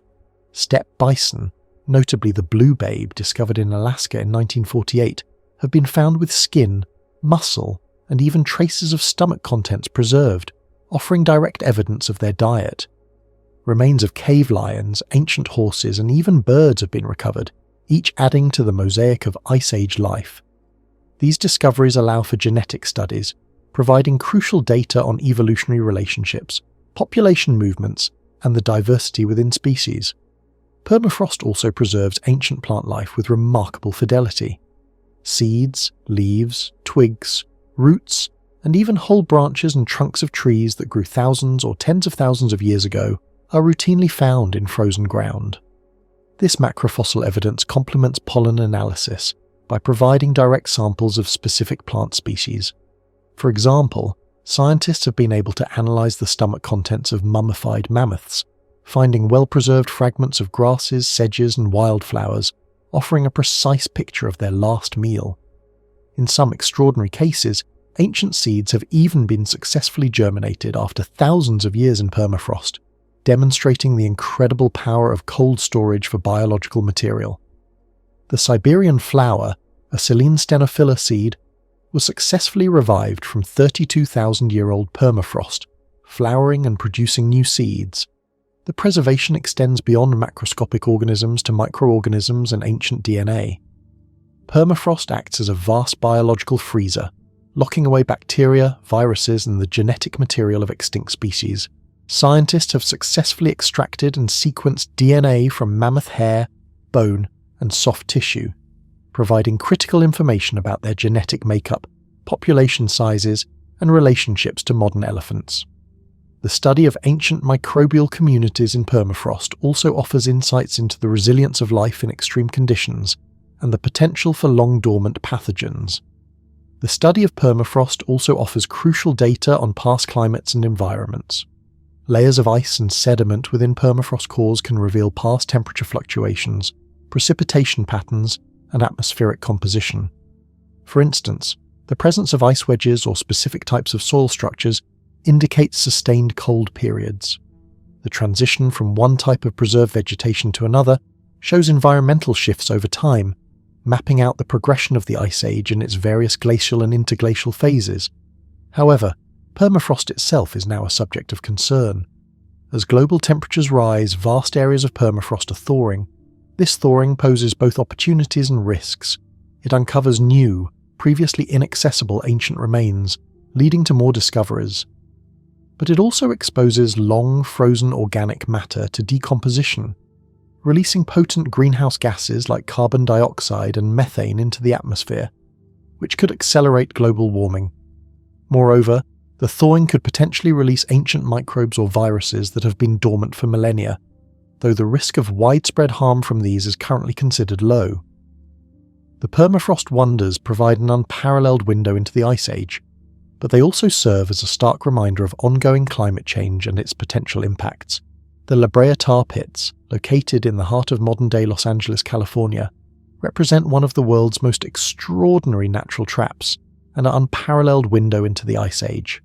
Steppe bison, notably the blue babe discovered in Alaska in 1948, have been found with skin, muscle, and even traces of stomach contents preserved, offering direct evidence of their diet. Remains of cave lions, ancient horses, and even birds have been recovered, each adding to the mosaic of Ice Age life. These discoveries allow for genetic studies, providing crucial data on evolutionary relationships, population movements, and the diversity within species. Permafrost also preserves ancient plant life with remarkable fidelity. Seeds, leaves, twigs, roots, and even whole branches and trunks of trees that grew thousands or tens of thousands of years ago are routinely found in frozen ground. This macrofossil evidence complements pollen analysis by providing direct samples of specific plant species. For example, scientists have been able to analyze the stomach contents of mummified mammoths, finding well-preserved fragments of grasses, sedges, and wildflowers, offering a precise picture of their last meal. In some extraordinary cases, ancient seeds have even been successfully germinated after thousands of years in permafrost, demonstrating the incredible power of cold storage for biological material. The Siberian flower, a Silene stenophila seed, was successfully revived from 32,000-year-old permafrost, flowering and producing new seeds. The preservation extends beyond macroscopic organisms to microorganisms and ancient DNA. Permafrost acts as a vast biological freezer, locking away bacteria, viruses, and the genetic material of extinct species. Scientists have successfully extracted and sequenced DNA from mammoth hair, bone, and soft tissue, providing critical information about their genetic makeup, population sizes, and relationships to modern elephants. The study of ancient microbial communities in permafrost also offers insights into the resilience of life in extreme conditions and the potential for long-dormant pathogens. The study of permafrost also offers crucial data on past climates and environments. Layers of ice and sediment within permafrost cores can reveal past temperature fluctuations, precipitation patterns, and atmospheric composition. For instance, the presence of ice wedges or specific types of soil structures indicates sustained cold periods. The transition from one type of preserved vegetation to another shows environmental shifts over time, mapping out the progression of the Ice Age in its various glacial and interglacial phases. However, permafrost itself is now a subject of concern. As global temperatures rise, vast areas of permafrost are thawing. This thawing poses both opportunities and risks. It uncovers new, previously inaccessible ancient remains, leading to more discoveries. But it also exposes long, frozen organic matter to decomposition, releasing potent greenhouse gases like carbon dioxide and methane into the atmosphere, which could accelerate global warming. Moreover, the thawing could potentially release ancient microbes or viruses that have been dormant for millennia, though the risk of widespread harm from these is currently considered low. The permafrost wonders provide an unparalleled window into the Ice Age, but they also serve as a stark reminder of ongoing climate change and its potential impacts. The La Brea tar pits, located in the heart of modern-day Los Angeles, California, represent one of the world's most extraordinary natural traps and an unparalleled window into the Ice Age.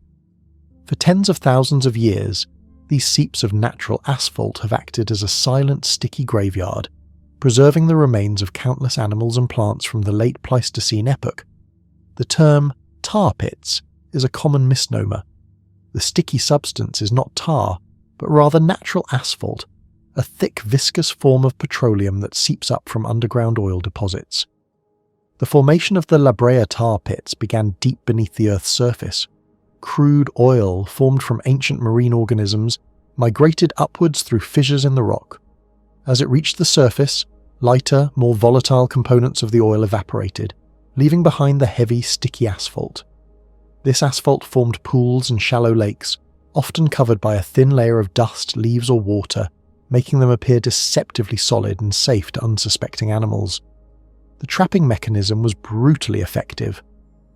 For tens of thousands of years, these seeps of natural asphalt have acted as a silent, sticky graveyard, preserving the remains of countless animals and plants from the late Pleistocene epoch. The term tar pits is a common misnomer. The sticky substance is not tar, but rather natural asphalt, a thick, viscous form of petroleum that seeps up from underground oil deposits. The formation of the La Brea tar pits began deep beneath the Earth's surface. Crude oil, formed from ancient marine organisms, migrated upwards through fissures in the rock. As it reached the surface, lighter, more volatile components of the oil evaporated, leaving behind the heavy, sticky asphalt. This asphalt formed pools and shallow lakes, often covered by a thin layer of dust, leaves or water, making them appear deceptively solid and safe to unsuspecting animals. The trapping mechanism was brutally effective.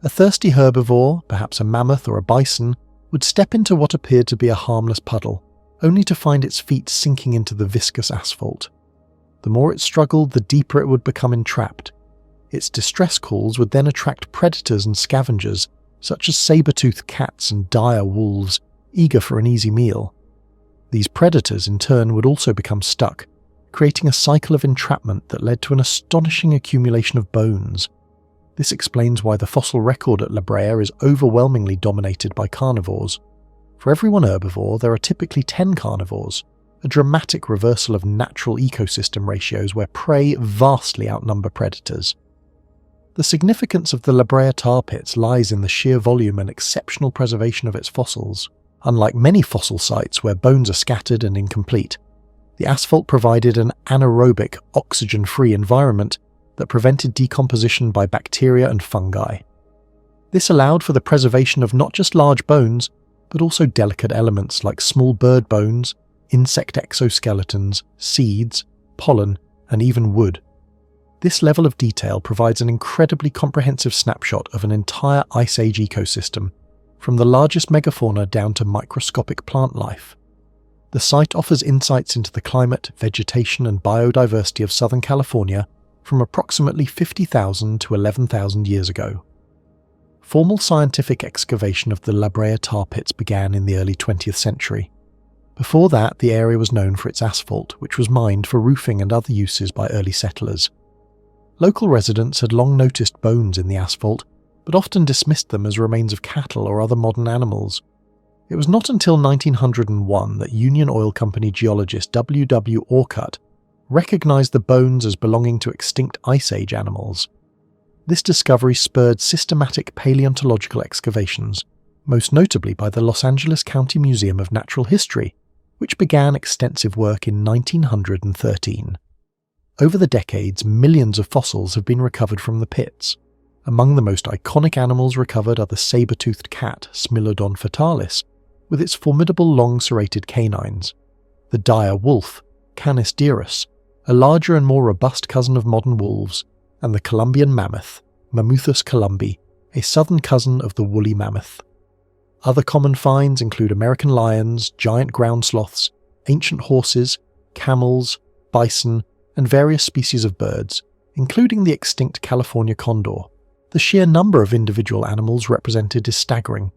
A thirsty herbivore, perhaps a mammoth or a bison, would step into what appeared to be a harmless puddle, only to find its feet sinking into the viscous asphalt. The more it struggled, the deeper it would become entrapped. Its distress calls would then attract predators and scavengers, such as saber-toothed cats and dire wolves, eager for an easy meal. These predators, in turn, would also become stuck, creating a cycle of entrapment that led to an astonishing accumulation of bones. This explains why the fossil record at La Brea is overwhelmingly dominated by carnivores. For every one herbivore, there are typically 10 carnivores, a dramatic reversal of natural ecosystem ratios where prey vastly outnumber predators. The significance of the La Brea tar pits lies in the sheer volume and exceptional preservation of its fossils. Unlike many fossil sites where bones are scattered and incomplete, the asphalt provided an anaerobic, oxygen-free environment that prevented decomposition by bacteria and fungi. This allowed for the preservation of not just large bones, but also delicate elements like small bird bones, insect exoskeletons, seeds, pollen, and even wood. This level of detail provides an incredibly comprehensive snapshot of an entire Ice Age ecosystem, from the largest megafauna down to microscopic plant life. The site offers insights into the climate, vegetation, and biodiversity of Southern California from approximately 50,000 to 11,000 years ago. Formal scientific excavation of the La Brea tar pits began in the early 20th century. Before that, the area was known for its asphalt, which was mined for roofing and other uses by early settlers. Local residents had long noticed bones in the asphalt, but often dismissed them as remains of cattle or other modern animals. It was not until 1901 that Union Oil Company geologist W. W. Orcutt recognized the bones as belonging to extinct Ice Age animals. This discovery spurred systematic paleontological excavations, most notably by the Los Angeles County Museum of Natural History, which began extensive work in 1913. Over the decades, millions of fossils have been recovered from the pits. Among the most iconic animals recovered are the saber-toothed cat, Smilodon fatalis, with its formidable long serrated canines, the dire wolf, Canis dirus, a larger and more robust cousin of modern wolves, and the Columbian mammoth, Mammuthus columbi, a southern cousin of the woolly mammoth. Other common finds include American lions, giant ground sloths, ancient horses, camels, bison, and various species of birds, including the extinct California condor. The sheer number of individual animals represented is staggering.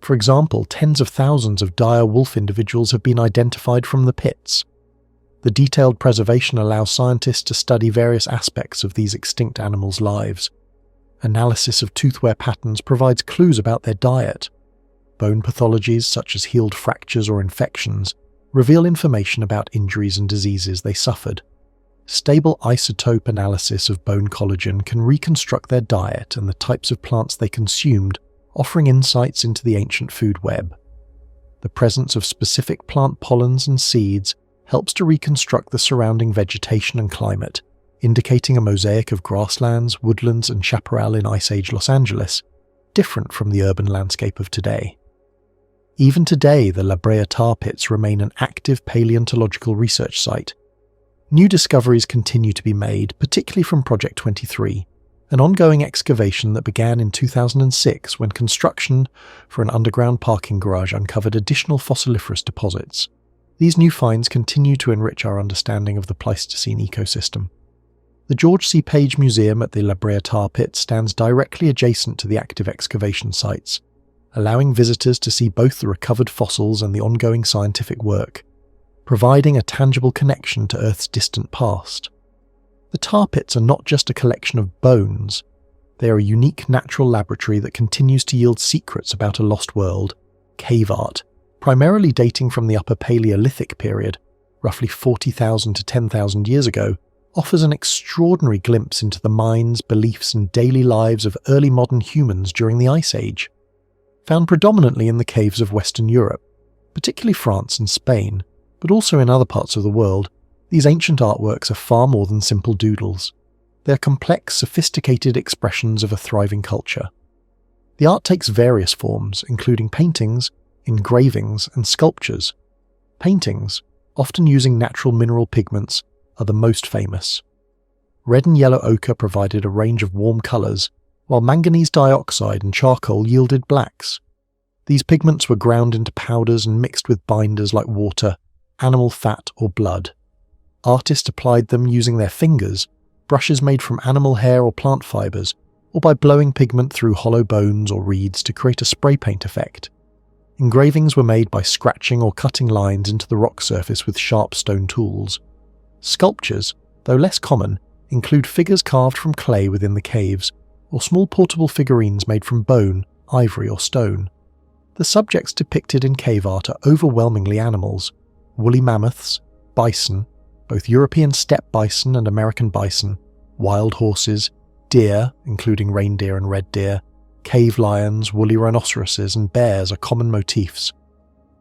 For example, tens of thousands of dire wolf individuals have been identified from the pits. The detailed preservation allows scientists to study various aspects of these extinct animals' lives. Analysis of tooth wear patterns provides clues about their diet. Bone pathologies, such as healed fractures or infections, reveal information about injuries and diseases they suffered. Stable isotope analysis of bone collagen can reconstruct their diet and the types of plants they consumed, offering insights into the ancient food web. The presence of specific plant pollens and seeds helps to reconstruct the surrounding vegetation and climate, indicating a mosaic of grasslands, woodlands, and chaparral in Ice Age Los Angeles, different from the urban landscape of today. Even today, the La Brea tar pits remain an active paleontological research site. New discoveries continue to be made, particularly from Project 23, an ongoing excavation that began in 2006 when construction for an underground parking garage uncovered additional fossiliferous deposits. These new finds continue to enrich our understanding of the Pleistocene ecosystem. The George C. Page Museum at the La Brea Tar Pit stands directly adjacent to the active excavation sites, allowing visitors to see both the recovered fossils and the ongoing scientific work, providing a tangible connection to Earth's distant past. The tar pits are not just a collection of bones, they are a unique natural laboratory that continues to yield secrets about a lost world. Cave art, primarily dating from the Upper Paleolithic period, roughly 40,000 to 10,000 years ago, offers an extraordinary glimpse into the minds, beliefs and daily lives of early modern humans during the Ice Age. Found predominantly in the caves of Western Europe, particularly France and Spain, but also in other parts of the world, these ancient artworks are far more than simple doodles. They are complex, sophisticated expressions of a thriving culture. The art takes various forms, including paintings, engravings, and sculptures. Paintings, often using natural mineral pigments, are the most famous. Red and yellow ochre provided a range of warm colours, while manganese dioxide and charcoal yielded blacks. These pigments were ground into powders and mixed with binders like water, animal fat, or blood. Artists applied them using their fingers, brushes made from animal hair or plant fibres, or by blowing pigment through hollow bones or reeds to create a spray paint effect. Engravings were made by scratching or cutting lines into the rock surface with sharp stone tools. Sculptures, though less common, include figures carved from clay within the caves, or small portable figurines made from bone, ivory or stone. The subjects depicted in cave art are overwhelmingly animals: woolly mammoths, bison, both European steppe bison and American bison, wild horses, deer, including reindeer and red deer, cave lions, woolly rhinoceroses and bears are common motifs.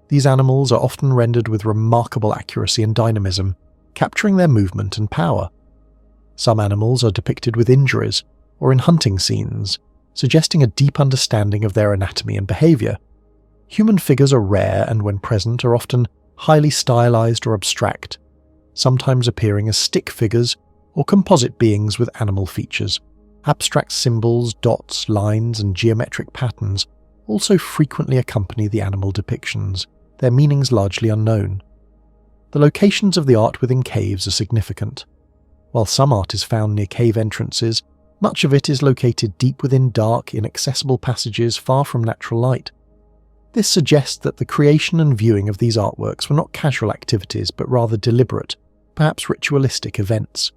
These animals are often rendered with remarkable accuracy and dynamism, capturing their movement and power. Some animals are depicted with injuries or in hunting scenes, suggesting a deep understanding of their anatomy and behaviour. Human figures are rare and, when present, are often highly stylized or abstract, sometimes appearing as stick figures or composite beings with animal features. Abstract symbols, dots, lines, and geometric patterns also frequently accompany the animal depictions, their meanings largely unknown. The locations of the art within caves are significant. While some art is found near cave entrances, much of it is located deep within dark, inaccessible passages far from natural light. This suggests that the creation and viewing of these artworks were not casual activities, but rather deliberate, perhaps ritualistic events.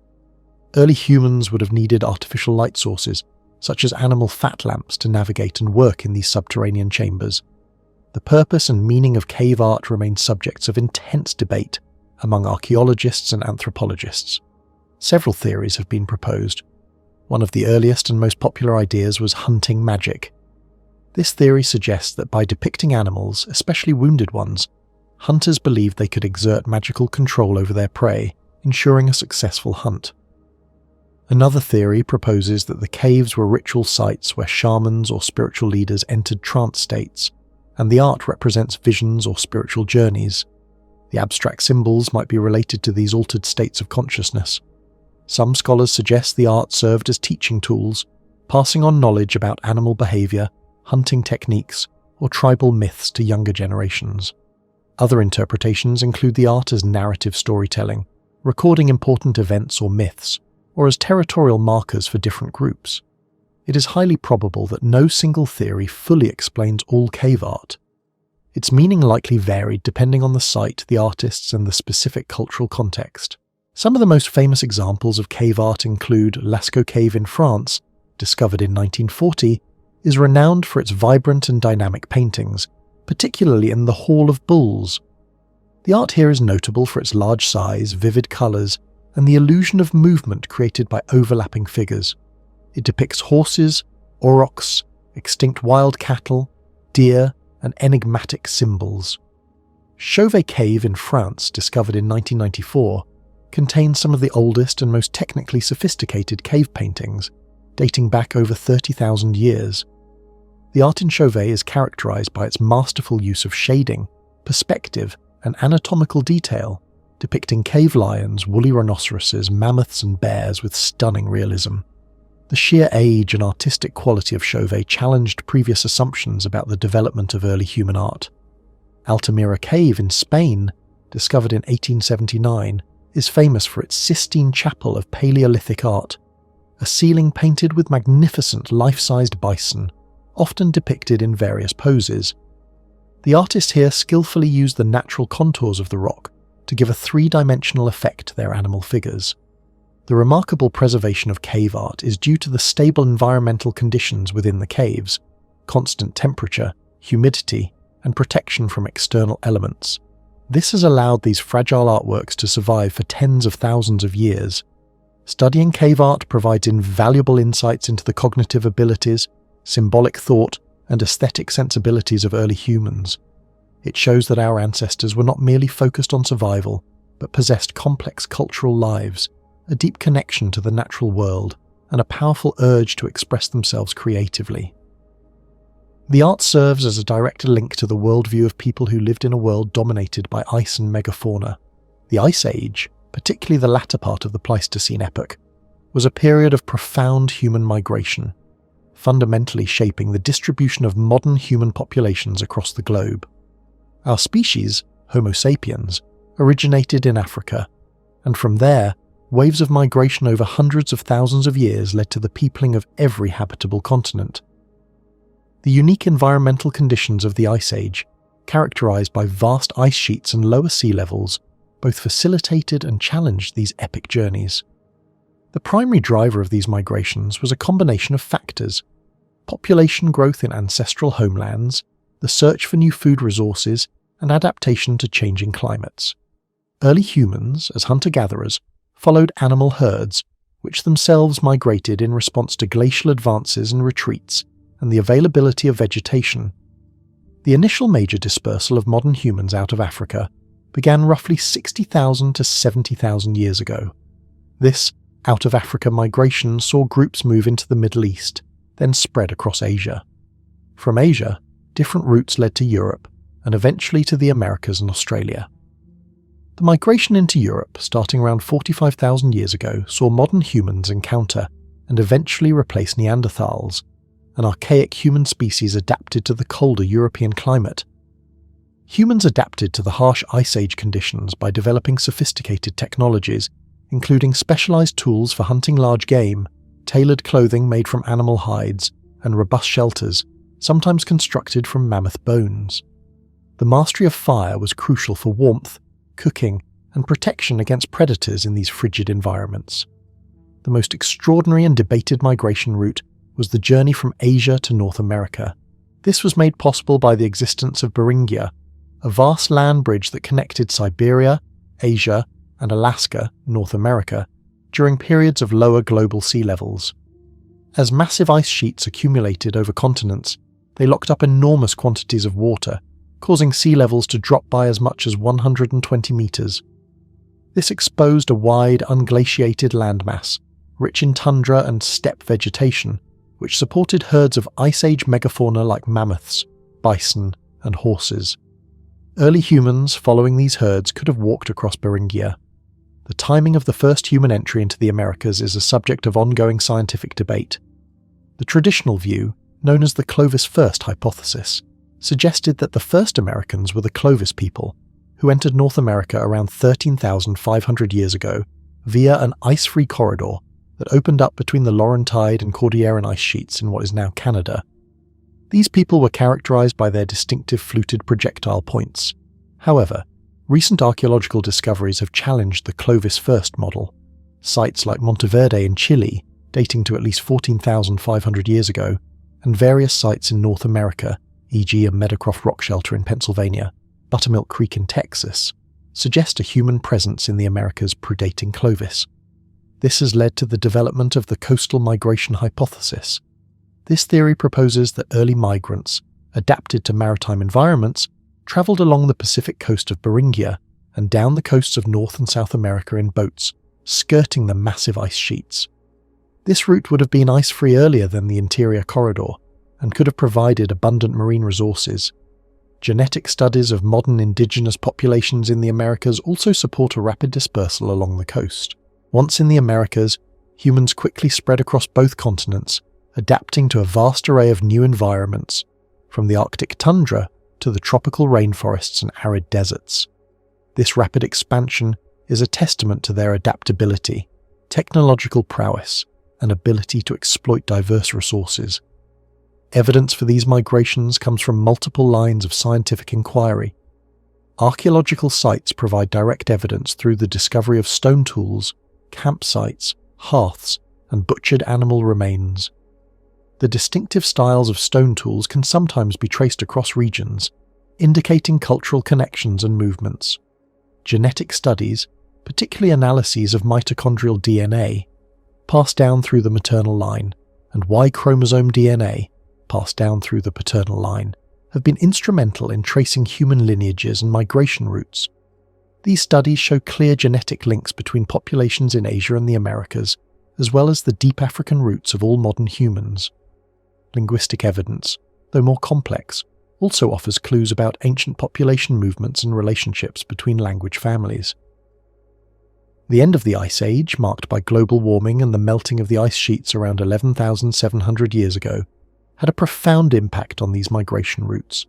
Early humans would have needed artificial light sources, such as animal fat lamps, to navigate and work in these subterranean chambers. The purpose and meaning of cave art remain subjects of intense debate among archaeologists and anthropologists. Several theories have been proposed. One of the earliest and most popular ideas was hunting magic. This theory suggests that by depicting animals, especially wounded ones, hunters believed they could exert magical control over their prey, ensuring a successful hunt. Another theory proposes that the caves were ritual sites where shamans or spiritual leaders entered trance states, and the art represents visions or spiritual journeys. The abstract symbols might be related to these altered states of consciousness. Some scholars suggest the art served as teaching tools, passing on knowledge about animal behaviour, hunting techniques, or tribal myths to younger generations. Other interpretations include the art as narrative storytelling, recording important events or myths, or as territorial markers for different groups. It is highly probable that no single theory fully explains all cave art. Its meaning likely varied depending on the site, the artists, and the specific cultural context. Some of the most famous examples of cave art include Lascaux Cave in France, discovered in 1940, is renowned for its vibrant and dynamic paintings, particularly in the Hall of Bulls. The art here is notable for its large size, vivid colours, and the illusion of movement created by overlapping figures. It depicts horses, aurochs, extinct wild cattle, deer, and enigmatic symbols. Chauvet Cave in France, discovered in 1994, contains some of the oldest and most technically sophisticated cave paintings, dating back over 30,000 years. The art in Chauvet is characterized by its masterful use of shading, perspective, and anatomical detail, depicting cave lions, woolly rhinoceroses, mammoths, and bears with stunning realism. The sheer age and artistic quality of Chauvet challenged previous assumptions about the development of early human art. Altamira Cave in Spain, discovered in 1879, is famous for its Sistine Chapel of Paleolithic art, a ceiling painted with magnificent life-sized bison, often depicted in various poses. The artists here skillfully used the natural contours of the rock to give a three-dimensional effect to their animal figures. The remarkable preservation of cave art is due to the stable environmental conditions within the caves, constant temperature, humidity, and protection from external elements. This has allowed these fragile artworks to survive for tens of thousands of years. Studying cave art provides invaluable insights into the cognitive abilities, symbolic thought, and aesthetic sensibilities of early humans. It shows that our ancestors were not merely focused on survival, but possessed complex cultural lives, a deep connection to the natural world, and a powerful urge to express themselves creatively. The art serves as a direct link to the worldview of people who lived in a world dominated by ice and megafauna. The Ice Age, particularly the latter part of the Pleistocene epoch, was a period of profound human migration, fundamentally shaping the distribution of modern human populations across the globe. Our species, Homo sapiens, originated in Africa, and from there, waves of migration over hundreds of thousands of years led to the peopling of every habitable continent. The unique environmental conditions of the Ice Age, characterized by vast ice sheets and lower sea levels, both facilitated and challenged these epic journeys. The primary driver of these migrations was a combination of factors: population growth in ancestral homelands, the search for new food resources, and adaptation to changing climates. Early humans, as hunter-gatherers, followed animal herds, which themselves migrated in response to glacial advances and retreats and the availability of vegetation. The initial major dispersal of modern humans out of Africa began roughly 60,000 to 70,000 years ago. This out-of-Africa migration saw groups move into the Middle East, then spread across Asia. From Asia, different routes led to Europe, and eventually to the Americas and Australia. The migration into Europe, starting around 45,000 years ago, saw modern humans encounter and eventually replace Neanderthals, an archaic human species adapted to the colder European climate. Humans adapted to the harsh Ice Age conditions by developing sophisticated technologies, including specialized tools for hunting large game, tailored clothing made from animal hides, and robust shelters, sometimes constructed from mammoth bones. The mastery of fire was crucial for warmth, cooking, and protection against predators in these frigid environments. The most extraordinary and debated migration route was the journey from Asia to North America. This was made possible by the existence of Beringia, a vast land bridge that connected Siberia, Asia, and Alaska, North America, during periods of lower global sea levels. As massive ice sheets accumulated over continents, they locked up enormous quantities of water, causing sea levels to drop by as much as 120 meters. This exposed a wide, unglaciated landmass, rich in tundra and steppe vegetation, which supported herds of Ice Age megafauna like mammoths, bison, and horses. Early humans following these herds could have walked across Beringia. The timing of the first human entry into the Americas is a subject of ongoing scientific debate. The traditional view, known as the Clovis First hypothesis, suggested that the first Americans were the Clovis people, who entered North America around 13,500 years ago via an ice-free corridor that opened up between the Laurentide and Cordilleran ice sheets in what is now Canada. These people were characterized by their distinctive fluted projectile points. However, recent archaeological discoveries have challenged the Clovis First model. Sites like Monteverde in Chile, dating to at least 14,500 years ago, and various sites in North America, e.g. a Meadowcroft rock shelter in Pennsylvania, Buttermilk Creek in Texas, suggest a human presence in the Americas predating Clovis. This has led to the development of the coastal migration hypothesis. This theory proposes that early migrants, adapted to maritime environments, travelled along the Pacific coast of Beringia and down the coasts of North and South America in boats, skirting the massive ice sheets. This route would have been ice-free earlier than the interior corridor, and could have provided abundant marine resources. Genetic studies of modern indigenous populations in the Americas also support a rapid dispersal along the coast. Once in the Americas, humans quickly spread across both continents, adapting to a vast array of new environments, from the Arctic tundra to the tropical rainforests and arid deserts. This rapid expansion is a testament to their adaptability, technological prowess, and ability to exploit diverse resources. Evidence for these migrations comes from multiple lines of scientific inquiry. Archaeological sites provide direct evidence through the discovery of stone tools, campsites, hearths, and butchered animal remains. The distinctive styles of stone tools can sometimes be traced across regions, indicating cultural connections and movements. Genetic studies, particularly analyses of mitochondrial DNA, passed down through the maternal line, and Y chromosome DNA, passed down through the paternal line, have been instrumental in tracing human lineages and migration routes. These studies show clear genetic links between populations in Asia and the Americas, as well as the deep African roots of all modern humans. Linguistic evidence, though more complex, also offers clues about ancient population movements and relationships between language families. The end of the Ice Age, marked by global warming and the melting of the ice sheets around 11,700 years ago, had a profound impact on these migration routes.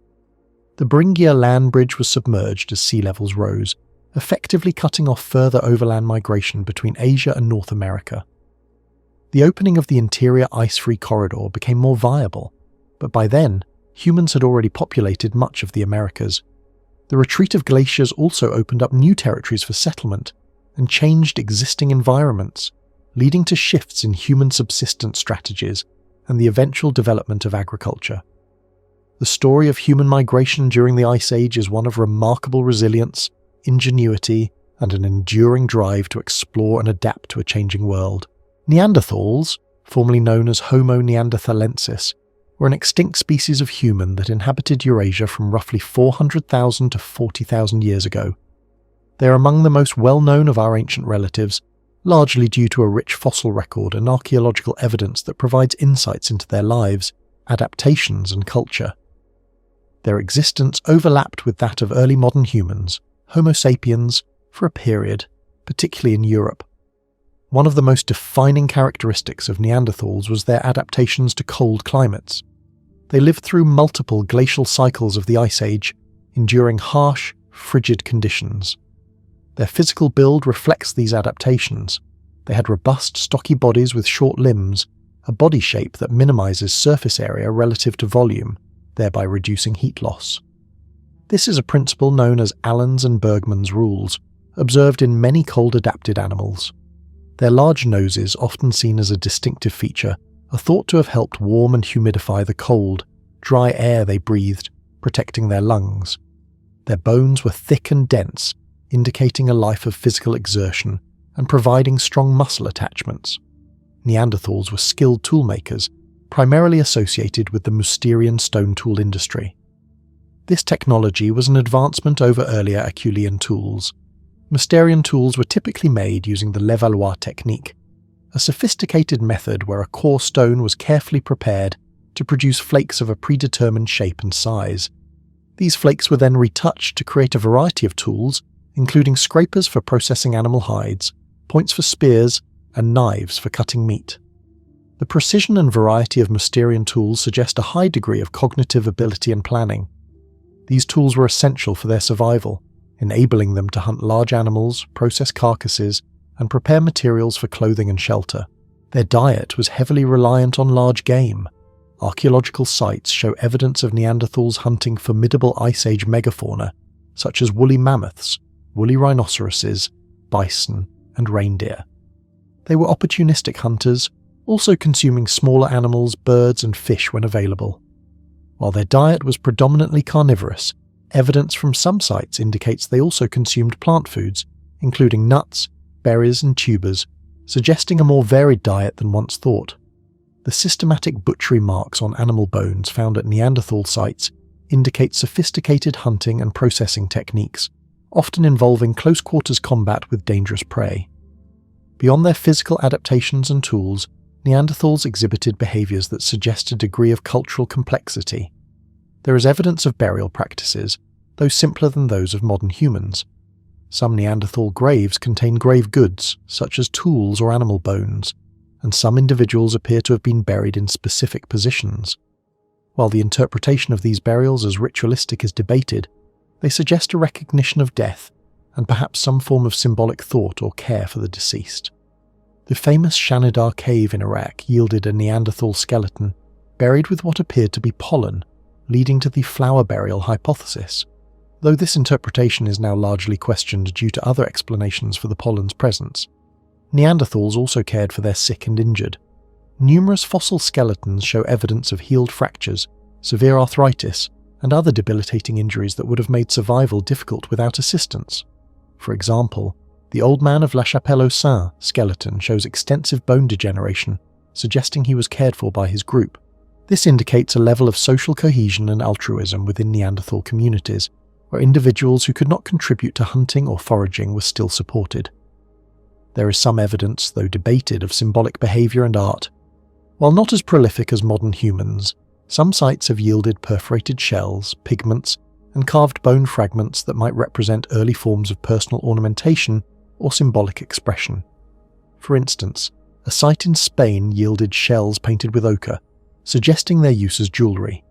The Beringia land bridge was submerged as sea levels rose, effectively cutting off further overland migration between Asia and North America. The opening of the interior ice-free corridor became more viable, but by then, humans had already populated much of the Americas. The retreat of glaciers also opened up new territories for settlement and changed existing environments, leading to shifts in human subsistence strategies and the eventual development of agriculture. The story of human migration during the Ice Age is one of remarkable resilience, ingenuity, and an enduring drive to explore and adapt to a changing world. Neanderthals, formerly known as Homo neanderthalensis, were an extinct species of human that inhabited Eurasia from roughly 400,000 to 40,000 years ago. They are among the most well-known of our ancient relatives, largely due to a rich fossil record and archaeological evidence that provides insights into their lives, adaptations, and culture. Their existence overlapped with that of early modern humans, Homo sapiens, for a period, particularly in Europe. One of the most defining characteristics of Neanderthals was their adaptations to cold climates. They lived through multiple glacial cycles of the Ice Age, enduring harsh, frigid conditions. Their physical build reflects these adaptations. They had robust, stocky bodies with short limbs, a body shape that minimizes surface area relative to volume, thereby reducing heat loss. This is a principle known as Allen's and Bergmann's rules, observed in many cold-adapted animals. Their large noses, often seen as a distinctive feature, are thought to have helped warm and humidify the cold, dry air they breathed, protecting their lungs. Their bones were thick and dense, indicating a life of physical exertion and providing strong muscle attachments. Neanderthals were skilled toolmakers, primarily associated with the Mousterian stone tool industry. This technology was an advancement over earlier Acheulean tools. Mousterian tools were typically made using the Levallois technique, a sophisticated method where a core stone was carefully prepared to produce flakes of a predetermined shape and size. These flakes were then retouched to create a variety of tools, including scrapers for processing animal hides, points for spears, and knives for cutting meat. The precision and variety of Mousterian tools suggest a high degree of cognitive ability and planning. These tools were essential for their survival, enabling them to hunt large animals, process carcasses, and prepare materials for clothing and shelter. Their diet was heavily reliant on large game. Archaeological sites show evidence of Neanderthals hunting formidable Ice Age megafauna, such as woolly mammoths, woolly rhinoceroses, bison, and reindeer. They were opportunistic hunters, also consuming smaller animals, birds, and fish when available. While their diet was predominantly carnivorous, evidence from some sites indicates they also consumed plant foods, including nuts, berries, and tubers, suggesting a more varied diet than once thought. The systematic butchery marks on animal bones found at Neanderthal sites indicate sophisticated hunting and processing techniques, often involving close-quarters combat with dangerous prey. Beyond their physical adaptations and tools, Neanderthals exhibited behaviors that suggest a degree of cultural complexity. There is evidence of burial practices, though simpler than those of modern humans. Some Neanderthal graves contain grave goods, such as tools or animal bones, and some individuals appear to have been buried in specific positions. While the interpretation of these burials as ritualistic is debated, they suggest a recognition of death and perhaps some form of symbolic thought or care for the deceased. The famous Shanidar cave in Iraq yielded a Neanderthal skeleton buried with what appeared to be pollen, leading to the flower burial hypothesis, though this interpretation is now largely questioned due to other explanations for the pollen's presence. Neanderthals also cared for their sick and injured. Numerous fossil skeletons show evidence of healed fractures, severe arthritis, and other debilitating injuries that would have made survival difficult without assistance. For example, the Old Man of La Chapelle-aux-Saints skeleton shows extensive bone degeneration, suggesting he was cared for by his group. This indicates a level of social cohesion and altruism within Neanderthal communities, where individuals who could not contribute to hunting or foraging were still supported. There is some evidence, though debated, of symbolic behaviour and art. While not as prolific as modern humans, some sites have yielded perforated shells, pigments, and carved bone fragments that might represent early forms of personal ornamentation or symbolic expression. For instance, a site in Spain yielded shells painted with ochre, suggesting their use as jewellery.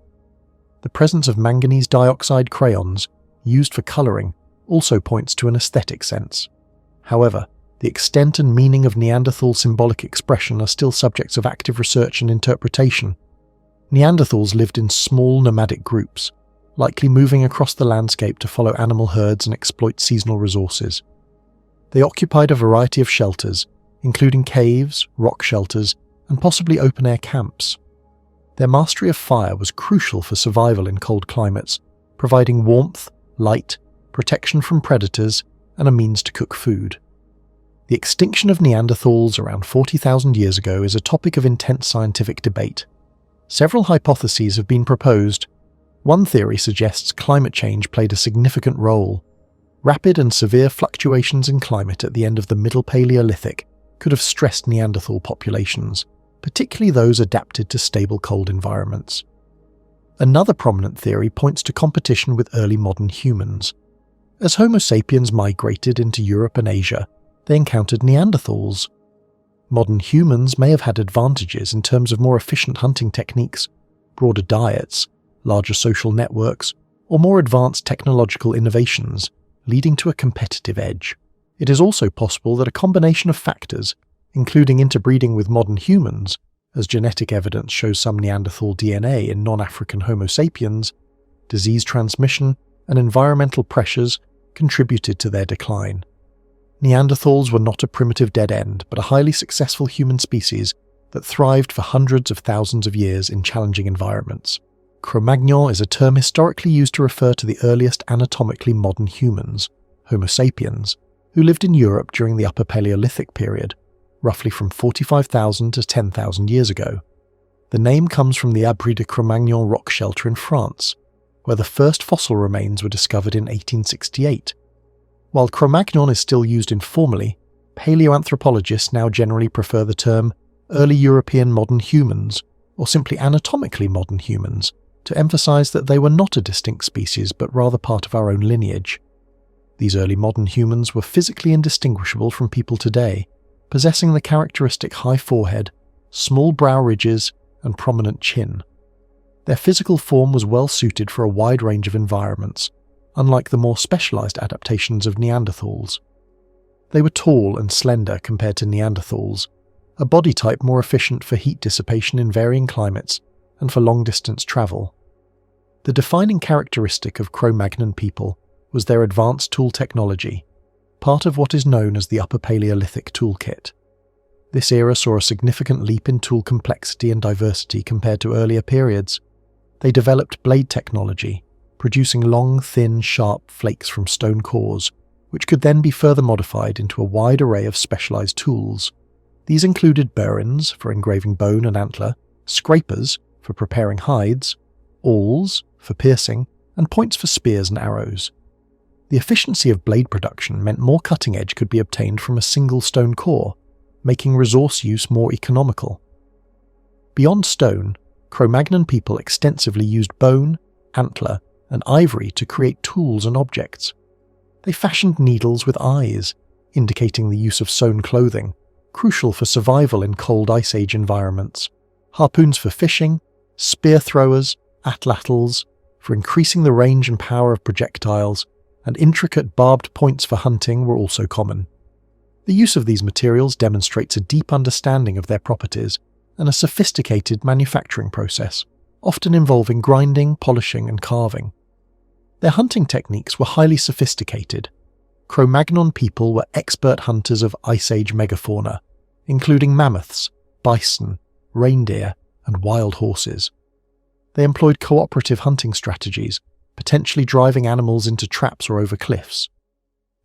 The presence of manganese dioxide crayons, used for colouring, also points to an aesthetic sense. However, the extent and meaning of Neanderthal symbolic expression are still subjects of active research and interpretation. Neanderthals lived in small nomadic groups, likely moving across the landscape to follow animal herds and exploit seasonal resources. They occupied a variety of shelters, including caves, rock shelters, and possibly open-air camps. Their mastery of fire was crucial for survival in cold climates, providing warmth, light, protection from predators, and a means to cook food. The extinction of Neanderthals around 40,000 years ago is a topic of intense scientific debate. Several hypotheses have been proposed. One theory suggests climate change played a significant role. Rapid and severe fluctuations in climate at the end of the Middle Paleolithic could have stressed Neanderthal populations, particularly those adapted to stable cold environments. Another prominent theory points to competition with early modern humans. As Homo sapiens migrated into Europe and Asia, they encountered Neanderthals. Modern humans may have had advantages in terms of more efficient hunting techniques, broader diets, larger social networks, or more advanced technological innovations, leading to a competitive edge. It is also possible that a combination of factors, including interbreeding with modern humans, as genetic evidence shows some Neanderthal DNA in non-African Homo sapiens, disease transmission, and environmental pressures contributed to their decline. Neanderthals were not a primitive dead end, but a highly successful human species that thrived for hundreds of thousands of years in challenging environments. Cro-Magnon is a term historically used to refer to the earliest anatomically modern humans, Homo sapiens, who lived in Europe during the Upper Paleolithic period, roughly from 45,000 to 10,000 years ago. The name comes from the Abri de Cro-Magnon rock shelter in France, where the first fossil remains were discovered in 1868. While Cro-Magnon is still used informally, paleoanthropologists now generally prefer the term early European modern humans, or simply anatomically modern humans, to emphasize that they were not a distinct species but rather part of our own lineage. These early modern humans were physically indistinguishable from people today, possessing the characteristic high forehead, small brow ridges, and prominent chin. Their physical form was well suited for a wide range of environments, unlike the more specialized adaptations of Neanderthals. They were tall and slender compared to Neanderthals, a body type more efficient for heat dissipation in varying climates and for long-distance travel. The defining characteristic of Cro-Magnon people was their advanced tool technology, part of what is known as the Upper Paleolithic toolkit. This era saw a significant leap in tool complexity and diversity compared to earlier periods. They developed blade technology, producing long, thin, sharp flakes from stone cores, which could then be further modified into a wide array of specialized tools. These included burins for engraving bone and antler, scrapers for preparing hides, awls for piercing, and points for spears and arrows. The efficiency of blade production meant more cutting edge could be obtained from a single stone core, making resource use more economical. Beyond stone, Cro-Magnon people extensively used bone, antler, and ivory to create tools and objects. They fashioned needles with eyes, indicating the use of sewn clothing, crucial for survival in cold Ice Age environments, harpoons for fishing, spear throwers, atlatls for increasing the range and power of projectiles, and intricate barbed points for hunting were also common. The use of these materials demonstrates a deep understanding of their properties and a sophisticated manufacturing process, often involving grinding, polishing, and carving. Their hunting techniques were highly sophisticated. Cro-Magnon people were expert hunters of Ice Age megafauna, including mammoths, bison, reindeer, and wild horses. They employed cooperative hunting strategies, potentially driving animals into traps or over cliffs.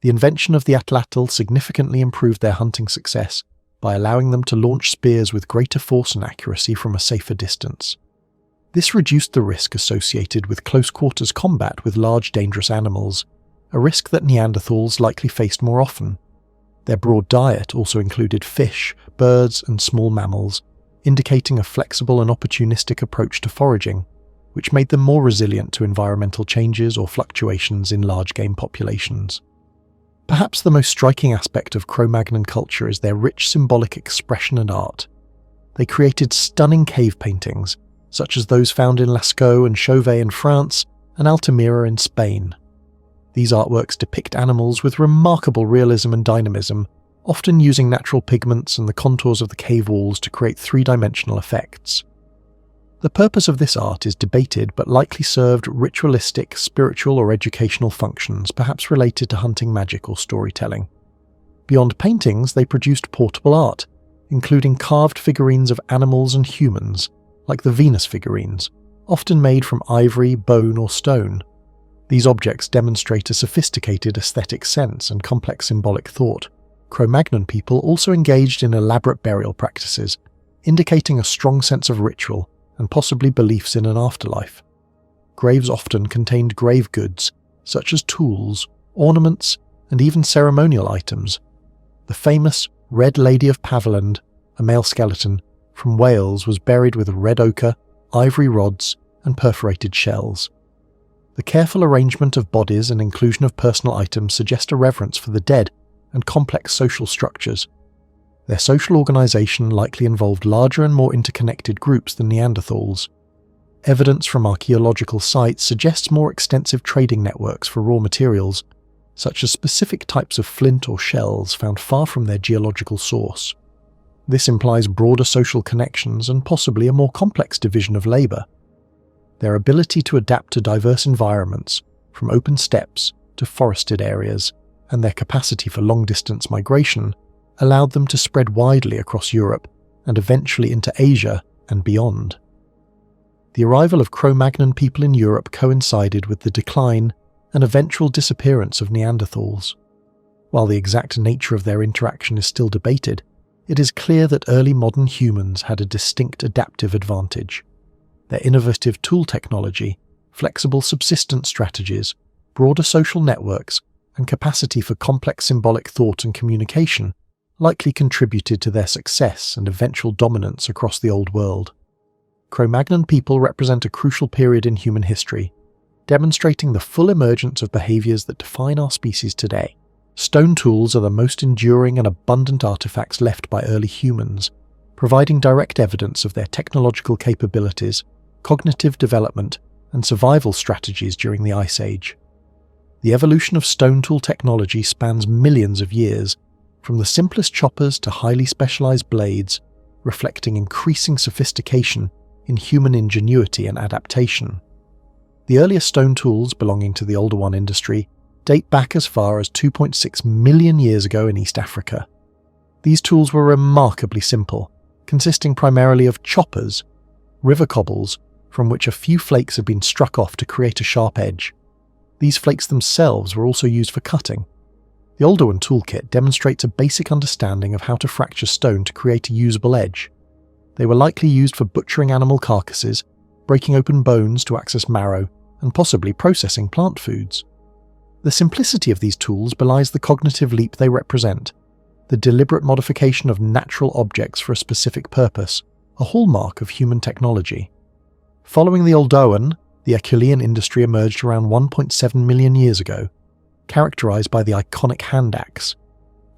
The invention of the atlatl significantly improved their hunting success by allowing them to launch spears with greater force and accuracy from a safer distance. This reduced the risk associated with close-quarters combat with large dangerous animals, a risk that Neanderthals likely faced more often. Their broad diet also included fish, birds, and small mammals, indicating a flexible and opportunistic approach to foraging, which made them more resilient to environmental changes or fluctuations in large game populations. Perhaps the most striking aspect of Cro-Magnon culture is their rich symbolic expression and art. They created stunning cave paintings, such as those found in Lascaux and Chauvet in France and Altamira in Spain. These artworks depict animals with remarkable realism and dynamism, often using natural pigments and the contours of the cave walls to create three-dimensional effects. The purpose of this art is debated but likely served ritualistic, spiritual or educational functions, perhaps related to hunting magic or storytelling. Beyond paintings, they produced portable art, including carved figurines of animals and humans, like the Venus figurines, often made from ivory, bone or stone. These objects demonstrate a sophisticated aesthetic sense and complex symbolic thought. Cro-Magnon people also engaged in elaborate burial practices, indicating a strong sense of ritual and possibly beliefs in an afterlife. Graves often contained grave goods, such as tools, ornaments, and even ceremonial items. The famous Red Lady of Paviland, a male skeleton, from Wales was buried with red ochre, ivory rods, and perforated shells. The careful arrangement of bodies and inclusion of personal items suggest a reverence for the dead and complex social structures. Their social organization likely involved larger and more interconnected groups than Neanderthals. Evidence from archaeological sites suggests more extensive trading networks for raw materials, such as specific types of flint or shells found far from their geological source. This implies broader social connections and possibly a more complex division of labor. Their ability to adapt to diverse environments, from open steppes to forested areas, and their capacity for long-distance migration allowed them to spread widely across Europe and eventually into Asia and beyond. The arrival of Cro-Magnon people in Europe coincided with the decline and eventual disappearance of Neanderthals. While the exact nature of their interaction is still debated, it is clear that early modern humans had a distinct adaptive advantage. Their innovative tool technology, flexible subsistence strategies, broader social networks, and capacity for complex symbolic thought and communication likely contributed to their success and eventual dominance across the Old World. Cro-Magnon people represent a crucial period in human history, demonstrating the full emergence of behaviors that define our species today. Stone tools are the most enduring and abundant artifacts left by early humans, providing direct evidence of their technological capabilities, cognitive development, and survival strategies during the Ice Age. The evolution of stone tool technology spans millions of years, from the simplest choppers to highly specialized blades, reflecting increasing sophistication in human ingenuity and adaptation. The earliest stone tools belonging to the Older One industry date back as far as 2.6 million years ago in East Africa. These tools were remarkably simple, consisting primarily of choppers, river cobbles, from which a few flakes had been struck off to create a sharp edge. These flakes themselves were also used for cutting. The Older One toolkit demonstrates a basic understanding of how to fracture stone to create a usable edge. They were likely used for butchering animal carcasses, breaking open bones to access marrow, and possibly processing plant foods. The simplicity of these tools belies the cognitive leap they represent, the deliberate modification of natural objects for a specific purpose, a hallmark of human technology. Following the Oldowan, the Acheulean industry emerged around 1.7 million years ago, characterized by the iconic hand axe.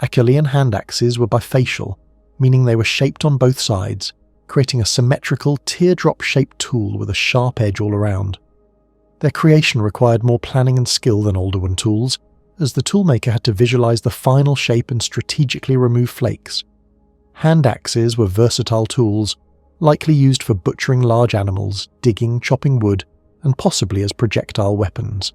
Acheulean hand axes were bifacial, meaning they were shaped on both sides, creating a symmetrical, teardrop-shaped tool with a sharp edge all around. Their creation required more planning and skill than older one tools, as the toolmaker had to visualize the final shape and strategically remove flakes. Hand axes were versatile tools, likely used for butchering large animals, digging, chopping wood, and possibly as projectile weapons.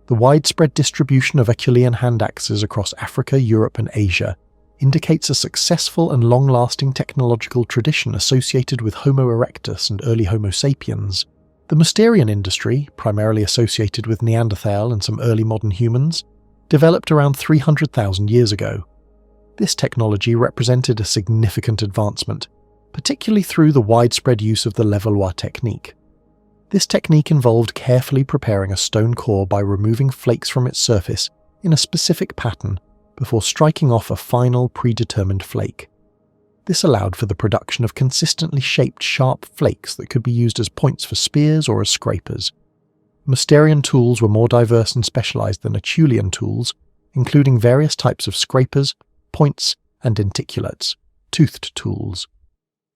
The widespread distribution of Herculean hand axes across Africa, Europe, and Asia indicates a successful and long-lasting technological tradition associated with Homo erectus and early Homo sapiens. The Mousterian industry, primarily associated with Neanderthal and some early modern humans, developed around 300,000 years ago. This technology represented a significant advancement, particularly through the widespread use of the levallois technique. This technique involved carefully preparing a stone core by removing flakes from its surface in a specific pattern before striking off a final predetermined flake. This allowed for the production of consistently shaped sharp flakes that could be used as points for spears or as scrapers. Mousterian tools were more diverse and specialized than Herculean tools, including various types of scrapers, points, and denticulates, toothed tools.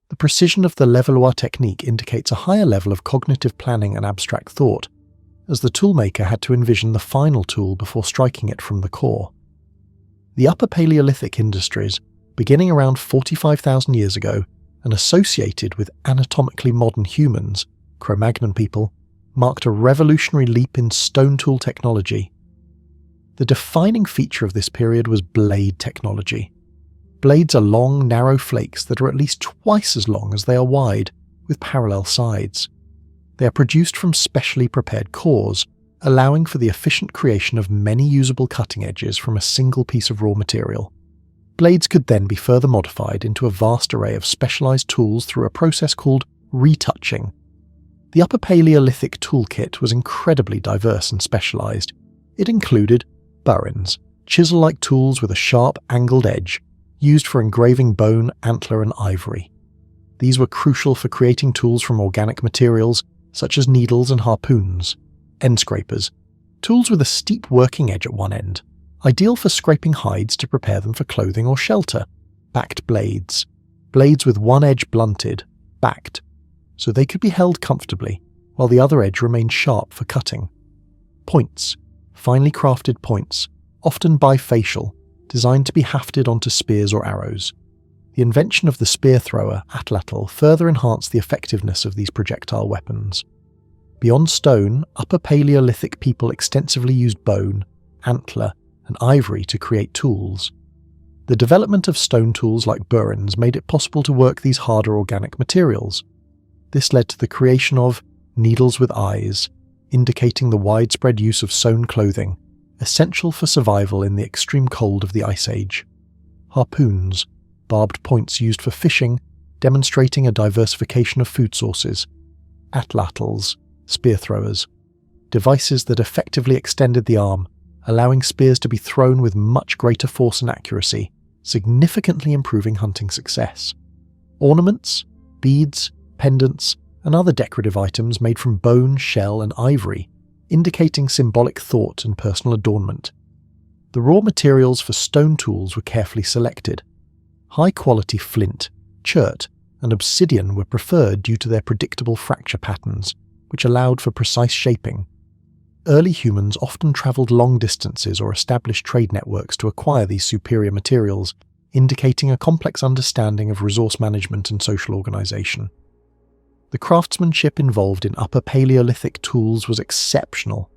The precision of the levallois technique indicates a higher level of cognitive planning and abstract thought, as the toolmaker had to envision the final tool before striking it from the core. The Upper Paleolithic industries, beginning around 45,000 years ago and associated with anatomically modern humans, Cro-Magnon people, marked a revolutionary leap in stone tool technology. The defining feature of this period was blade technology. Blades are long, narrow flakes that are at least twice as long as they are wide, with parallel sides. They are produced from specially prepared cores, allowing for the efficient creation of many usable cutting edges from a single piece of raw material. Blades could then be further modified into a vast array of specialized tools through a process called retouching. The Upper Paleolithic toolkit was incredibly diverse and specialized. It included burins, chisel-like tools with a sharp, angled edge, used for engraving bone, antler, and ivory. These were crucial for creating tools from organic materials, such as needles and harpoons. End scrapers, tools with a steep working edge at one end, ideal for scraping hides to prepare them for clothing or shelter. Backed blades, blades with one edge blunted, backed, so they could be held comfortably, while the other edge remained sharp for cutting. Points, finely crafted points, often bifacial, designed to be hafted onto spears or arrows. The invention of the spear thrower, atlatl, further enhanced the effectiveness of these projectile weapons. Beyond stone, Upper Paleolithic people extensively used bone, antler, and ivory to create tools. The development of stone tools like burins made it possible to work these harder organic materials. This led to the creation of needles with eyes, indicating the widespread use of sewn clothing, essential for survival in the extreme cold of the Ice Age. Harpoons, barbed points used for fishing, demonstrating a diversification of food sources. Atlatls, spear throwers, devices that effectively extended the arm, allowing spears to be thrown with much greater force and accuracy, significantly improving hunting success. Ornaments, beads, pendants, and other decorative items made from bone, shell, and ivory, indicating symbolic thought and personal adornment. The raw materials for stone tools were carefully selected. High-quality flint, chert, and obsidian were preferred due to their predictable fracture patterns, which allowed for precise shaping. Early humans often travelled long distances or established trade networks to acquire these superior materials, indicating a complex understanding of resource management and social organisation. The craftsmanship involved in Upper Paleolithic tools was exceptional,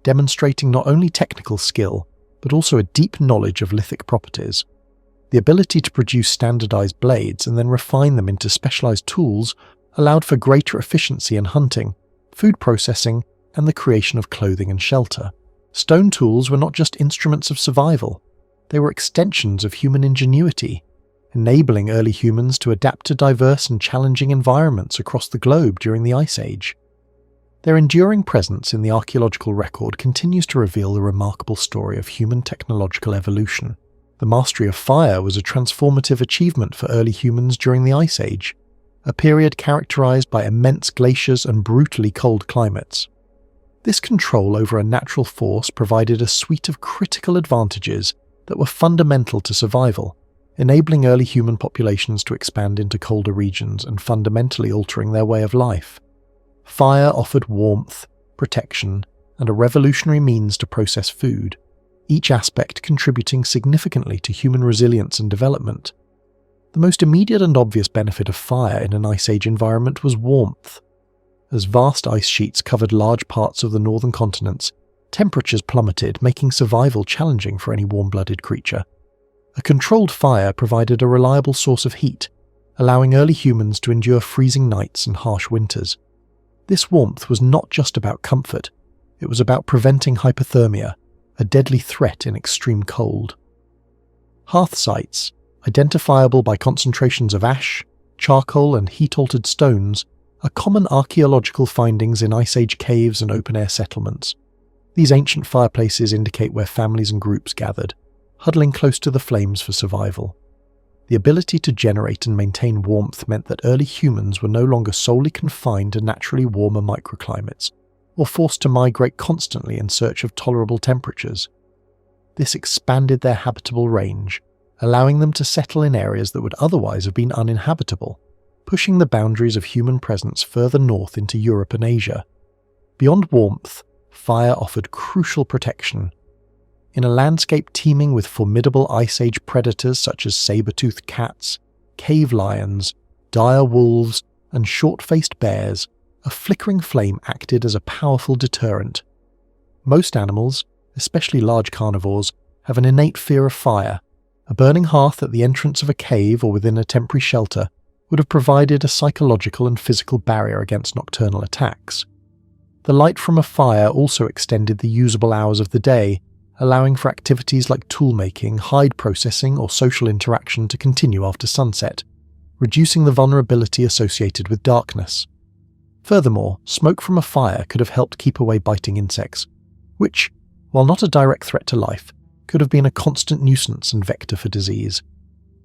demonstrating not only technical skill, but also a deep knowledge of lithic properties. The ability to produce standardized blades and then refine them into specialized tools allowed for greater efficiency in hunting, food processing, and the creation of clothing and shelter. Stone tools were not just instruments of survival, they were extensions of human ingenuity, enabling early humans to adapt to diverse and challenging environments across the globe during the Ice Age. Their enduring presence in the archaeological record continues to reveal the remarkable story of human technological evolution. The mastery of fire was a transformative achievement for early humans during the Ice Age, a period characterized by immense glaciers and brutally cold climates. This control over a natural force provided a suite of critical advantages that were fundamental to survival, enabling early human populations to expand into colder regions and fundamentally altering their way of life. Fire offered warmth, protection, and a revolutionary means to process food, each aspect contributing significantly to human resilience and development. The most immediate and obvious benefit of fire in an Ice Age environment was warmth. As vast ice sheets covered large parts of the northern continents, temperatures plummeted, making survival challenging for any warm-blooded creature. A controlled fire provided a reliable source of heat, allowing early humans to endure freezing nights and harsh winters. This warmth was not just about comfort, it was about preventing hypothermia, a deadly threat in extreme cold. Hearth sites, identifiable by concentrations of ash, charcoal, and heat-altered stones, are common archaeological findings in Ice Age caves and open-air settlements. These ancient fireplaces indicate where families and groups gathered, huddling close to the flames for survival. The ability to generate and maintain warmth meant that early humans were no longer solely confined to naturally warmer microclimates, or forced to migrate constantly in search of tolerable temperatures. This expanded their habitable range, allowing them to settle in areas that would otherwise have been uninhabitable, pushing the boundaries of human presence further north into Europe and Asia. Beyond warmth, fire offered crucial protection. In a landscape teeming with formidable Ice Age predators such as saber-toothed cats, cave lions, dire wolves, and short-faced bears, a flickering flame acted as a powerful deterrent. Most animals, especially large carnivores, have an innate fear of fire. A burning hearth at the entrance of a cave or within a temporary shelter would have provided a psychological and physical barrier against nocturnal attacks. The light from a fire also extended the usable hours of the day, allowing for activities like tool-making, hide processing, or social interaction to continue after sunset, reducing the vulnerability associated with darkness. Furthermore, smoke from a fire could have helped keep away biting insects, which, while not a direct threat to life, could have been a constant nuisance and vector for disease.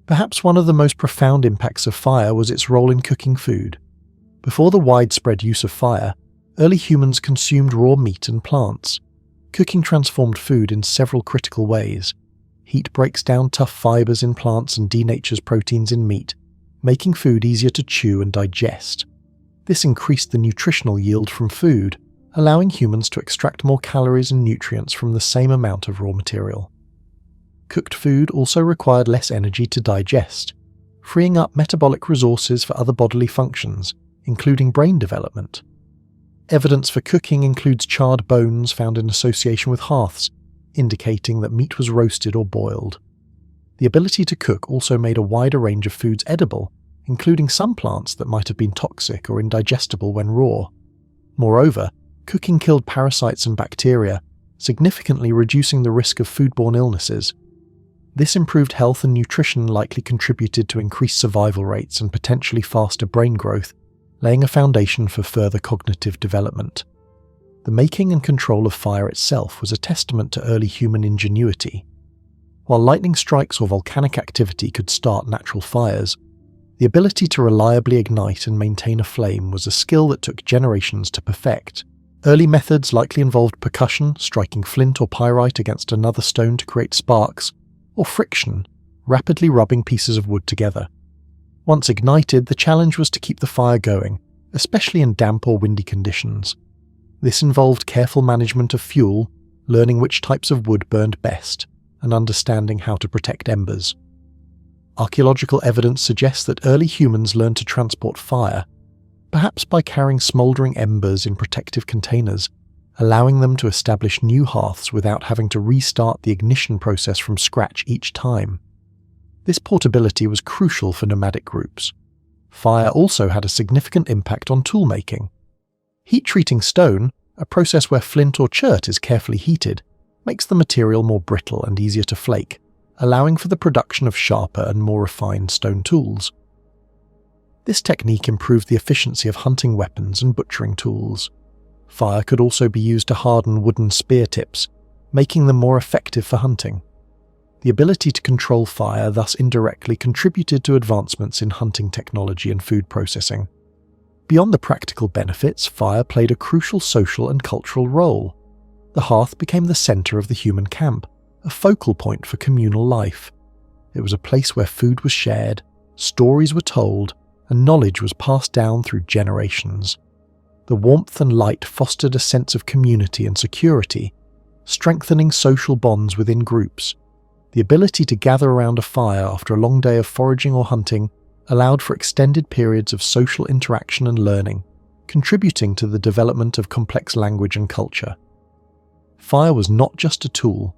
Perhaps one of the most profound impacts of fire was its role in cooking food. Before the widespread use of fire, early humans consumed raw meat and plants. Cooking transformed food in several critical ways. Heat breaks down tough fibers in plants and denatures proteins in meat, making food easier to chew and digest. This increased the nutritional yield from food, allowing humans to extract more calories and nutrients from the same amount of raw material. Cooked food also required less energy to digest, freeing up metabolic resources for other bodily functions, including brain development. Evidence for cooking includes charred bones found in association with hearths, indicating that meat was roasted or boiled. The ability to cook also made a wider range of foods edible, including some plants that might have been toxic or indigestible when raw. Moreover, cooking killed parasites and bacteria, significantly reducing the risk of foodborne illnesses. This improved health and nutrition likely contributed to increased survival rates and potentially faster brain growth, laying a foundation for further cognitive development. The making and control of fire itself was a testament to early human ingenuity. While lightning strikes or volcanic activity could start natural fires, the ability to reliably ignite and maintain a flame was a skill that took generations to perfect. Early methods likely involved percussion, striking flint or pyrite against another stone to create sparks, or friction, rapidly rubbing pieces of wood together. Once ignited, the challenge was to keep the fire going, especially in damp or windy conditions. This involved careful management of fuel, learning which types of wood burned best, and understanding how to protect embers. Archaeological evidence suggests that early humans learned to transport fire, perhaps by carrying smouldering embers in protective containers, allowing them to establish new hearths without having to restart the ignition process from scratch each time. This portability was crucial for nomadic groups. Fire also had a significant impact on tool-making. Heat-treating stone, a process where flint or chert is carefully heated, makes the material more brittle and easier to flake, allowing for the production of sharper and more refined stone tools. This technique improved the efficiency of hunting weapons and butchering tools. Fire could also be used to harden wooden spear tips, making them more effective for hunting. The ability to control fire thus indirectly contributed to advancements in hunting technology and food processing. Beyond the practical benefits, fire played a crucial social and cultural role. The hearth became the center of the human camp, a focal point for communal life. It was a place where food was shared, stories were told, and knowledge was passed down through generations. The warmth and light fostered a sense of community and security, strengthening social bonds within groups. The ability to gather around a fire after a long day of foraging or hunting allowed for extended periods of social interaction and learning, contributing to the development of complex language and culture. Fire was not just a tool,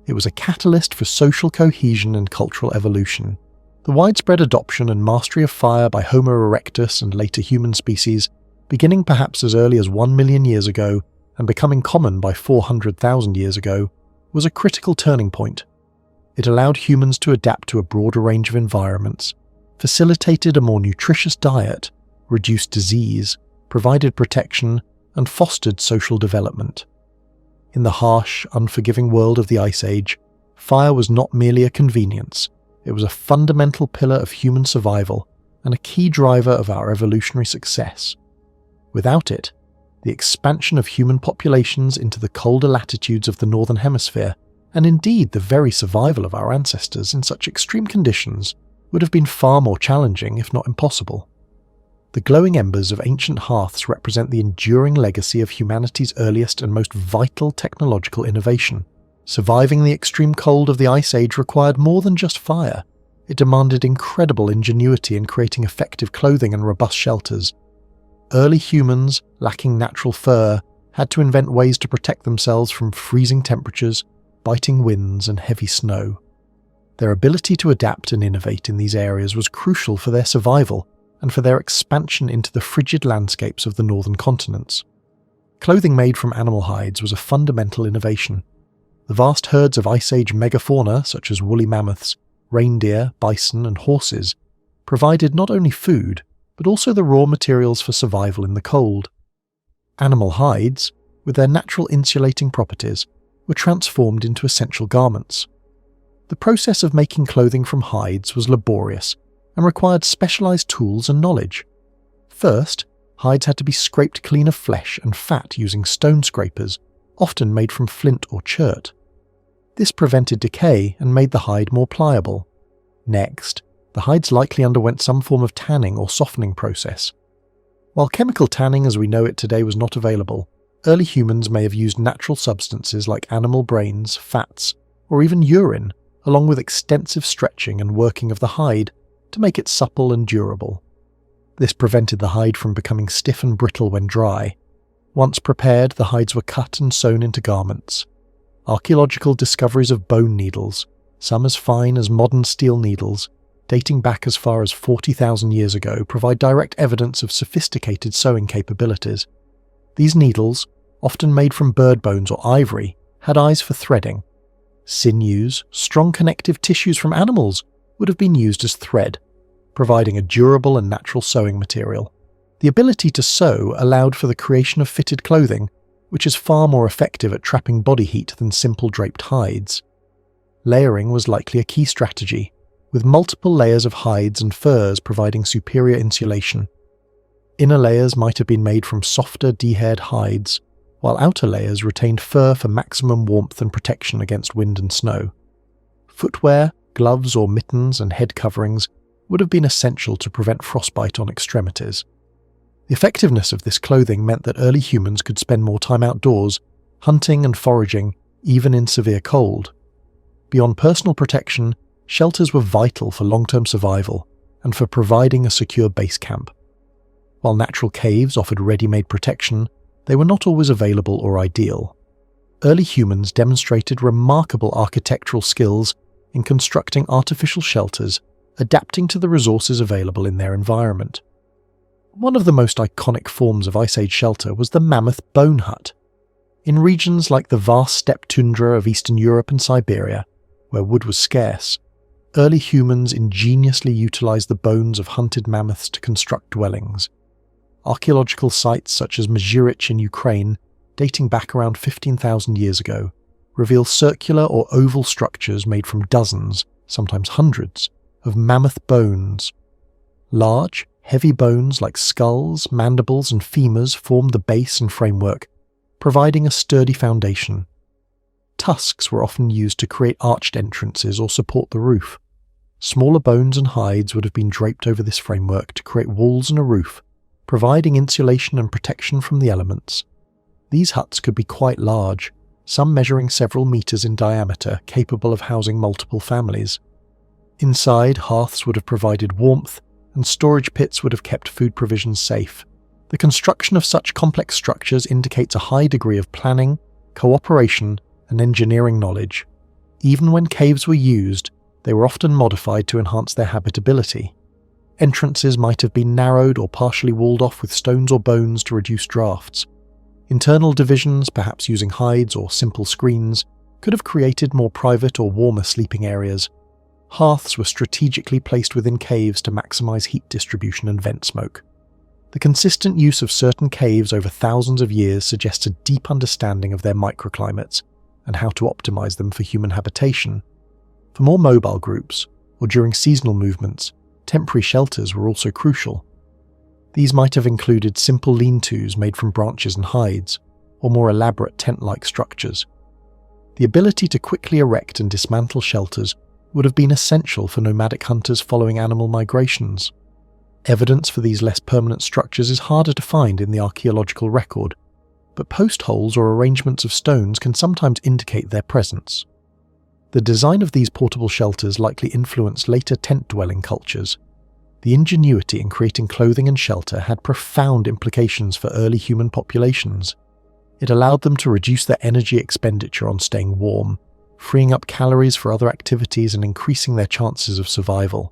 it was a catalyst for social cohesion and cultural evolution. The widespread adoption and mastery of fire by Homo erectus and later human species, beginning perhaps as early as 1 million years ago and becoming common by 400,000 years ago, was a critical turning point. It allowed humans to adapt to a broader range of environments, facilitated a more nutritious diet, reduced disease, provided protection, and fostered social development. In the harsh, unforgiving world of the Ice Age, fire was not merely a convenience, it was a fundamental pillar of human survival and a key driver of our evolutionary success. Without it, the expansion of human populations into the colder latitudes of the Northern Hemisphere, and indeed the very survival of our ancestors in such extreme conditions, would have been far more challenging, if not impossible. The glowing embers of ancient hearths represent the enduring legacy of humanity's earliest and most vital technological innovation. Surviving the extreme cold of the Ice Age required more than just fire. It demanded incredible ingenuity in creating effective clothing and robust shelters. Early humans, lacking natural fur, had to invent ways to protect themselves from freezing temperatures, biting winds, and heavy snow. Their ability to adapt and innovate in these areas was crucial for their survival and for their expansion into the frigid landscapes of the northern continents. Clothing made from animal hides was a fundamental innovation. The vast herds of Ice Age megafauna, such as woolly mammoths, reindeer, bison, and horses, provided not only food, but also the raw materials for survival in the cold. Animal hides, with their natural insulating properties, were transformed into essential garments. The process of making clothing from hides was laborious and required specialized tools and knowledge. First, hides had to be scraped clean of flesh and fat using stone scrapers, often made from flint or chert. This prevented decay and made the hide more pliable. Next, the hides likely underwent some form of tanning or softening process. While chemical tanning as we know it today was not available, early humans may have used natural substances like animal brains, fats, or even urine, along with extensive stretching and working of the hide to make it supple and durable. This prevented the hide from becoming stiff and brittle when dry. Once prepared, the hides were cut and sewn into garments. Archaeological discoveries of bone needles, some as fine as modern steel needles, dating back as far as 40,000 years ago, provide direct evidence of sophisticated sewing capabilities. These needles, often made from bird bones or ivory, had eyes for threading. Sinews, strong connective tissues from animals, would have been used as thread, providing a durable and natural sewing material. The ability to sew allowed for the creation of fitted clothing, which is far more effective at trapping body heat than simple draped hides. Layering was likely a key strategy, with multiple layers of hides and furs providing superior insulation. Inner layers might have been made from softer, dehaired hides, while outer layers retained fur for maximum warmth and protection against wind and snow. Footwear, gloves or mittens and head coverings would have been essential to prevent frostbite on extremities. The effectiveness of this clothing meant that early humans could spend more time outdoors, hunting and foraging, even in severe cold. Beyond personal protection, shelters were vital for long-term survival and for providing a secure base camp. While natural caves offered ready-made protection, they were not always available or ideal. Early humans demonstrated remarkable architectural skills in constructing artificial shelters, adapting to the resources available in their environment. One of the most iconic forms of Ice Age shelter was the mammoth bone hut. In regions like the vast steppe tundra of Eastern Europe and Siberia, where wood was scarce, early humans ingeniously utilized the bones of hunted mammoths to construct dwellings. Archaeological sites such as Mazirich in Ukraine, dating back around 15,000 years ago, reveal circular or oval structures made from dozens, sometimes hundreds, of mammoth bones. Large, heavy bones like skulls, mandibles, and femurs formed the base and framework, providing a sturdy foundation. Tusks were often used to create arched entrances or support the roof. Smaller bones and hides would have been draped over this framework to create walls and a roof, providing insulation and protection from the elements. These huts could be quite large, some measuring several meters in diameter, capable of housing multiple families. Inside, hearths would have provided warmth, and storage pits would have kept food provisions safe. The construction of such complex structures indicates a high degree of planning, cooperation, and engineering knowledge. Even when caves were used, they were often modified to enhance their habitability. Entrances might have been narrowed or partially walled off with stones or bones to reduce drafts. Internal divisions, perhaps using hides or simple screens, could have created more private or warmer sleeping areas. Hearths were strategically placed within caves to maximize heat distribution and vent smoke. The consistent use of certain caves over thousands of years suggests a deep understanding of their microclimates and how to optimize them for human habitation. For more mobile groups, or during seasonal movements, temporary shelters were also crucial. These might have included simple lean-tos made from branches and hides, or more elaborate tent-like structures. The ability to quickly erect and dismantle shelters would have been essential for nomadic hunters following animal migrations. Evidence for these less permanent structures is harder to find in the archaeological record, but post holes or arrangements of stones can sometimes indicate their presence. The design of these portable shelters likely influenced later tent-dwelling cultures. The ingenuity in creating clothing and shelter had profound implications for early human populations. It allowed them to reduce their energy expenditure on staying warm, freeing up calories for other activities and increasing their chances of survival.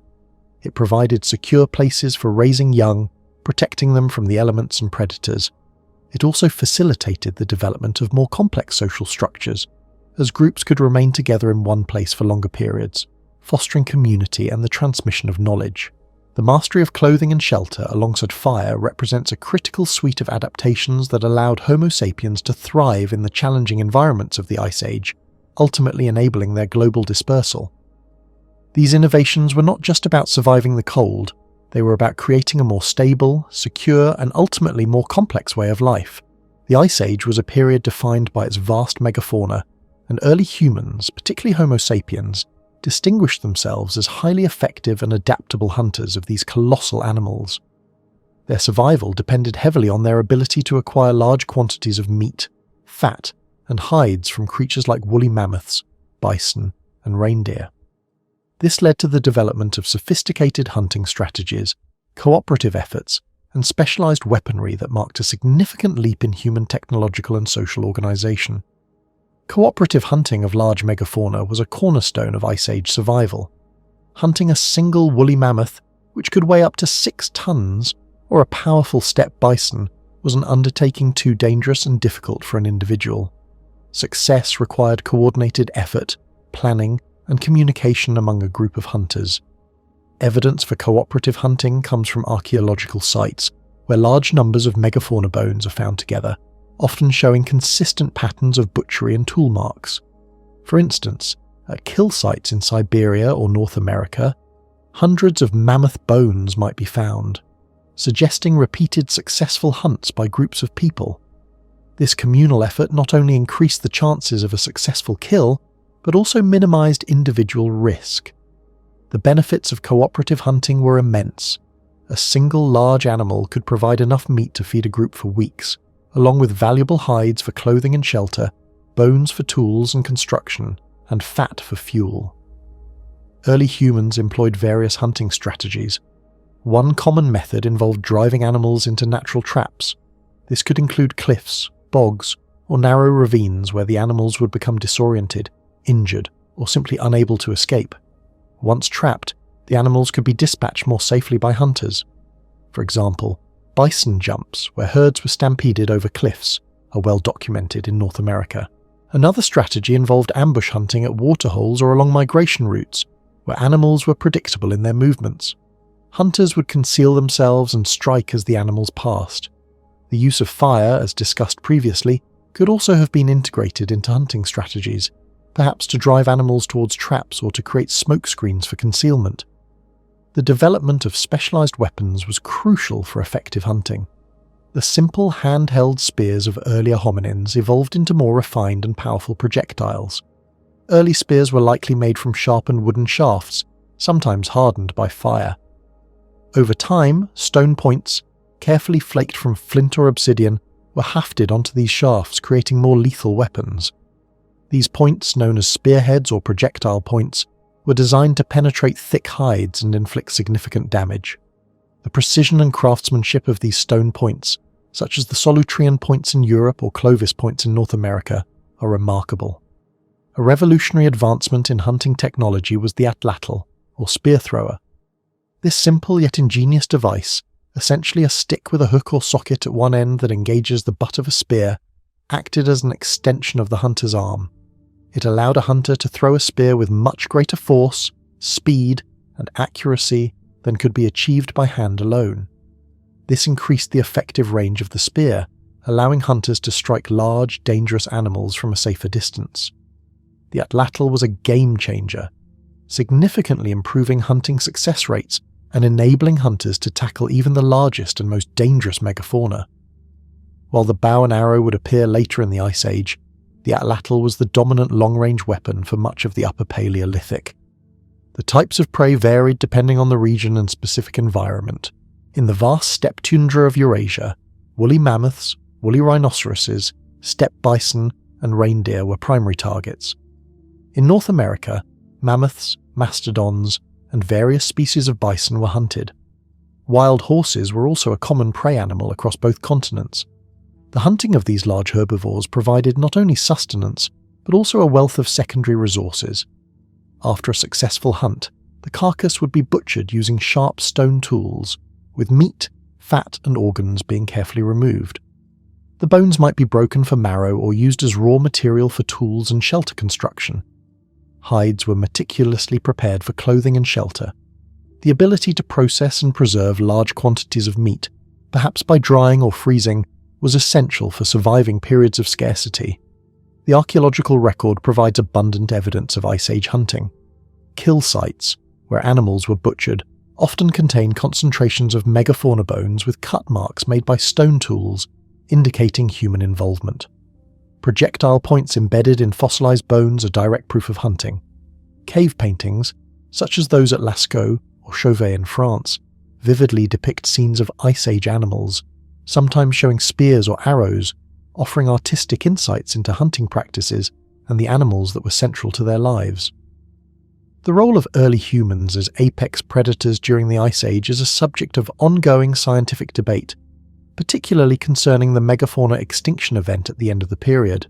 It provided secure places for raising young, protecting them from the elements and predators. It also facilitated the development of more complex social structures, as groups could remain together in one place for longer periods, fostering community and the transmission of knowledge. The mastery of clothing and shelter alongside fire represents a critical suite of adaptations that allowed Homo sapiens to thrive in the challenging environments of the Ice Age, ultimately enabling their global dispersal. These innovations were not just about surviving the cold, they were about creating a more stable, secure, and ultimately more complex way of life. The Ice Age was a period defined by its vast megafauna, and early humans, particularly Homo sapiens, distinguished themselves as highly effective and adaptable hunters of these colossal animals. Their survival depended heavily on their ability to acquire large quantities of meat, fat, and hides from creatures like woolly mammoths, bison, and reindeer. This led to the development of sophisticated hunting strategies, cooperative efforts, and specialized weaponry that marked a significant leap in human technological and social organization. Cooperative hunting of large megafauna was a cornerstone of Ice Age survival. Hunting a single woolly mammoth, which could weigh up to 6 tons, or a powerful steppe bison, was an undertaking too dangerous and difficult for an individual. Success required coordinated effort, planning, and communication among a group of hunters. Evidence for cooperative hunting comes from archaeological sites, where large numbers of megafauna bones are found together, often showing consistent patterns of butchery and tool marks. For instance, at kill sites in Siberia or North America, hundreds of mammoth bones might be found, suggesting repeated successful hunts by groups of people. This communal effort not only increased the chances of a successful kill, but also minimized individual risk. The benefits of cooperative hunting were immense. A single large animal could provide enough meat to feed a group for weeks, along with valuable hides for clothing and shelter, bones for tools and construction, and fat for fuel. Early humans employed various hunting strategies. One common method involved driving animals into natural traps. This could include cliffs, bogs, or narrow ravines where the animals would become disoriented, injured, or simply unable to escape. Once trapped, the animals could be dispatched more safely by hunters. For example, bison jumps, where herds were stampeded over cliffs, are well documented in North America. Another strategy involved ambush hunting at waterholes or along migration routes, where animals were predictable in their movements. Hunters would conceal themselves and strike as the animals passed. The use of fire, as discussed previously, could also have been integrated into hunting strategies, perhaps to drive animals towards traps or to create smoke screens for concealment. The development of specialized weapons was crucial for effective hunting. The simple handheld spears of earlier hominins evolved into more refined and powerful projectiles. Early spears were likely made from sharpened wooden shafts, sometimes hardened by fire. Over time, stone points, carefully flaked from flint or obsidian, were hafted onto these shafts, creating more lethal weapons. These points, known as spearheads or projectile points, were designed to penetrate thick hides and inflict significant damage. The precision and craftsmanship of these stone points, such as the Solutrean points in Europe or Clovis points in North America, are remarkable. A revolutionary advancement in hunting technology was the atlatl, or spear thrower. This simple yet ingenious device, essentially a stick with a hook or socket at one end that engages the butt of a spear, acted as an extension of the hunter's arm. It allowed a hunter to throw a spear with much greater force, speed, and accuracy than could be achieved by hand alone. This increased the effective range of the spear, allowing hunters to strike large, dangerous animals from a safer distance. The atlatl was a game changer, significantly improving hunting success rates and enabling hunters to tackle even the largest and most dangerous megafauna. While the bow and arrow would appear later in the Ice Age, the atlatl was the dominant long-range weapon for much of the Upper Paleolithic. The types of prey varied depending on the region and specific environment. In the vast steppe tundra of Eurasia, woolly mammoths, woolly rhinoceroses, steppe bison, and reindeer were primary targets. In North America, mammoths, mastodons, and various species of bison were hunted. Wild horses were also a common prey animal across both continents. The hunting of these large herbivores provided not only sustenance, but also a wealth of secondary resources. After a successful hunt, the carcass would be butchered using sharp stone tools, with meat, fat, and organs being carefully removed. The bones might be broken for marrow or used as raw material for tools and shelter construction. Hides were meticulously prepared for clothing and shelter. The ability to process and preserve large quantities of meat, perhaps by drying or freezing, was essential for surviving periods of scarcity. The archaeological record provides abundant evidence of Ice Age hunting. Kill sites, where animals were butchered, often contain concentrations of megafauna bones with cut marks made by stone tools, indicating human involvement. Projectile points embedded in fossilized bones are direct proof of hunting. Cave paintings, such as those at Lascaux or Chauvet in France, vividly depict scenes of Ice Age animals, sometimes showing spears or arrows, offering artistic insights into hunting practices and the animals that were central to their lives. The role of early humans as apex predators during the Ice Age is a subject of ongoing scientific debate, particularly concerning the megafauna extinction event at the end of the period.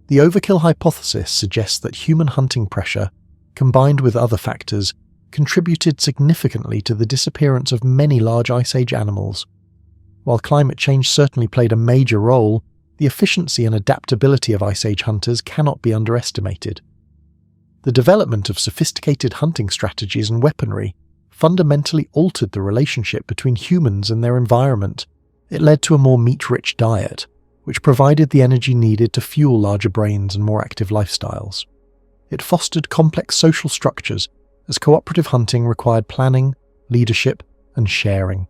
The overkill hypothesis suggests that human hunting pressure, combined with other factors, contributed significantly to the disappearance of many large Ice Age animals. While climate change certainly played a major role, the efficiency and adaptability of Ice Age hunters cannot be underestimated. The development of sophisticated hunting strategies and weaponry fundamentally altered the relationship between humans and their environment. It led to a more meat-rich diet, which provided the energy needed to fuel larger brains and more active lifestyles. It fostered complex social structures, as cooperative hunting required planning, leadership, and sharing.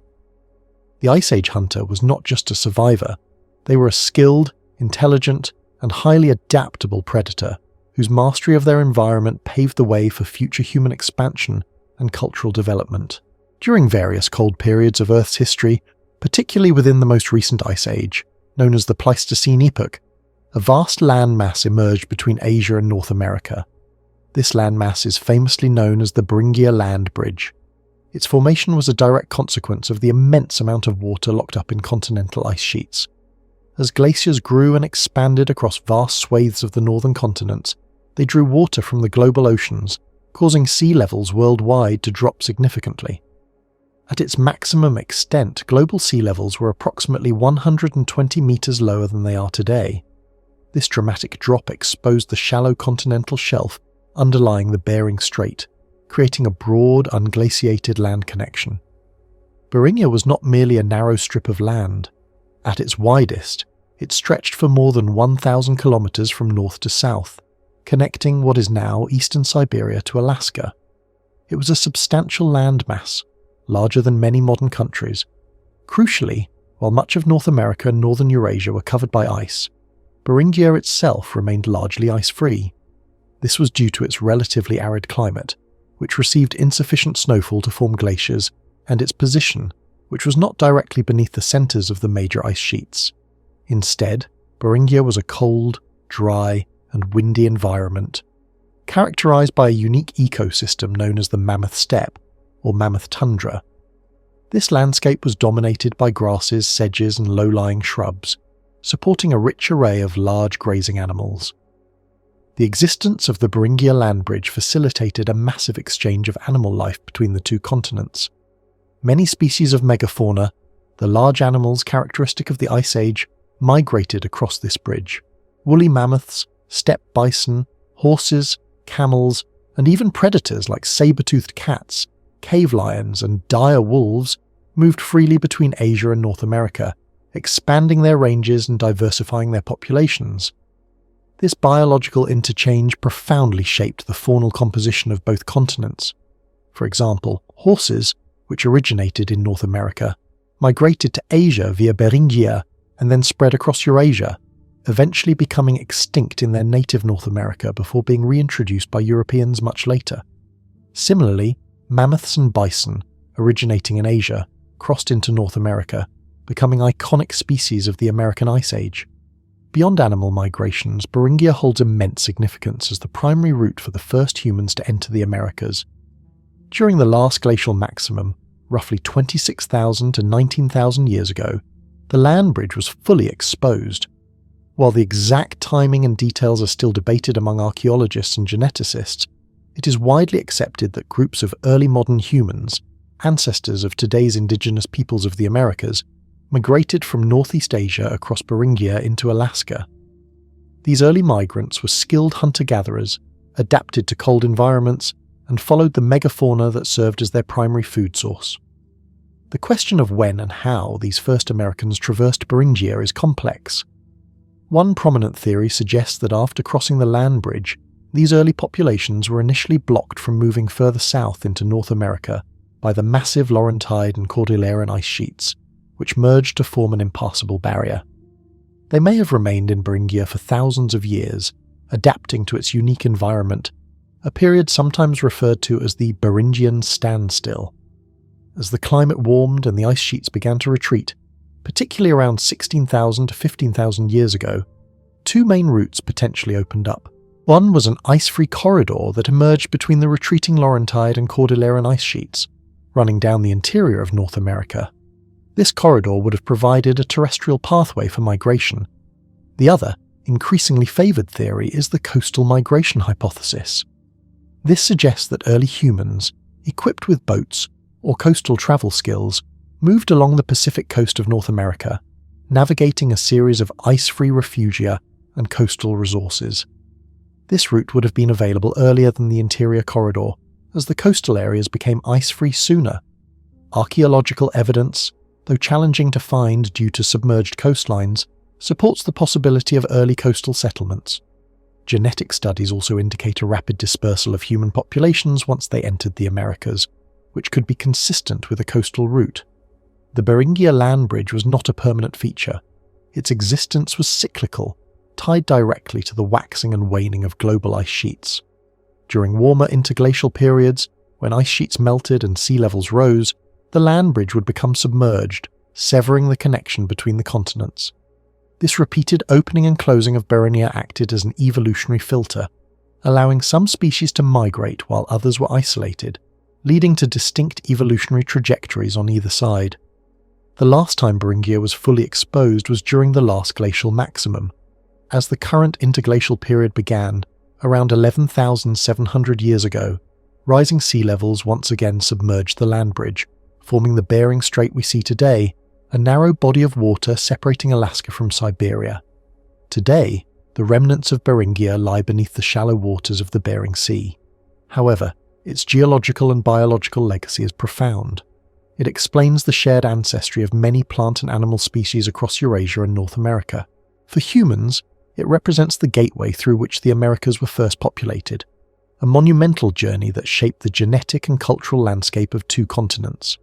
The Ice Age hunter was not just a survivor, they were a skilled, intelligent, and highly adaptable predator whose mastery of their environment paved the way for future human expansion and cultural development. During various cold periods of Earth's history, particularly within the most recent Ice Age, known as the Pleistocene epoch, a vast landmass emerged between Asia and North America. This landmass is famously known as the Beringia Land Bridge. Its formation was a direct consequence of the immense amount of water locked up in continental ice sheets. As glaciers grew and expanded across vast swathes of the northern continents, they drew water from the global oceans, causing sea levels worldwide to drop significantly. At its maximum extent, global sea levels were approximately 120 meters lower than they are today. This dramatic drop exposed the shallow continental shelf underlying the Bering Strait, creating a broad, unglaciated land connection. Beringia was not merely a narrow strip of land. At its widest, it stretched for more than 1,000 kilometers from north to south, connecting what is now eastern Siberia to Alaska. It was a substantial landmass, larger than many modern countries. Crucially, while much of North America and northern Eurasia were covered by ice, Beringia itself remained largely ice-free. This was due to its relatively arid climate, which received insufficient snowfall to form glaciers, and its position, which was not directly beneath the centres of the major ice sheets. Instead, Beringia was a cold, dry, and windy environment, characterised by a unique ecosystem known as the mammoth steppe, or mammoth tundra. This landscape was dominated by grasses, sedges, and low-lying shrubs, supporting a rich array of large grazing animals. The existence of the Beringia land bridge facilitated a massive exchange of animal life between the two continents. Many species of megafauna, the large animals characteristic of the Ice Age, migrated across this bridge. Woolly mammoths, steppe bison, horses, camels, and even predators like saber-toothed cats, cave lions, and dire wolves moved freely between Asia and North America, expanding their ranges and diversifying their populations. This biological interchange profoundly shaped the faunal composition of both continents. For example, horses, which originated in North America, migrated to Asia via Beringia and then spread across Eurasia, eventually becoming extinct in their native North America before being reintroduced by Europeans much later. Similarly, mammoths and bison, originating in Asia, crossed into North America, becoming iconic species of the American Ice Age. Beyond animal migrations, Beringia holds immense significance as the primary route for the first humans to enter the Americas. During the last glacial maximum, roughly 26,000 to 19,000 years ago, the land bridge was fully exposed. While the exact timing and details are still debated among archaeologists and geneticists, it is widely accepted that groups of early modern humans, ancestors of today's indigenous peoples of the Americas, migrated from Northeast Asia across Beringia into Alaska. These early migrants were skilled hunter-gatherers, adapted to cold environments, and followed the megafauna that served as their primary food source. The question of when and how these first Americans traversed Beringia is complex. One prominent theory suggests that after crossing the land bridge, these early populations were initially blocked from moving further south into North America by the massive Laurentide and Cordilleran ice sheets, which merged to form an impassable barrier. They may have remained in Beringia for thousands of years, adapting to its unique environment, a period sometimes referred to as the Beringian standstill. As the climate warmed and the ice sheets began to retreat, particularly around 16,000 to 15,000 years ago, two main routes potentially opened up. One was an ice-free corridor that emerged between the retreating Laurentide and Cordilleran ice sheets, running down the interior of North America. This corridor would have provided a terrestrial pathway for migration. The other, increasingly favoured theory is the coastal migration hypothesis. This suggests that early humans, equipped with boats or coastal travel skills, moved along the Pacific coast of North America, navigating a series of ice-free refugia and coastal resources. This route would have been available earlier than the interior corridor, as the coastal areas became ice-free sooner. Archaeological evidence, though challenging to find due to submerged coastlines, supports the possibility of early coastal settlements. Genetic studies also indicate a rapid dispersal of human populations once they entered the Americas, which could be consistent with a coastal route. The Beringia land bridge was not a permanent feature. Its existence was cyclical, tied directly to the waxing and waning of global ice sheets. During warmer interglacial periods, when ice sheets melted and sea levels rose, the land bridge would become submerged, severing the connection between the continents. This repeated opening and closing of Beringia acted as an evolutionary filter, allowing some species to migrate while others were isolated, leading to distinct evolutionary trajectories on either side. The last time Beringia was fully exposed was during the last glacial maximum. As the current interglacial period began, around 11,700 years ago, rising sea levels once again submerged the land bridge, forming the Bering Strait we see today, a narrow body of water separating Alaska from Siberia. Today, the remnants of Beringia lie beneath the shallow waters of the Bering Sea. However, its geological and biological legacy is profound. It explains the shared ancestry of many plant and animal species across Eurasia and North America. For humans, it represents the gateway through which the Americas were first populated, a monumental journey that shaped the genetic and cultural landscape of two continents.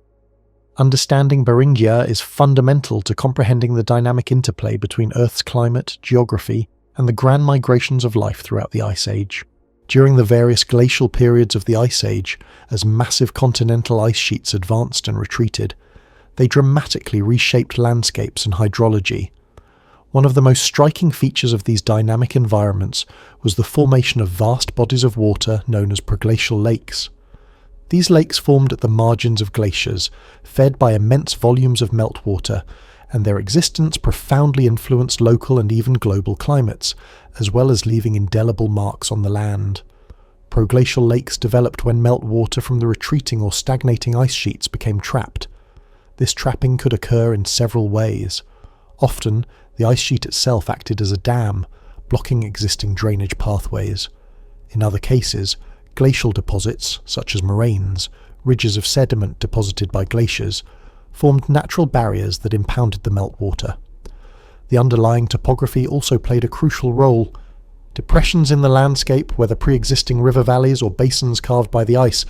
Understanding Beringia is fundamental to comprehending the dynamic interplay between Earth's climate, geography, and the grand migrations of life throughout the Ice Age. During the various glacial periods of the Ice Age, as massive continental ice sheets advanced and retreated, they dramatically reshaped landscapes and hydrology. One of the most striking features of these dynamic environments was the formation of vast bodies of water known as proglacial lakes. These lakes formed at the margins of glaciers, fed by immense volumes of meltwater, and their existence profoundly influenced local and even global climates, as well as leaving indelible marks on the land. Proglacial lakes developed when meltwater from the retreating or stagnating ice sheets became trapped. This trapping could occur in several ways. Often, the ice sheet itself acted as a dam, blocking existing drainage pathways. In other cases, glacial deposits, such as moraines, ridges of sediment deposited by glaciers, formed natural barriers that impounded the meltwater. The underlying topography also played a crucial role. Depressions in the landscape, whether pre-existing river valleys or basins carved by the ice,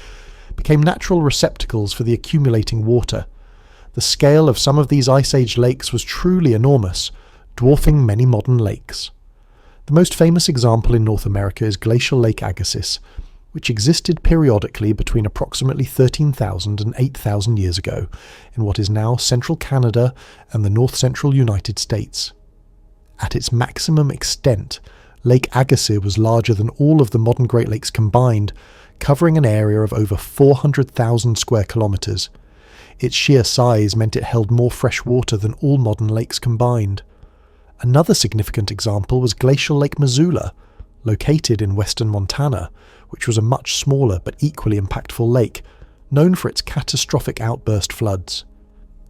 became natural receptacles for the accumulating water. The scale of some of these Ice Age lakes was truly enormous, dwarfing many modern lakes. The most famous example in North America is Glacial Lake Agassiz, which existed periodically between approximately 13,000 and 8,000 years ago in what is now central Canada and the north-central United States. At its maximum extent, Lake Agassiz was larger than all of the modern Great Lakes combined, covering an area of over 400,000 square kilometres. Its sheer size meant it held more fresh water than all modern lakes combined. Another significant example was Glacial Lake Missoula, located in western Montana, which was a much smaller but equally impactful lake, known for its catastrophic outburst floods.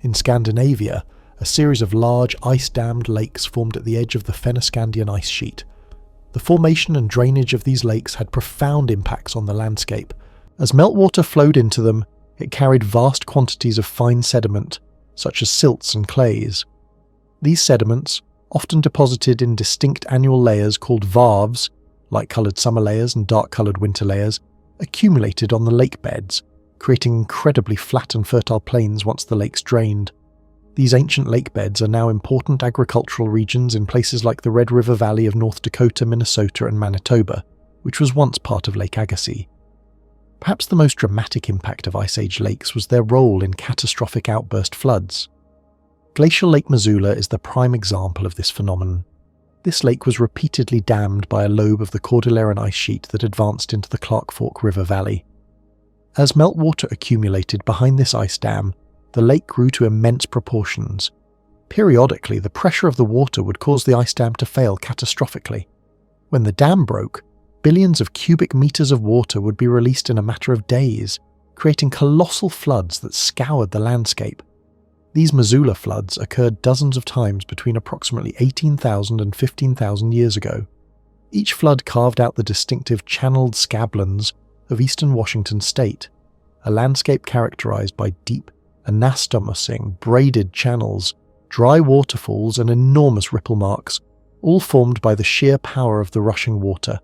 In Scandinavia, a series of large ice-dammed lakes formed at the edge of the Fennoscandian ice sheet. The formation and drainage of these lakes had profound impacts on the landscape. As meltwater flowed into them, it carried vast quantities of fine sediment, such as silts and clays. These sediments, often deposited in distinct annual layers called varves, light-coloured summer layers and dark-coloured winter layers, accumulated on the lake beds, creating incredibly flat and fertile plains once the lakes drained. These ancient lake beds are now important agricultural regions in places like the Red River Valley of North Dakota, Minnesota and Manitoba, which was once part of Lake Agassiz. Perhaps the most dramatic impact of Ice Age lakes was their role in catastrophic outburst floods. Glacial Lake Missoula is the prime example of this phenomenon. This lake was repeatedly dammed by a lobe of the Cordilleran ice sheet that advanced into the Clark Fork River Valley. As meltwater accumulated behind this ice dam, the lake grew to immense proportions. Periodically, the pressure of the water would cause the ice dam to fail catastrophically. When the dam broke, billions of cubic meters of water would be released in a matter of days, creating colossal floods that scoured the landscape. These Missoula floods occurred dozens of times between approximately 18,000 and 15,000 years ago. Each flood carved out the distinctive channeled scablands of eastern Washington state, a landscape characterized by deep, anastomosing, braided channels, dry waterfalls and enormous ripple marks, all formed by the sheer power of the rushing water.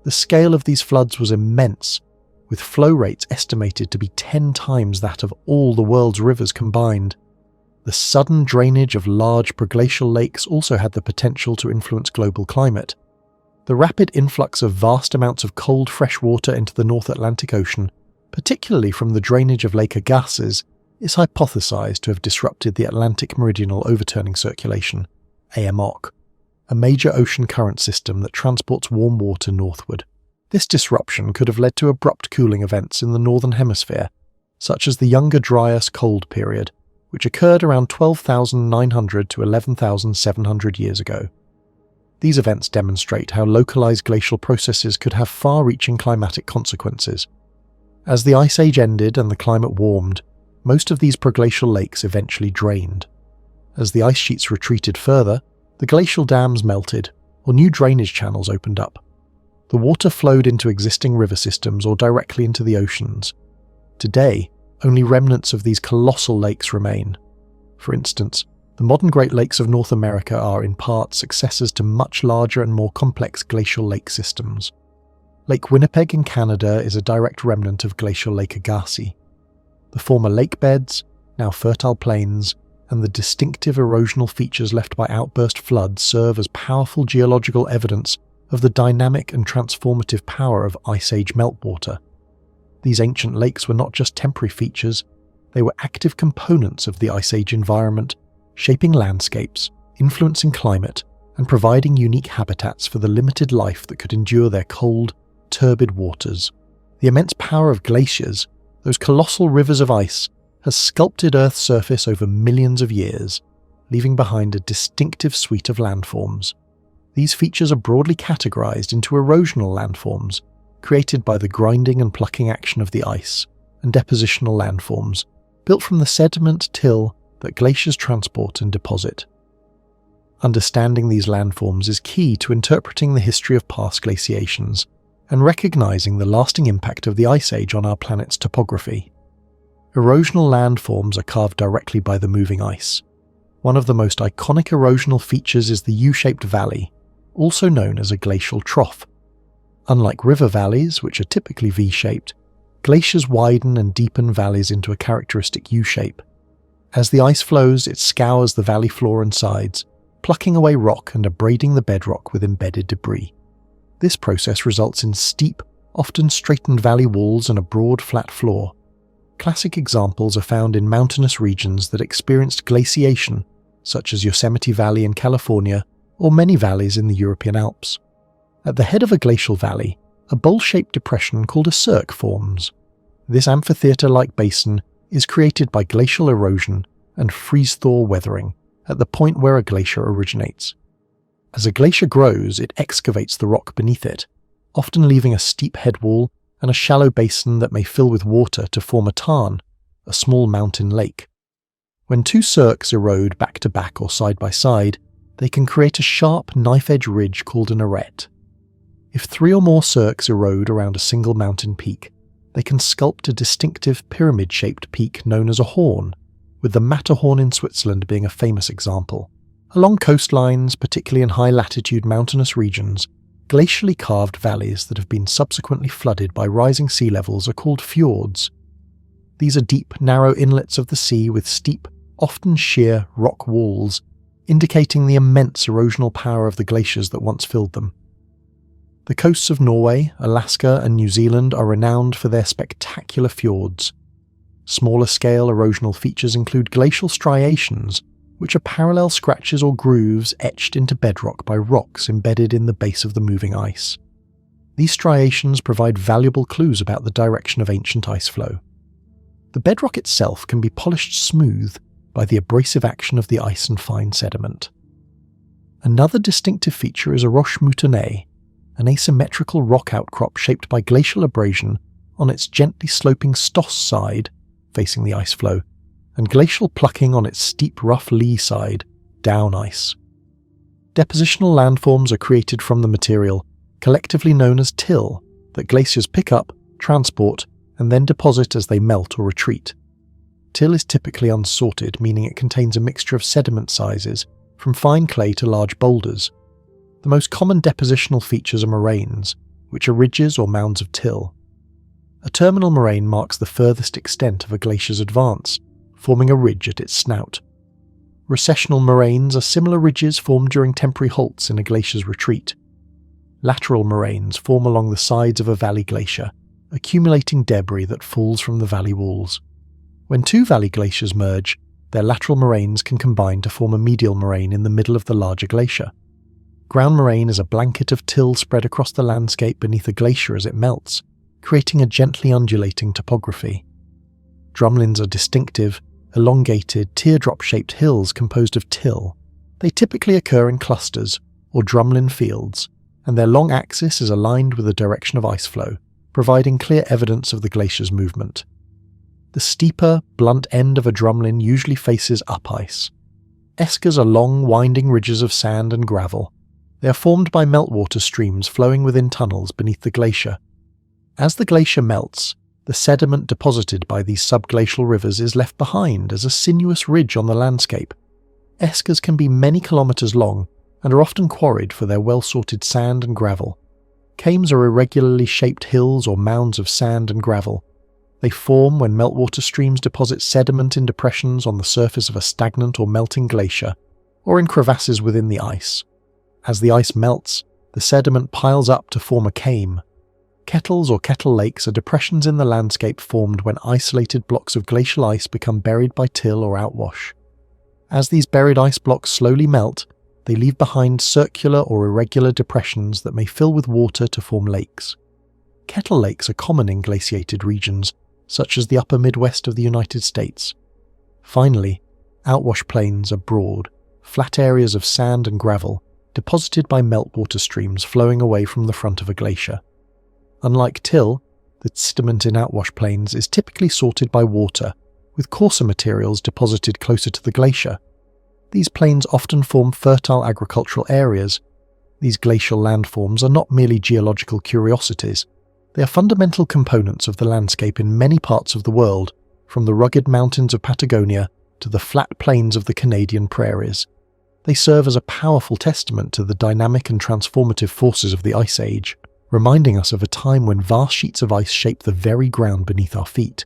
The scale of these floods was immense, with flow rates estimated to be 10 times that of all the world's rivers combined. The sudden drainage of large proglacial lakes also had the potential to influence global climate. The rapid influx of vast amounts of cold fresh water into the North Atlantic Ocean, particularly from the drainage of Lake Agassiz, is hypothesized to have disrupted the Atlantic Meridional Overturning Circulation, AMOC, a major ocean current system that transports warm water northward. This disruption could have led to abrupt cooling events in the Northern Hemisphere, such as the Younger Dryas Cold period, which occurred around 12,900 to 11,700 years ago. These events demonstrate how localized glacial processes could have far-reaching climatic consequences. As the Ice Age ended and the climate warmed, most of these proglacial lakes eventually drained. As the ice sheets retreated further, the glacial dams melted, or new drainage channels opened up. The water flowed into existing river systems or directly into the oceans. Today, only remnants of these colossal lakes remain. For instance, the modern Great Lakes of North America are in part successors to much larger and more complex glacial lake systems. Lake Winnipeg in Canada is a direct remnant of Glacial Lake Agassiz. The former lake beds, now fertile plains, and the distinctive erosional features left by outburst floods serve as powerful geological evidence of the dynamic and transformative power of Ice Age meltwater. These ancient lakes were not just temporary features, they were active components of the Ice Age environment, shaping landscapes, influencing climate, and providing unique habitats for the limited life that could endure their cold, turbid waters. The immense power of glaciers, those colossal rivers of ice, has sculpted Earth's surface over millions of years, leaving behind a distinctive suite of landforms. These features are broadly categorized into erosional landforms, created by the grinding and plucking action of the ice, and depositional landforms, built from the sediment till that glaciers transport and deposit. Understanding these landforms is key to interpreting the history of past glaciations and recognizing the lasting impact of the Ice Age on our planet's topography. Erosional landforms are carved directly by the moving ice. One of the most iconic erosional features is the U-shaped valley, also known as a glacial trough. Unlike river valleys, which are typically V-shaped, glaciers widen and deepen valleys into a characteristic U-shape. As the ice flows, it scours the valley floor and sides, plucking away rock and abrading the bedrock with embedded debris. This process results in steep, often straightened valley walls and a broad, flat floor. Classic examples are found in mountainous regions that experienced glaciation, such as Yosemite Valley in California or many valleys in the European Alps. At the head of a glacial valley, a bowl-shaped depression called a cirque forms. This amphitheatre-like basin is created by glacial erosion and freeze-thaw weathering at the point where a glacier originates. As a glacier grows, it excavates the rock beneath it, often leaving a steep headwall and a shallow basin that may fill with water to form a tarn, a small mountain lake. When two cirques erode back to back or side by side, they can create a sharp knife-edge ridge called an arête. If three or more cirques erode around a single mountain peak, they can sculpt a distinctive pyramid-shaped peak known as a horn, with the Matterhorn in Switzerland being a famous example. Along coastlines, particularly in high-latitude mountainous regions, glacially carved valleys that have been subsequently flooded by rising sea levels are called fjords. These are deep, narrow inlets of the sea with steep, often sheer, rock walls, indicating the immense erosional power of the glaciers that once filled them. The coasts of Norway, Alaska, and New Zealand are renowned for their spectacular fjords. Smaller-scale erosional features include glacial striations, which are parallel scratches or grooves etched into bedrock by rocks embedded in the base of the moving ice. These striations provide valuable clues about the direction of ancient ice flow. The bedrock itself can be polished smooth by the abrasive action of the ice and fine sediment. Another distinctive feature is a roche moutonnées, an asymmetrical rock outcrop shaped by glacial abrasion on its gently sloping stoss side, facing the ice flow, and glacial plucking on its steep rough lee side, down ice. Depositional landforms are created from the material, collectively known as till, that glaciers pick up, transport, and then deposit as they melt or retreat. Till is typically unsorted, meaning it contains a mixture of sediment sizes, from fine clay to large boulders. The most common depositional features are moraines, which are ridges or mounds of till. A terminal moraine marks the furthest extent of a glacier's advance, forming a ridge at its snout. Recessional moraines are similar ridges formed during temporary halts in a glacier's retreat. Lateral moraines form along the sides of a valley glacier, accumulating debris that falls from the valley walls. When two valley glaciers merge, their lateral moraines can combine to form a medial moraine in the middle of the larger glacier. Ground moraine is a blanket of till spread across the landscape beneath a glacier as it melts, creating a gently undulating topography. Drumlins are distinctive, elongated, teardrop-shaped hills composed of till. They typically occur in clusters, or drumlin fields, and their long axis is aligned with the direction of ice flow, providing clear evidence of the glacier's movement. The steeper, blunt end of a drumlin usually faces up ice. Eskers are long, winding ridges of sand and gravel. They are formed by meltwater streams flowing within tunnels beneath the glacier. As the glacier melts, the sediment deposited by these subglacial rivers is left behind as a sinuous ridge on the landscape. Eskers can be many kilometers long and are often quarried for their well-sorted sand and gravel. Kames are irregularly shaped hills or mounds of sand and gravel. They form when meltwater streams deposit sediment in depressions on the surface of a stagnant or melting glacier, or in crevasses within the ice. As the ice melts, the the sediment piles up to form a came. Kettles or kettle lakes are depressions in the landscape formed when isolated blocks of glacial ice become buried by till or outwash. As these buried ice blocks slowly melt, they leave behind circular or irregular depressions that may fill with water to form lakes. Kettle lakes are common in glaciated regions, such as the upper Midwest of the United States. Finally, outwash plains are broad, flat areas of sand and gravel, deposited by meltwater streams flowing away from the front of a glacier. Unlike till, the sediment in outwash plains is typically sorted by water, with coarser materials deposited closer to the glacier. These plains often form fertile agricultural areas. These glacial landforms are not merely geological curiosities. They are fundamental components of the landscape in many parts of the world, from the rugged mountains of Patagonia to the flat plains of the Canadian prairies. They serve as a powerful testament to the dynamic and transformative forces of the Ice Age, reminding us of a time when vast sheets of ice shaped the very ground beneath our feet.